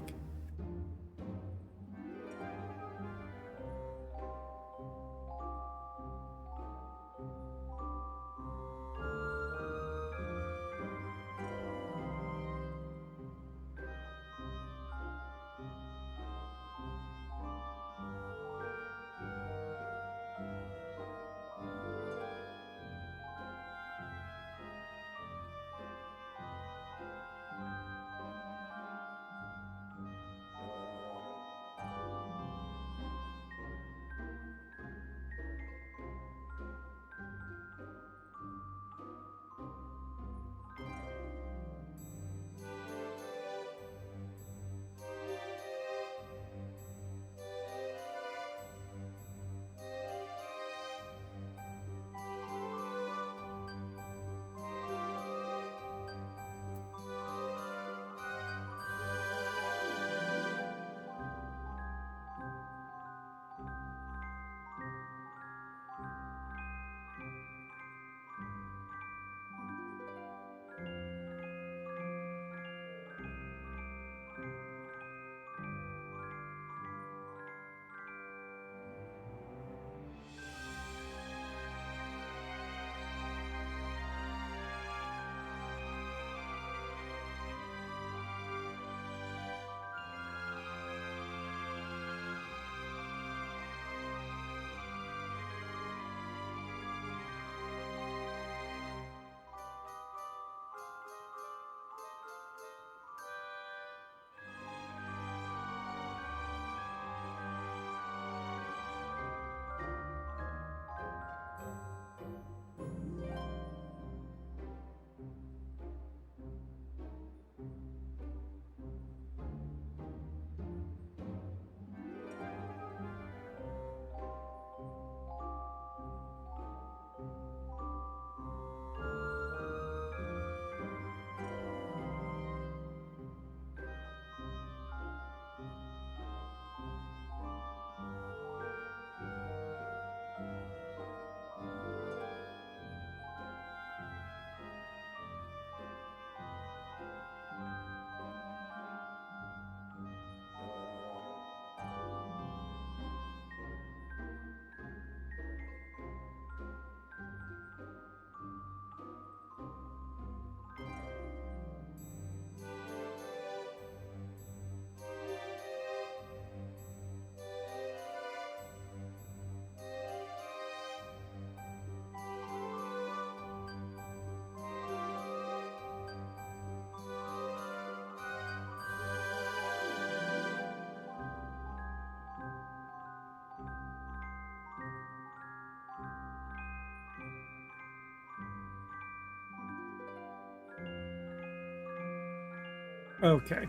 Okay.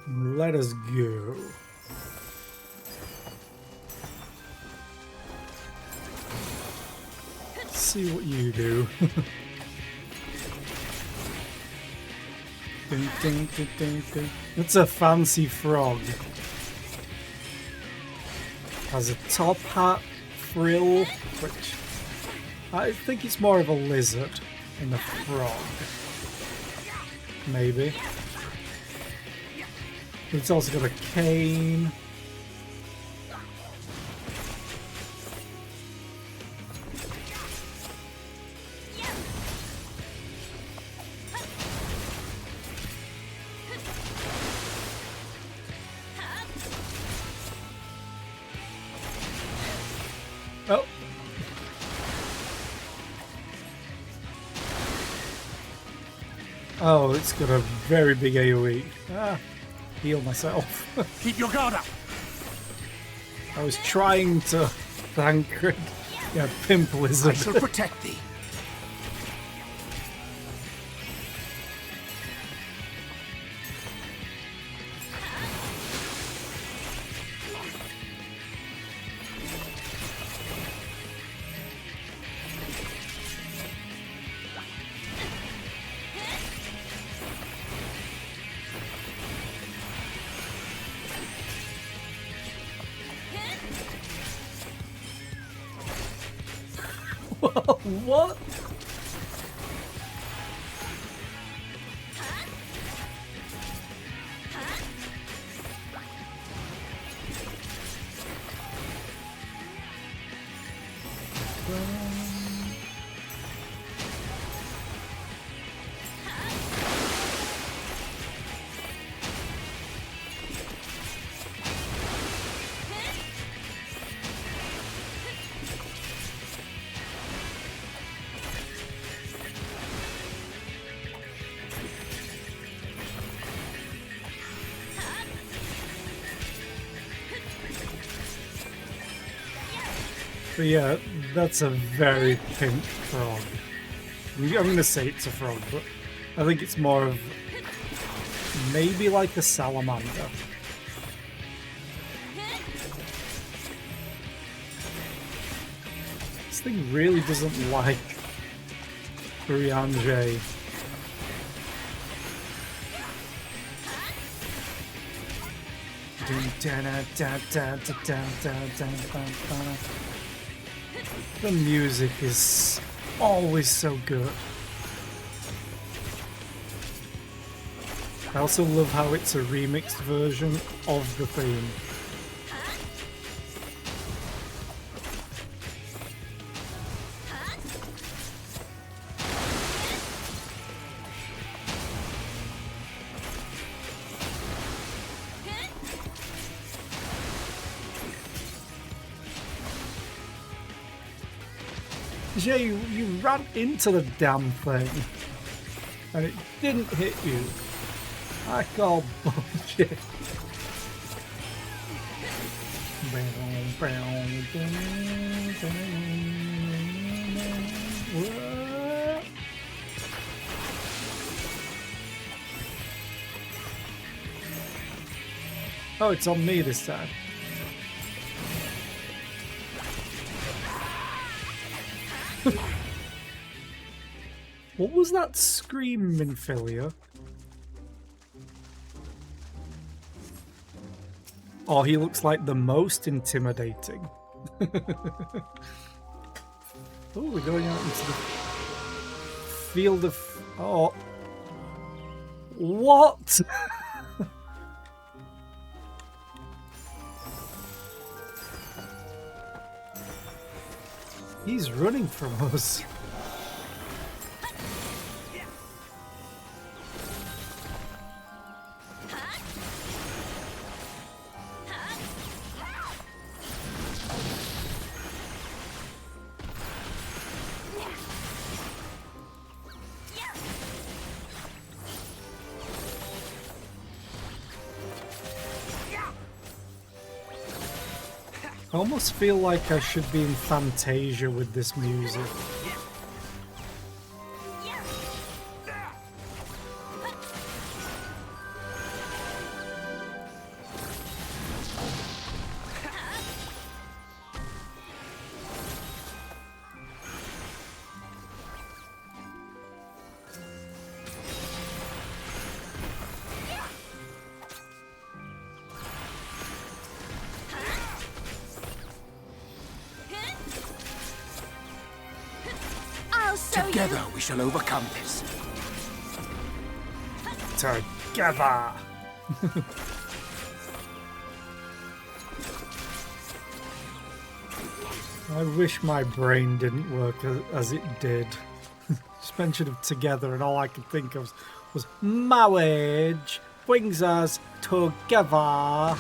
Let us go. Let's see what you do. Ding, ding, ding, ding, ding. It's a fancy frog. Has a top hat, frill, which I think it's more of a lizard than a frog. Maybe. It's also got a cane. Oh, it's got a very big AoE. Ah, heal myself. Keep your guard up. I was trying to thank yeah, Pimp Lizard. I shall protect thee. What? But yeah, that's a very pink frog. I'm going to say it's a frog, but I think it's more of maybe like a salamander. This thing really doesn't like Urianger. The music is always so good. I also love how it's a remixed version of the theme. Yeah, you ran into the damn thing and it didn't hit you. I call bullshit. Oh, it's on me this time. What was that scream, Minfilia? Oh, he looks like the most intimidating. Oh, we're going out into the field of... Oh. What? He's running from us. I almost feel like I should be in Fantasia with this music. Together we shall overcome this. Together! I wish my brain didn't work as it did. Just mention of together and all I could think of was marriage brings us together.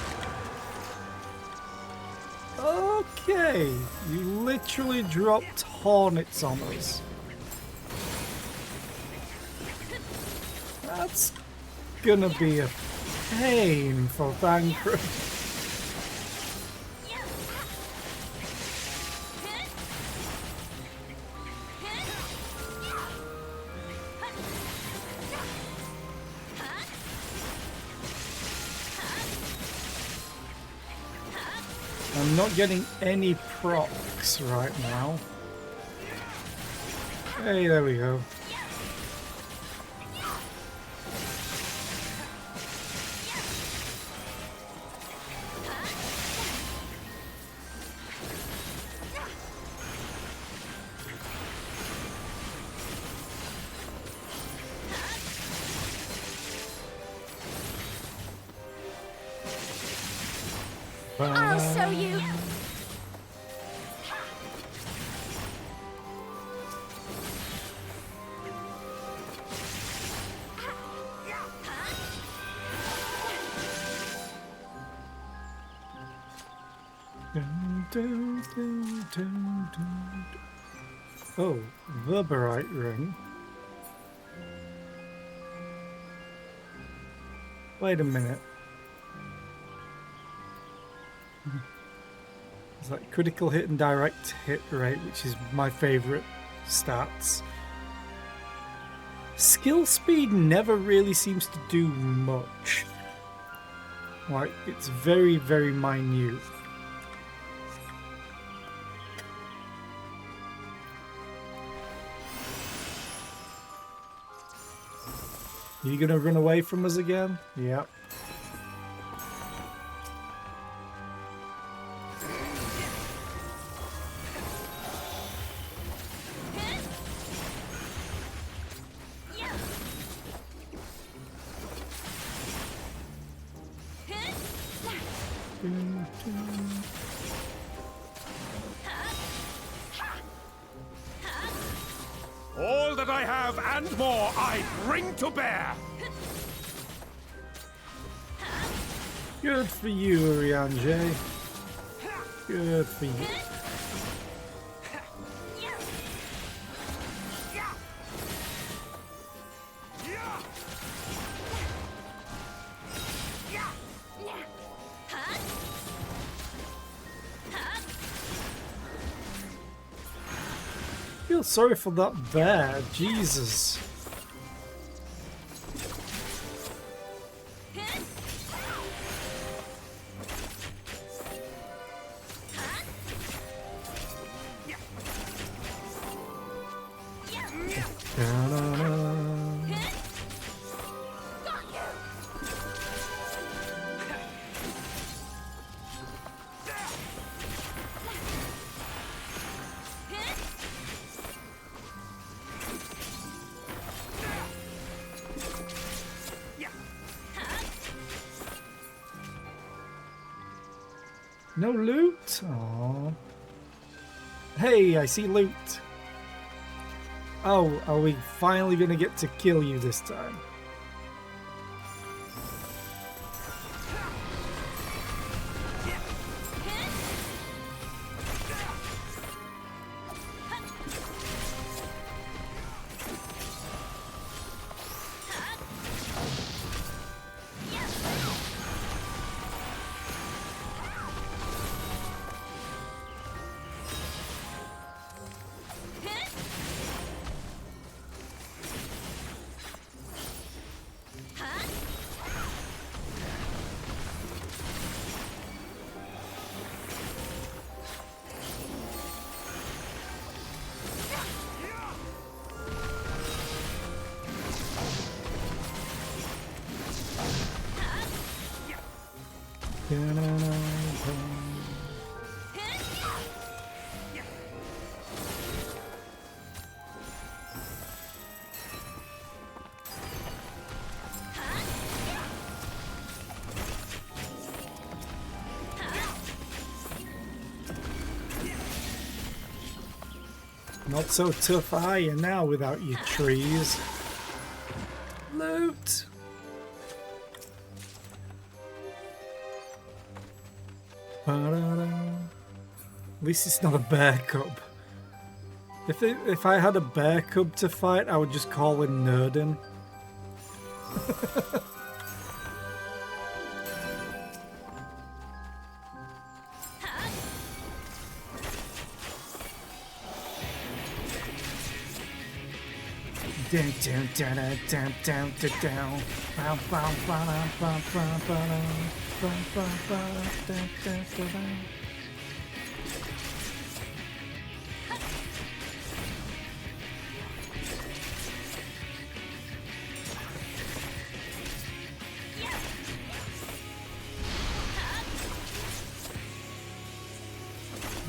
Okay, you literally dropped hornets on us. That's gonna be a pain for Thancred. I'm not getting any procs right now. Hey, there we go. I'll show you. Dun, dun, dun, dun, dun. Oh, Verberite ring. Wait a minute. It's like critical hit and direct hit rate, which is my favourite stats. Skill speed never really seems to do much. Like, it's very, very minute. Are you gonna run away from us again? Yep. All that I have and more I bring to bear. Good for you, Urianger. Good for you. Feel sorry for that bear, Jesus. No loot? Aww. Hey, I see loot. Oh, are we finally gonna get to kill you this time? Not so tough are you now without your trees? Loot! At least it's not a bear cub. If I had a bear cub to fight, I would just call in Nurden. Down, down, down, down, down, down, down. Bow, bow, bow, bow, bow, bow, bow, bow, bow, down, down, down, down.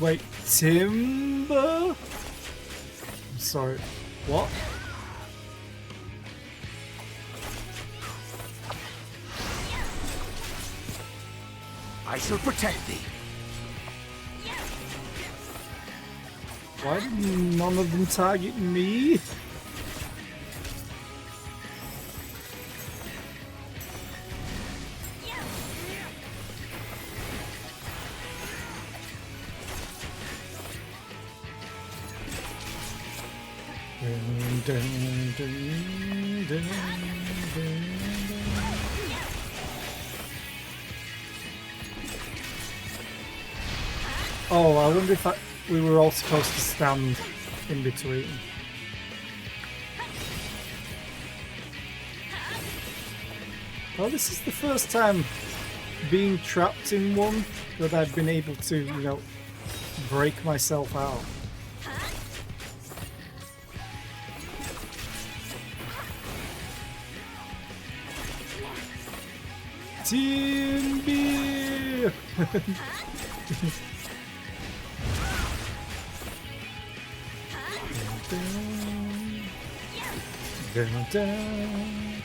Wait, timber? I'm sorry. What? I shall protect thee. Why did none of them target me? Dun, dun, dun, dun, dun. Oh, I wonder if we were all supposed to stand in between. Well, this is the first time being trapped in one that I've been able to, you know, break myself out. Team Beer! Down, down.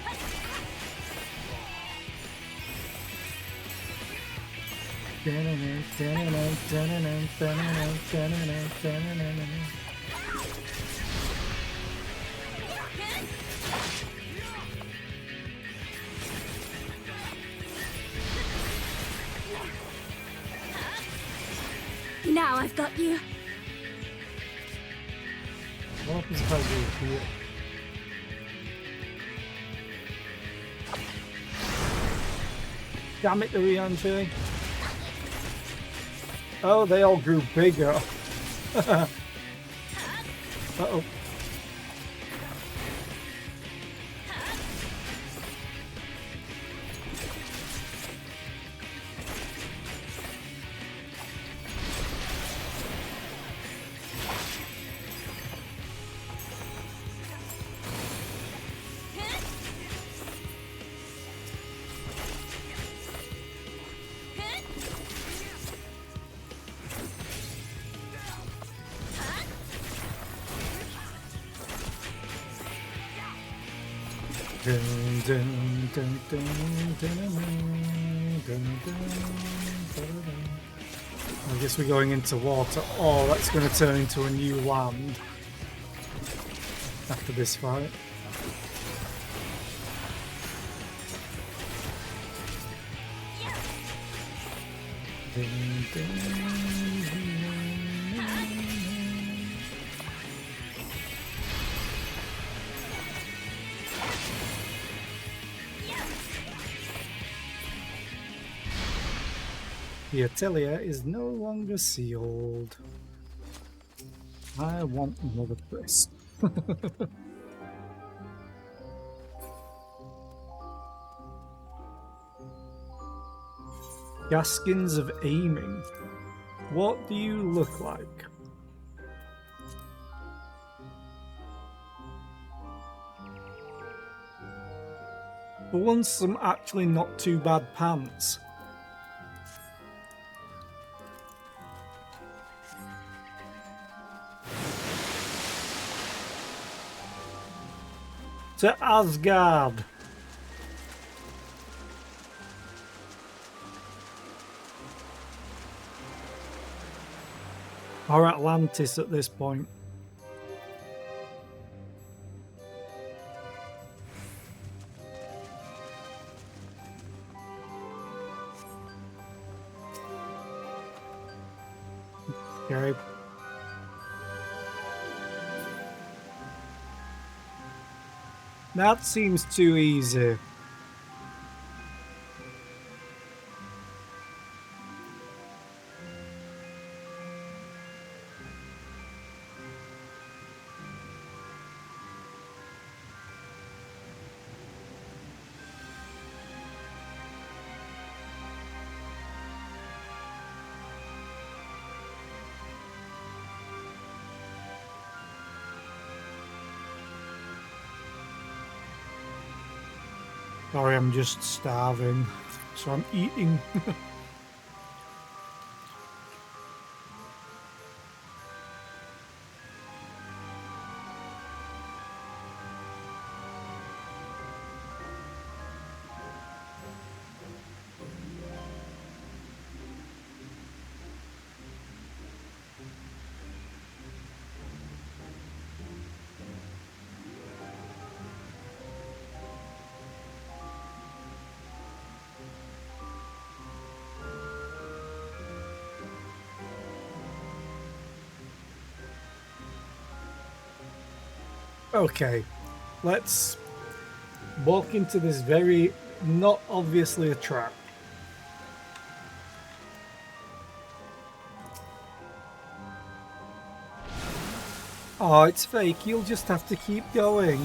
Now I've got you. What happens if I do here? Damn it, the Rianche. Oh, they all grew bigger. Uh-oh. Dun, dun, dun, dun, dun, dun, dun, dun. I guess we're going into water. Oh, that's going to turn into a new land after this fight. Dun, dun, dun. The Atelier is no longer sealed. I want another press. Gaskins of Aiming. What do you look like? For once, some actually not too bad pants. To Asgard. Or Atlantis at this point. Okay. That seems too easy. Sorry, I'm just starving, so I'm eating. Okay, let's walk into this very not obviously a trap. Oh, it's fake. You'll just have to keep going.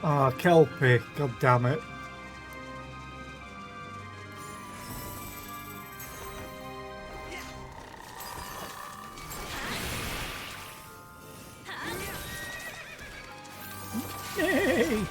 Ah, Kelpie, god damn it. Yay!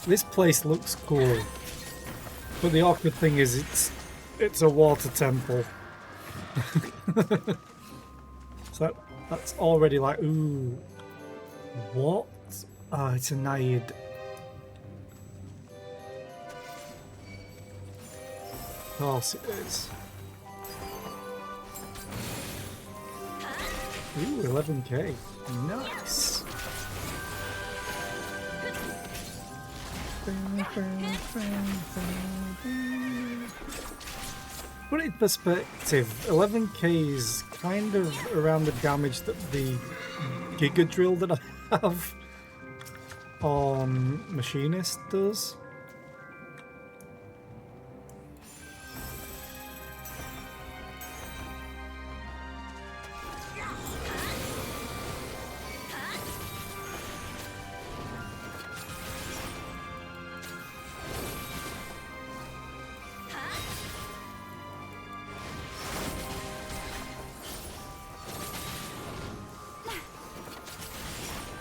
This place looks cool, but the awkward thing is it's a water temple. So that's already like, ooh, what? Ah, it's a Naiad. Of course it is. Ooh, 11k. Nice. Put it in perspective, 11k is kind of around the damage that the Giga Drill that I have on Machinist does.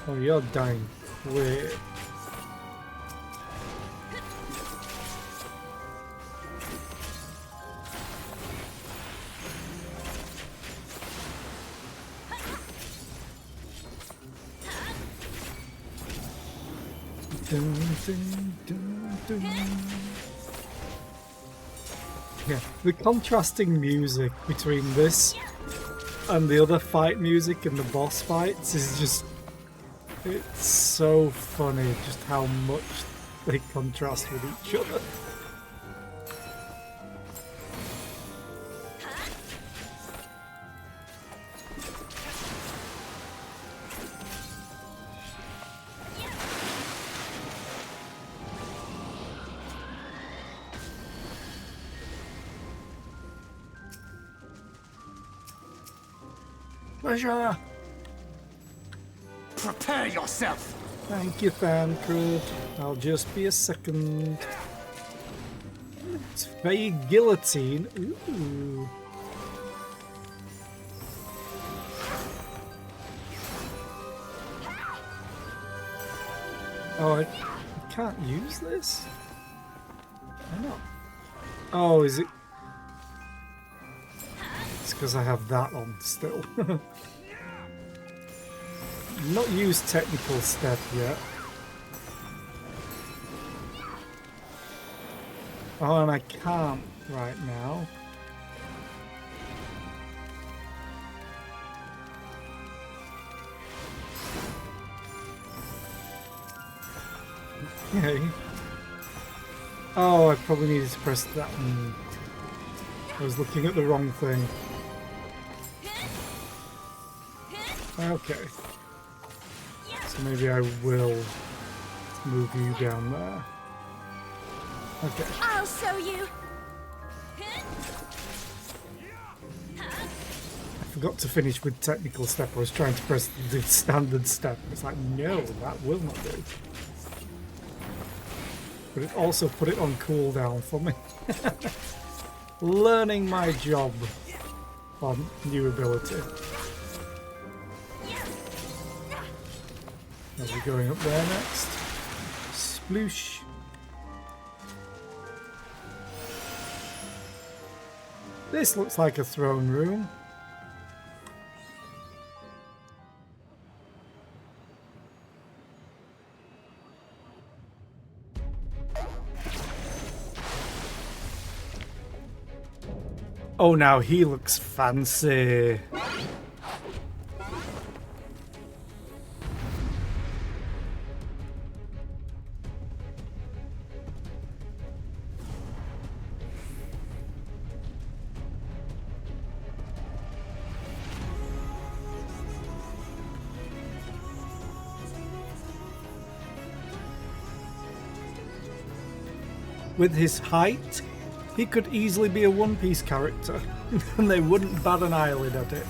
Oh, you're dying quick. Dun, dun, dun, dun. Yeah, the contrasting music between this and the other fight music and the boss fights is just... it's so funny just how much they contrast with each other. Pleasure. Prepare yourself. Thank you, Thancred. I'll just be a second. It's Faye Guillotine. Ooh. Oh, I can't use this? Why not? Oh, is it? It's because I have that on still. Not used technical step yet. Oh, and I can't right now. Okay. Oh, I probably needed to press that one. I was looking at the wrong thing. Okay. So maybe I will move you down there. Okay. I'll show you. I forgot to finish with technical step. I was trying to press the standard step. It's like, no, that will not do. But it also put it on cooldown for me. Learning my job on new ability. Are we going up there next? Sploosh. This looks like a throne room. Oh, now he looks fancy. With his height, he could easily be a One Piece character, and they wouldn't bat an eyelid at it.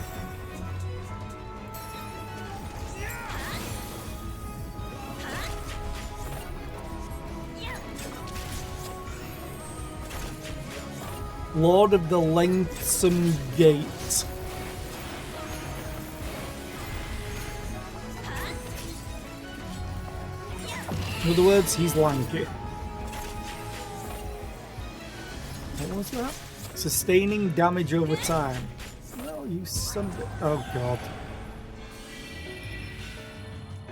Lord of the Lengthsome Gate. In other words, he's lanky. What was that? Sustaining damage over time. Oh, you son of a... Oh, God.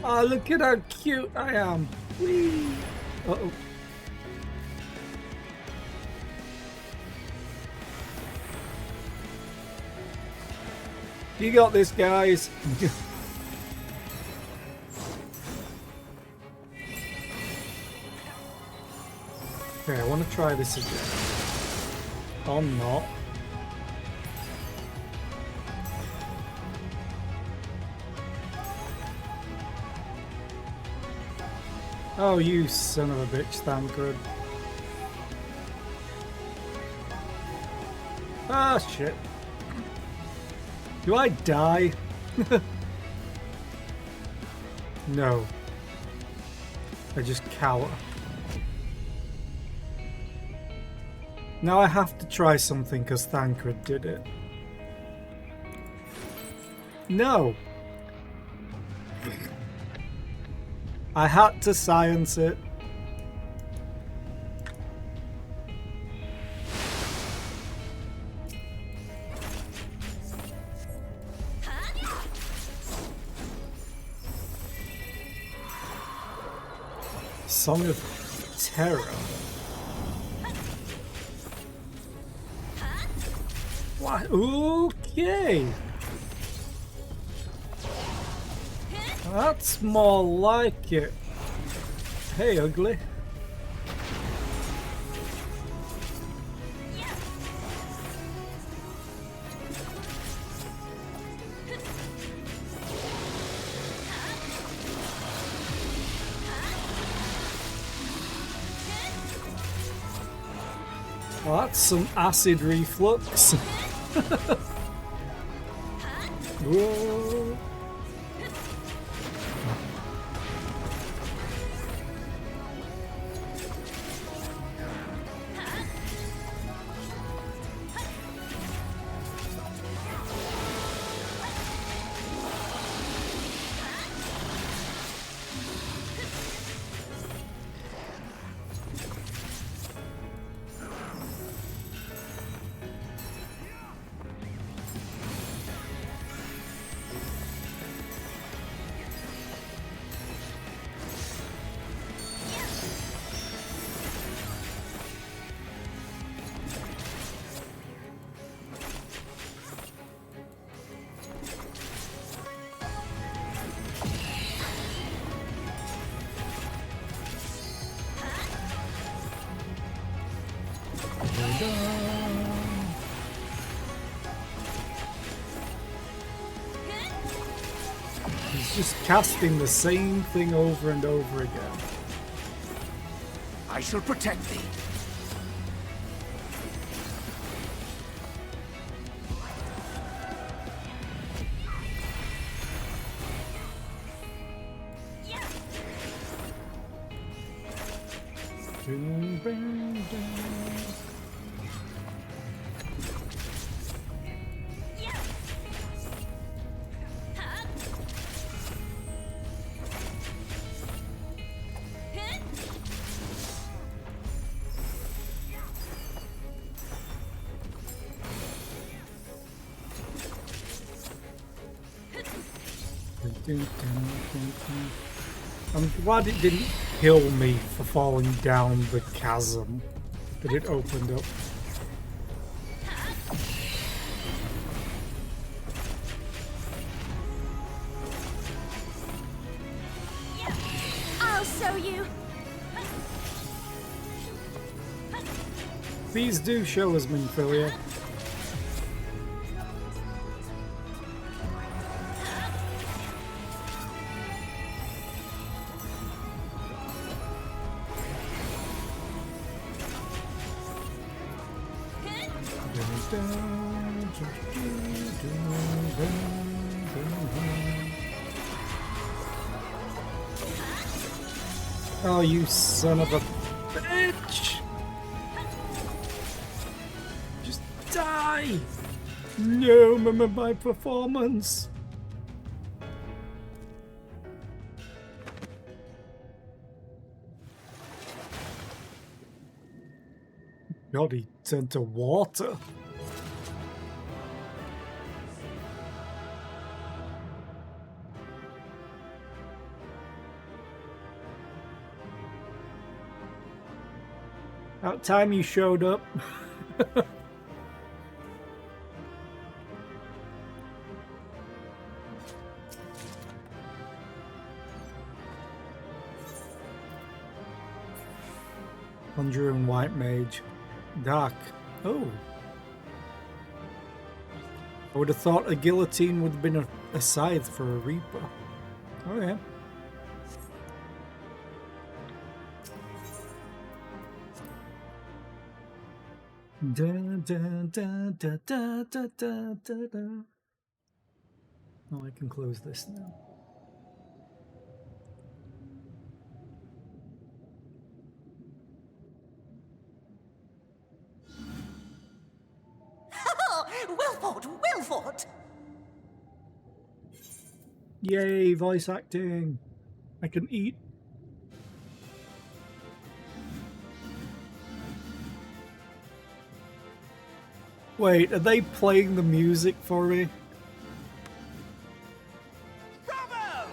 Oh, look at how cute I am. Whee! Uh-oh. You got this, guys. Okay, I want to try this again. Or not. Oh, you son of a bitch, Thancred. Ah, shit. Do I die? No. I just cower. Now I have to try something because Thancred did it. No! I had to science it. Song of Terror. What? Okay. That's more like it. Hey, ugly. Well, that's some acid reflux. Whoa. He's just casting the same thing over and over again. I shall protect thee. I'm glad it didn't kill me for falling down the chasm that it opened up. I'll show you. Please do show us, Minfilia. Oh, you son of a bitch! Just die! No, my performance! God, he turned to water. About time you showed up. Conjuring White Mage. Dark. Oh. I would have thought a guillotine would have been a scythe for a Reaper. Oh yeah. Da, da, da, da, da, da, da, da, da. Oh, I can close this now. Well fought, well fought! Yay, voice acting! I can eat. Wait, are they playing the music for me? Bravo!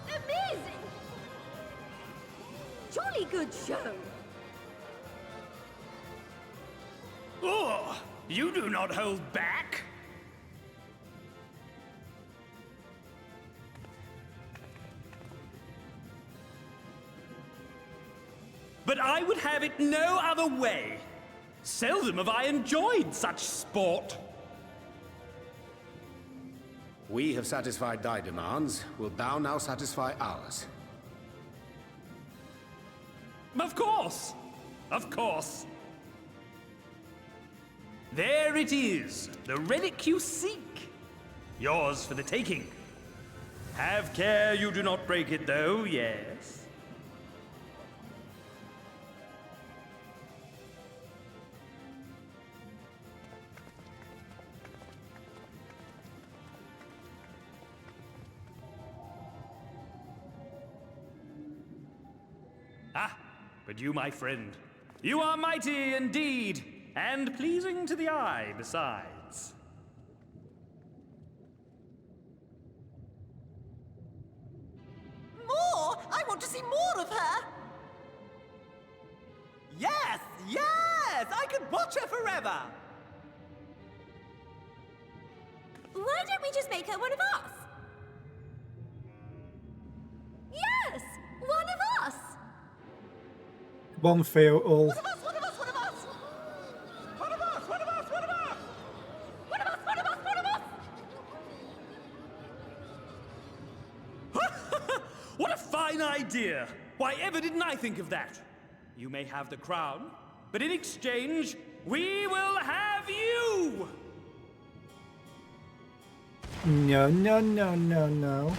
Amazing! Jolly good show. Oh, you do not hold back. But I would have it no other way. Seldom have I enjoyed such sport. We have satisfied thy demands. Wilt thou now satisfy ours? Of course. Of course. There it is, the relic you seek. Yours for the taking. Have care you do not break it, though, yes? Ah, but you, my friend, you are mighty indeed, and pleasing to the eye besides. More? I want to see more of her! Yes! Yes! I could watch her forever! Why don't we just make her one of us? Yes! One of us! One Theo all. One of us! One of us! One of us! One of us! One of us! One of us! One of us! One of us! One of us! What a fine idea! Why ever didn't I think of that? You may have the crown, but in exchange, we will have you! No, no, no, no, no.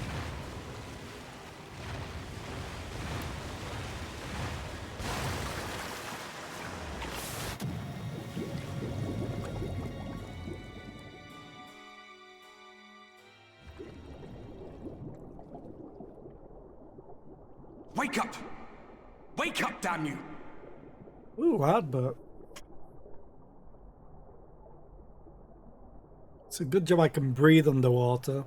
Wake up! Wake up, damn you! Ooh, hard, but it's a good job I can breathe underwater.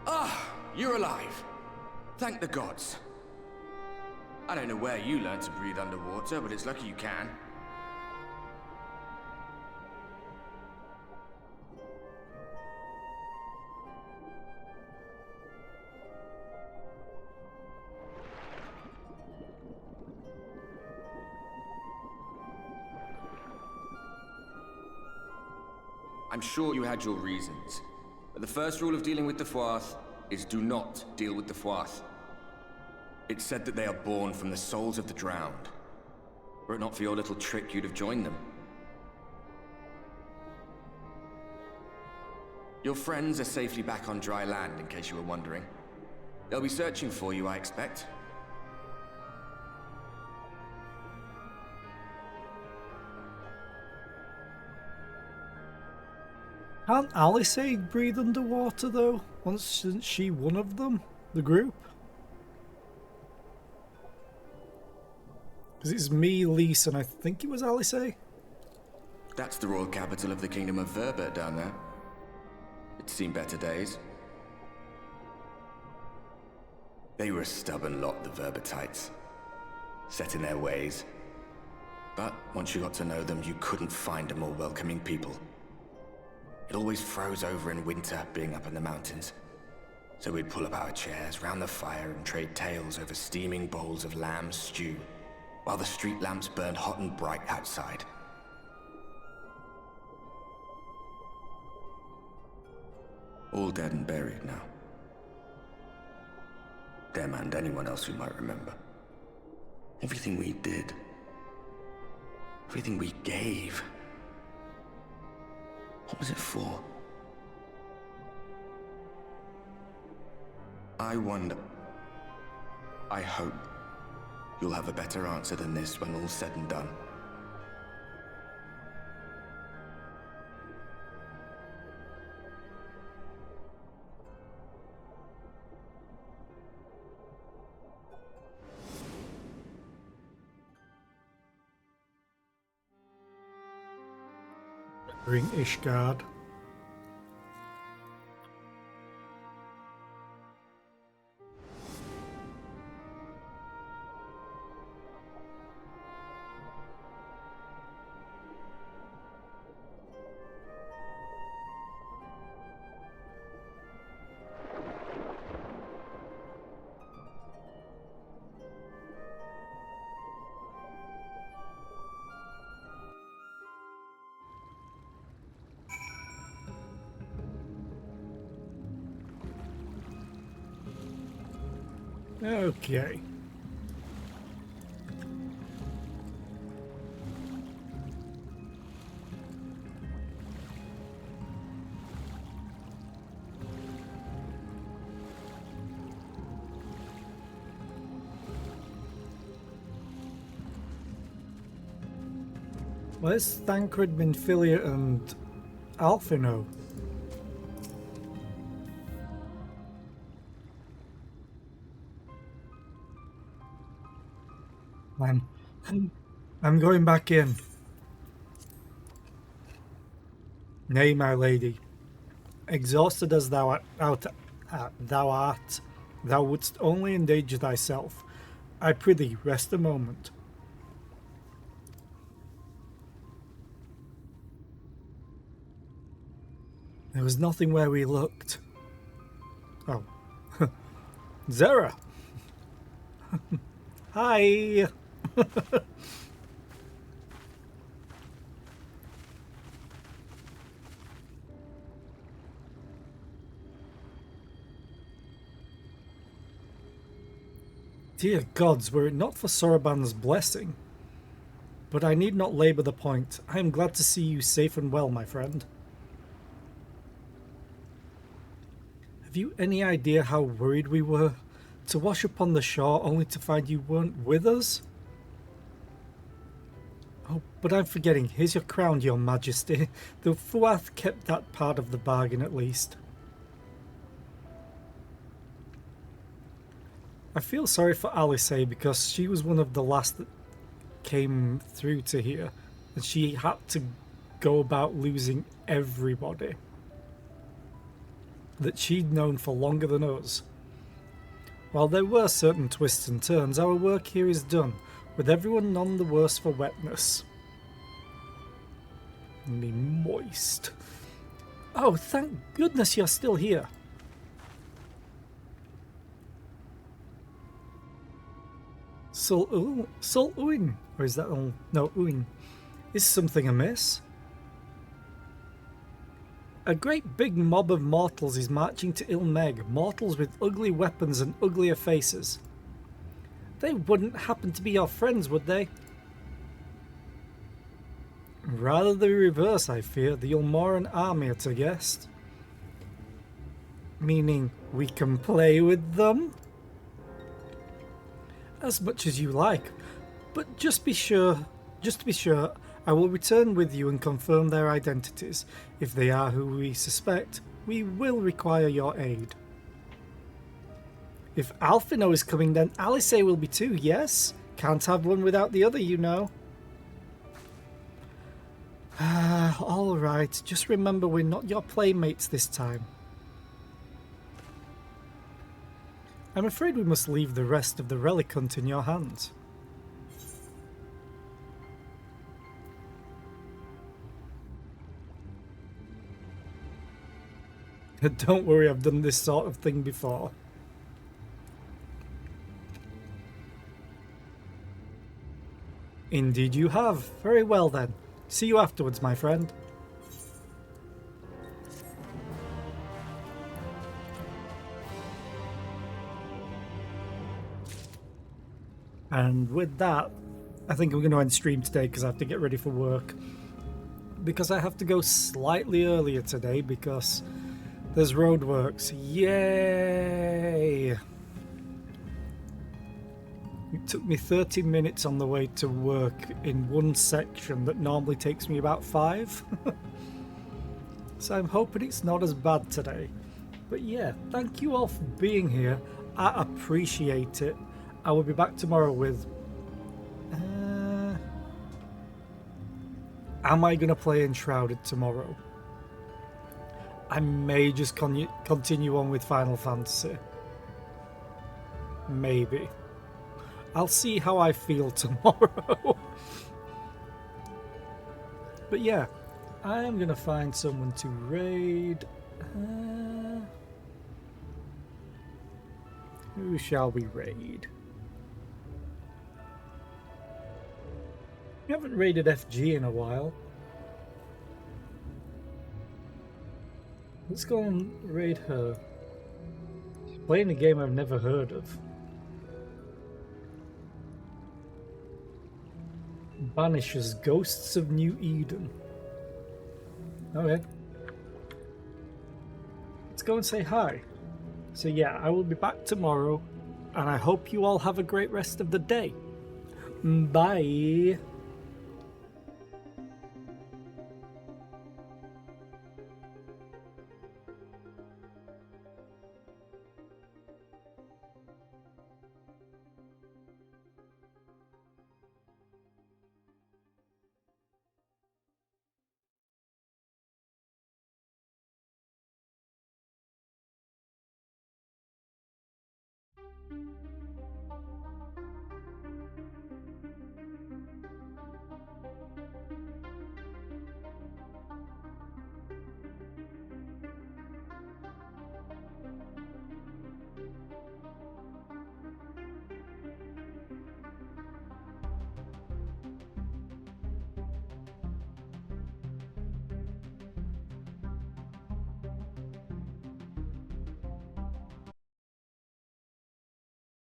Ah, you're alive. Thank the gods. I don't know where you learned to breathe underwater, but it's lucky you can. I'm sure you had your reasons, but the first rule of dealing with the Fwaath is do not deal with the Fwaath. It's said that they are born from the souls of the drowned. Were it not for your little trick, you'd have joined them. Your friends are safely back on dry land, in case you were wondering. They'll be searching for you, I expect. Can't Alice breathe underwater though? Isn't she one of them? The group? Because it's me, Lise, and I think it was Alice. That's the royal capital of the Kingdom of Verbert down there. It's seen better days. They were a stubborn lot, the Verbertites. Set in their ways. But once you got to know them, you couldn't find a more welcoming people. It always froze over in winter, being up in the mountains. So we'd pull up our chairs round the fire and trade tales over steaming bowls of lamb stew, while the street lamps burned hot and bright outside. All dead and buried now. Them and anyone else who might remember. Everything we did. Everything we gave. What was it for? I wonder. I hope you'll have a better answer than this when all's said and done. Ring Ishgard. Okay. Where's Thancred, Minfilia, and Alphino? I'm going back in. Nay, my lady. Exhausted as thou art, thou wouldst only endanger thyself. I prithee, rest a moment. There was nothing where we looked. Oh. Zera! Hi! Dear gods, were it not for Soroban's blessing. But I need not labour the point. I am glad to see you safe and well, my friend. Have you any idea how worried we were? To wash upon the shore only to find you weren't with us? Oh, but I'm forgetting. Here's your crown, your majesty. The Fuath kept that part of the bargain at least. I feel sorry for Alice because she was one of the last that came through to here, and she had to go about losing everybody that she'd known for longer than us. While there were certain twists and turns, our work here is done, with everyone none the worse for wetness. Me moist. Oh, thank goodness you're still here. Sol Uin, or is that all? No, Uin. Is something amiss? A great big mob of mortals is marching to Ilmeg, mortals with ugly weapons and uglier faces. They wouldn't happen to be your friends, would they? Rather the reverse, I fear. The Ulmoran army at a guest. Meaning we can play with them? As much as you like, but just to be sure, I will return with you and confirm their identities. If they are who we suspect, we will require your aid. If Alphino is coming, then Alice will be too, yes? Can't have one without the other, you know. Alright, just remember we're not your playmates this time. I'm afraid we must leave the rest of the relic hunt in your hands. Don't worry, I've done this sort of thing before. Indeed you have. Very well then. See you afterwards, my friend. And with that, I think I'm going to end stream today because I have to get ready for work. Because I have to go slightly earlier today because there's roadworks. Yay! It took me 30 minutes on the way to work in one section that normally takes me about 5. So I'm hoping it's not as bad today. But yeah, thank you all for being here. I appreciate it. I will be back tomorrow with... am I going to play Enshrouded tomorrow? I may just continue on with Final Fantasy. Maybe. I'll see how I feel tomorrow. But yeah, I am going to find someone to raid. Who shall we raid? We haven't raided FG in a while. Let's go and raid her. She's playing a game I've never heard of. Banishes Ghosts of New Eden. Okay. Let's go and say hi. So yeah, I will be back tomorrow, and I hope you all have a great rest of the day. Bye.